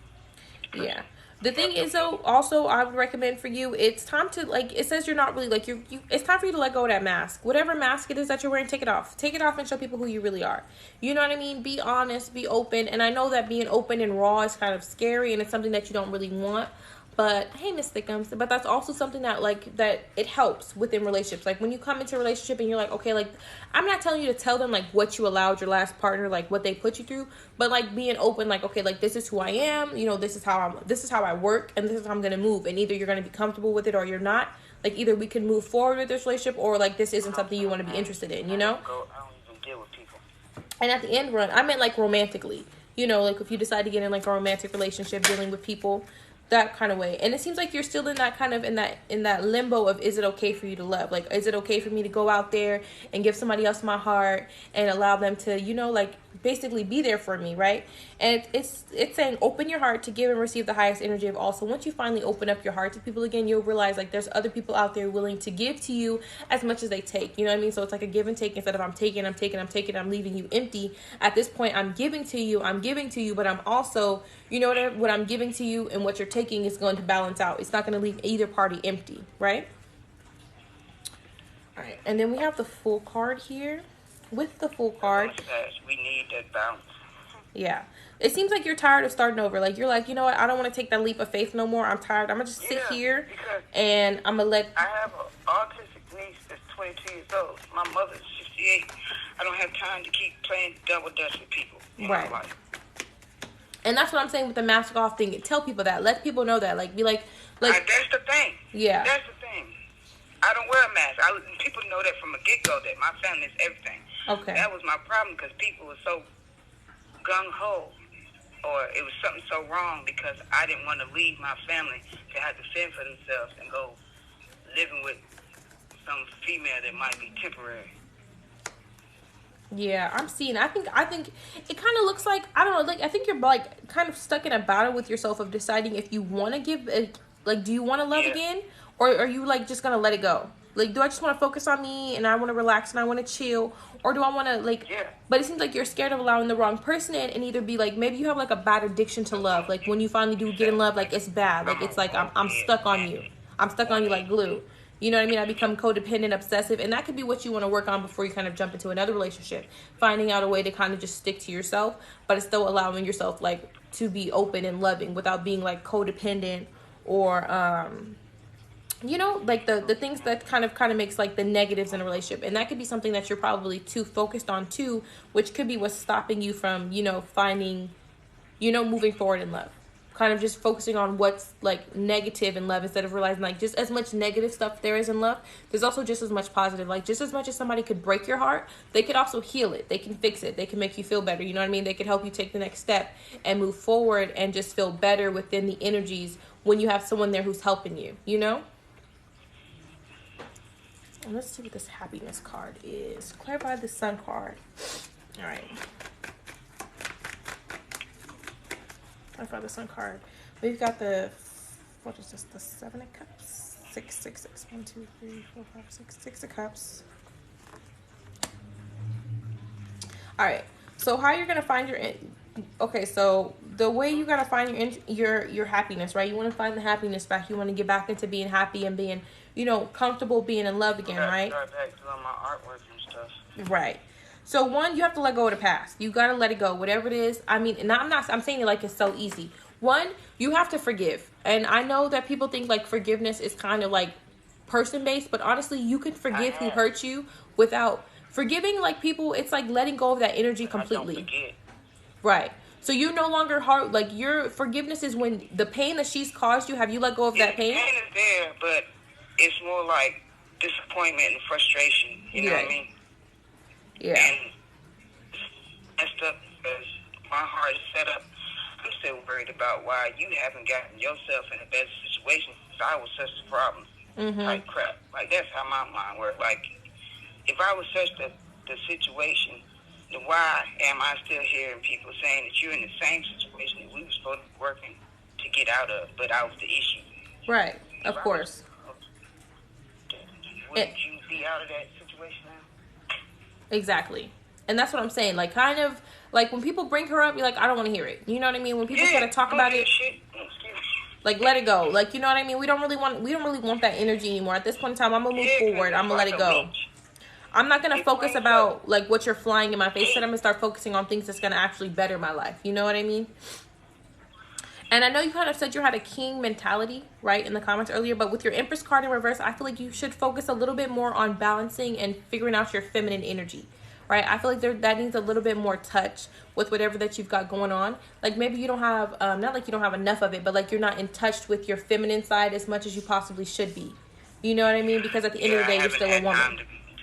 Yeah. The thing is, though, also I would recommend for you, it's time to, like, it says you're not really, like, it's time for you to let go of that mask. Whatever mask it is that you're wearing, take it off. Take it off and show people who you really are. You know what I mean? Be honest, be open. And I know that being open and raw is kind of scary and it's something that you don't really want. But, hey, Miss Thickums, but that's also something that, like, that it helps within relationships. Like, when you come into a relationship and you're like, okay, like, I'm not telling you to tell them, like, what you allowed your last partner, like, what they put you through. But, like, being open, like, okay, like, this is who I am. You know, this is how I work, and this is how I'm going to move. And either you're going to be comfortable with it or you're not. Like, either we can move forward with this relationship or, like, this isn't something you want to be interested in, you know? I don't even deal with people. And at the end run, I meant, like, romantically. You know, like, if you decide to get in, like, a romantic relationship, dealing with people, that kind of way. And it seems like you're still in that kind of in that limbo of, is it okay for you to love? Like, is it okay for me to go out there and give somebody else my heart and allow them to, like, basically be there for me, right? And it's saying open your heart to give and receive the highest energy of all. So once you finally open up your heart to people again, you'll realize, like, there's other people out there willing to give to you as much as they take. You know what I mean? So it's like a give and take. Instead of I'm taking, I'm leaving you empty. At this point, I'm giving to you, but I'm also, you know what I'm giving to you and what you're taking is going to balance out. It's not going to leave either party empty, right? All right, and then we have the full card here. With the full card, We need that balance. yeah, it seems like you're tired of starting over. Like, you're like, you know what, I don't want to take that leap of faith no more. I'm tired. I'm gonna just sit here and I'm gonna let. I have an autistic niece that's 22 years old. My mother's 68. I don't have time to keep playing double dutch with people in my life. And that's what I'm saying with the mask off thing. Tell people that. Let people know that. Like, be like. That's the thing. Yeah. That's the thing. I don't wear a mask. People know that from a get-go, that my family is everything. Okay. That was my problem because people were so gung-ho, or it was something so wrong because I didn't want to leave my family to have to fend for themselves and go living with some female that might be temporary. Yeah, I'm seeing. I think it kind of looks like, I don't know. Like, I think you're like kind of stuck in a battle with yourself of deciding if you want to give. Like, do you want to love again, or are you like just gonna let it go? Like, do I just want to focus on me and I want to relax and I want to chill, or do I want to like? Yeah. But it seems like you're scared of allowing the wrong person in, and either be like, maybe you have like a bad addiction to love. Like, when you finally do get in love, like, it's bad. Like, it's like I'm stuck on you. I'm stuck on you like glue. You know what I mean? I become codependent, obsessive, and that could be what you want to work on before you kind of jump into another relationship. Finding out a way to kind of just stick to yourself, but it's still allowing yourself, like, to be open and loving without being, like, codependent or, like the things that kind of makes, like, the negatives in a relationship. And that could be something that you're probably too focused on, too, which could be what's stopping you from, finding, moving forward in love. Kind of just focusing on what's, like, negative in love instead of realizing, like, just as much negative stuff there is in love, there's also just as much positive. Like, just as much as somebody could break your heart, they could also heal it. They can fix it. They can make you feel better. You know what I mean? They could help you take the next step and move forward and just feel better within the energies when you have someone there who's helping you, And let's see what this happiness card is. Clarify the sun card. All right. For the sun card, we've got the, what is this, the 7 of cups, 6, 6, 6, 1, 2, 3, 4, 5, 6, 6 of cups. All right, so how you're gonna find so the way you gotta find your happiness, right? You want to find the happiness back. You want to get back into being happy and being, comfortable being in love again, right? Start back doing my artwork and stuff. Right. So one, you have to let go of the past. You got to let it go, whatever it is. I mean, and I'm saying it like it's so easy. One, you have to forgive. And I know that people think like forgiveness is kind of like person-based, but honestly, you can forgive who hurt you without forgiving, like, people. It's like letting go of that energy completely. I don't forget. Right. So you no longer like, your forgiveness is when the pain that she's caused you, have you let go of that pain? The pain is there, but it's more like disappointment and frustration. You know what I mean? Yeah. And messed up because my heart is set up. I'm still worried about why you haven't gotten yourself in a better situation. I was such a problem type crap. Like, that's how my mind works. Like, if I was such the situation, then why am I still hearing people saying that you're in the same situation that we were supposed to be working to get out of, but I was the issue? Right. Of course. Wouldn't you be out of that situation now? Exactly. And that's what I'm saying. Like, kind of, like, when people bring her up, you're like, I don't want to hear it. You know what I mean? When people try to talk about it, like, let it go. Like, you know what I mean? We don't really want that energy anymore. At this point in time, I'm going to move forward. I'm going to let it go. I'm not going to focus about, like, what you're flying in my face. Instead, I'm going to start focusing on things that's going to actually better my life. You know what I mean? And I know you kind of said you had a king mentality, right, in the comments earlier. But with your Empress card in reverse, I feel like you should focus a little bit more on balancing and figuring out your feminine energy, right? I feel like that needs a little bit more touch with whatever that you've got going on. Like, maybe you don't have, not like you don't have enough of it, but like you're not in touch with your feminine side as much as you possibly should be. You know what I mean? Because at the end of the day, you're still a woman,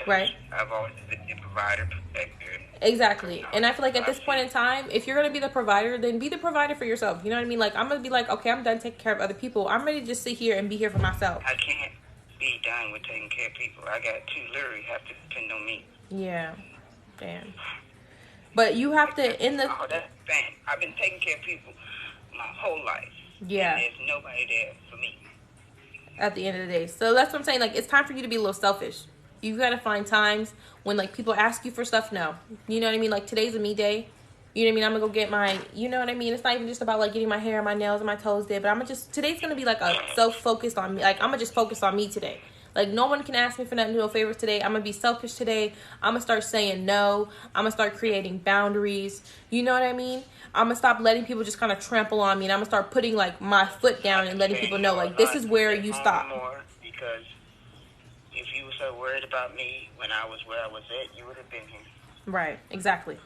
right? I've always been the provider, protector. Exactly. And I feel like at this point in time, if you're going to be the provider, then be the provider for yourself. You know what I mean? Like, I'm going to be like, okay, I'm done taking care of other people. I'm ready to just sit here and be here for myself. I can't be done with taking care of people. I got two literally have to depend on me. Yeah. Damn. But you have to, Oh, that's bad. I've been taking care of people my whole life. Yeah. And there's nobody there for me. At the end of the day. So that's what I'm saying. Like, it's time for you to be a little selfish. You got to find times when, like, people ask you for stuff. No. You know what I mean? Like, today's a me day. You know what I mean? I'm going to go get my, you know what I mean? It's not even just about, like, getting my hair, my nails, and my toes did. But I'm going to just, today's going to be, like, a self-focused on me. Like, I'm going to just focus on me today. Like, no one can ask me for nothing, no favors today. I'm going to be selfish today. I'm going to start saying no. I'm going to start creating boundaries. You know what I mean? I'm going to stop letting people just kind of trample on me. And I'm going to start putting, like, my foot down and letting people know, like, this is where you stop. Because if you were so worried about me when I was where I was at, you would have been here. Right, exactly.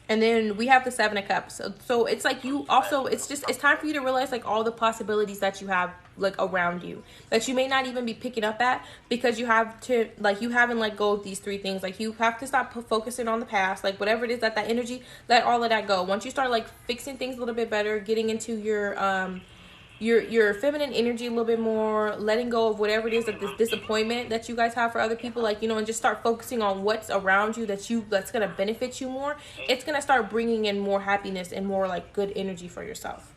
And then we have the Seven of Cups. So it's like you also, it's time for you to realize, like, all the possibilities that you have, like, around you that you may not even be picking up at, because you have to, like, you haven't let go of these three things. Like, you have to stop focusing on the past, like, whatever it is, that energy, let all of that go. Once you start, like, fixing things a little bit better, getting into your feminine energy a little bit more, letting go of whatever it is, that this disappointment that you guys have for other people, like, you know, and just start focusing on what's around you that's going to benefit you more. It's going to start bringing in more happiness and more, like, good energy for yourself.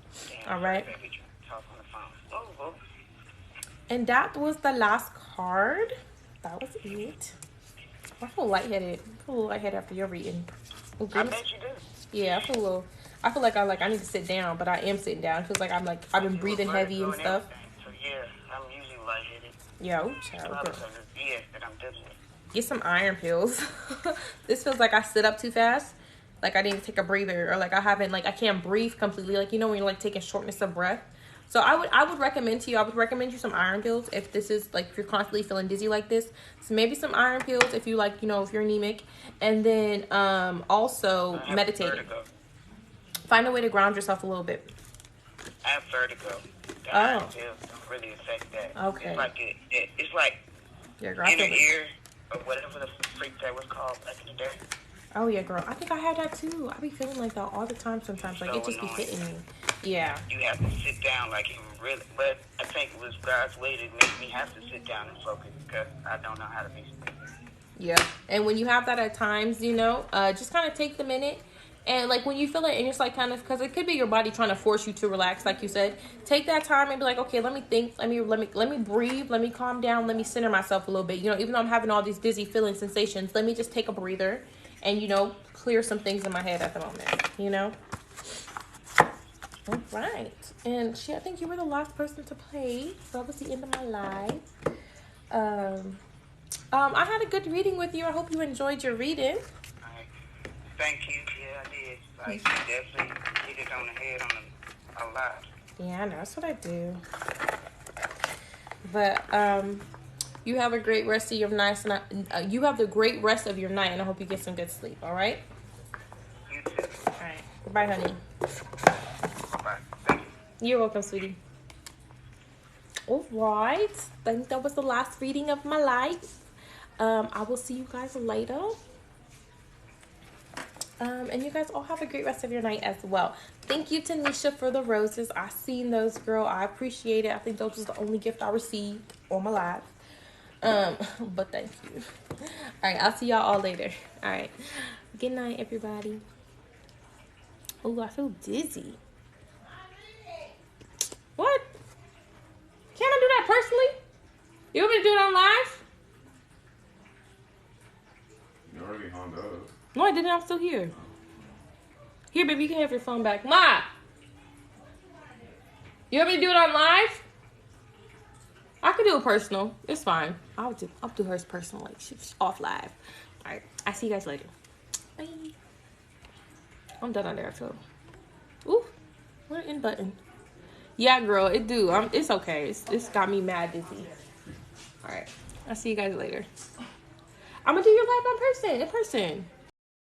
All right. And that was the last card. That was it. I feel lightheaded. I feel a little lightheaded after your reading. I bet you do. Yeah, I feel like I need to sit down, but I am sitting down. It feels like I've been breathing heavy and stuff. So yeah, I'm usually lightheaded. Yeah, child. That I'm dealing with. Get some iron pills. This feels like I sit up too fast. Like I need to take a breather, or like I can't breathe completely. Like, you know, when you're like taking shortness of breath. So I would recommend you some iron pills if this is like, if you're constantly feeling dizzy like this. So maybe some iron pills if you like, you know, if you're anemic, and then also meditating. Vertigo. Find a way to ground yourself a little bit. I have vertigo. The iron pills don't really affect that. Okay. It's like it's like inner ear or whatever the freak that was called back in the day. Oh yeah, girl. I think I had that too. I be feeling like that all the time sometimes. Like, so it just annoying. Be hitting me. Yeah. You have to sit down, like, really. But I think it was God's way to make me have to sit down and focus, because I don't know how to be still. Yeah. And when you have that at times, you know, just kind of take the minute. And, like, when you feel it and you're just, like, kind of, because it could be your body trying to force you to relax, like you said. Take that time and be like, okay, let me think. Let me breathe. Let me calm down. Let me center myself a little bit. You know, even though I'm having all these dizzy feeling sensations, let me just take a breather and, you know, clear some things in my head at the moment, you know? All right. And I think you were the last person to play. So that was the end of my live. I had a good reading with you. I hope you enjoyed your reading. Thank you. Yeah, I did. Like, you definitely hit it on the head on a lot. Yeah, I know. That's what I do. But you have a great rest of your night. You have the great rest of your night, and I hope you get some good sleep. All right. You too. All right. Goodbye, honey. Bye. Thank you. You're welcome, sweetie. All right. I think that was the last reading of my life. I will see you guys later. And you guys all have a great rest of your night as well. Thank you, Tanisha, for the roses. I seen those, girl. I appreciate it. I think those was the only gift I received on my live. But thank you. All right, I'll see y'all all later. All right. Good night, everybody. Oh, I feel dizzy. What? Can't I do that personally? You want me to do it on live? You already hung up. No, I didn't. I'm still here. Here, baby, you can have your phone back. Ma! You want me to do it on live? I can do it personal. It's fine. I'll do hers personal, like she's off live. All right. I see you guys later. Bye. I'm done on there, too. Ooh, what an end button. Yeah, girl, it do. It's okay. It's got me mad dizzy. All right. I'll see you guys later. I'm gonna do your live in person.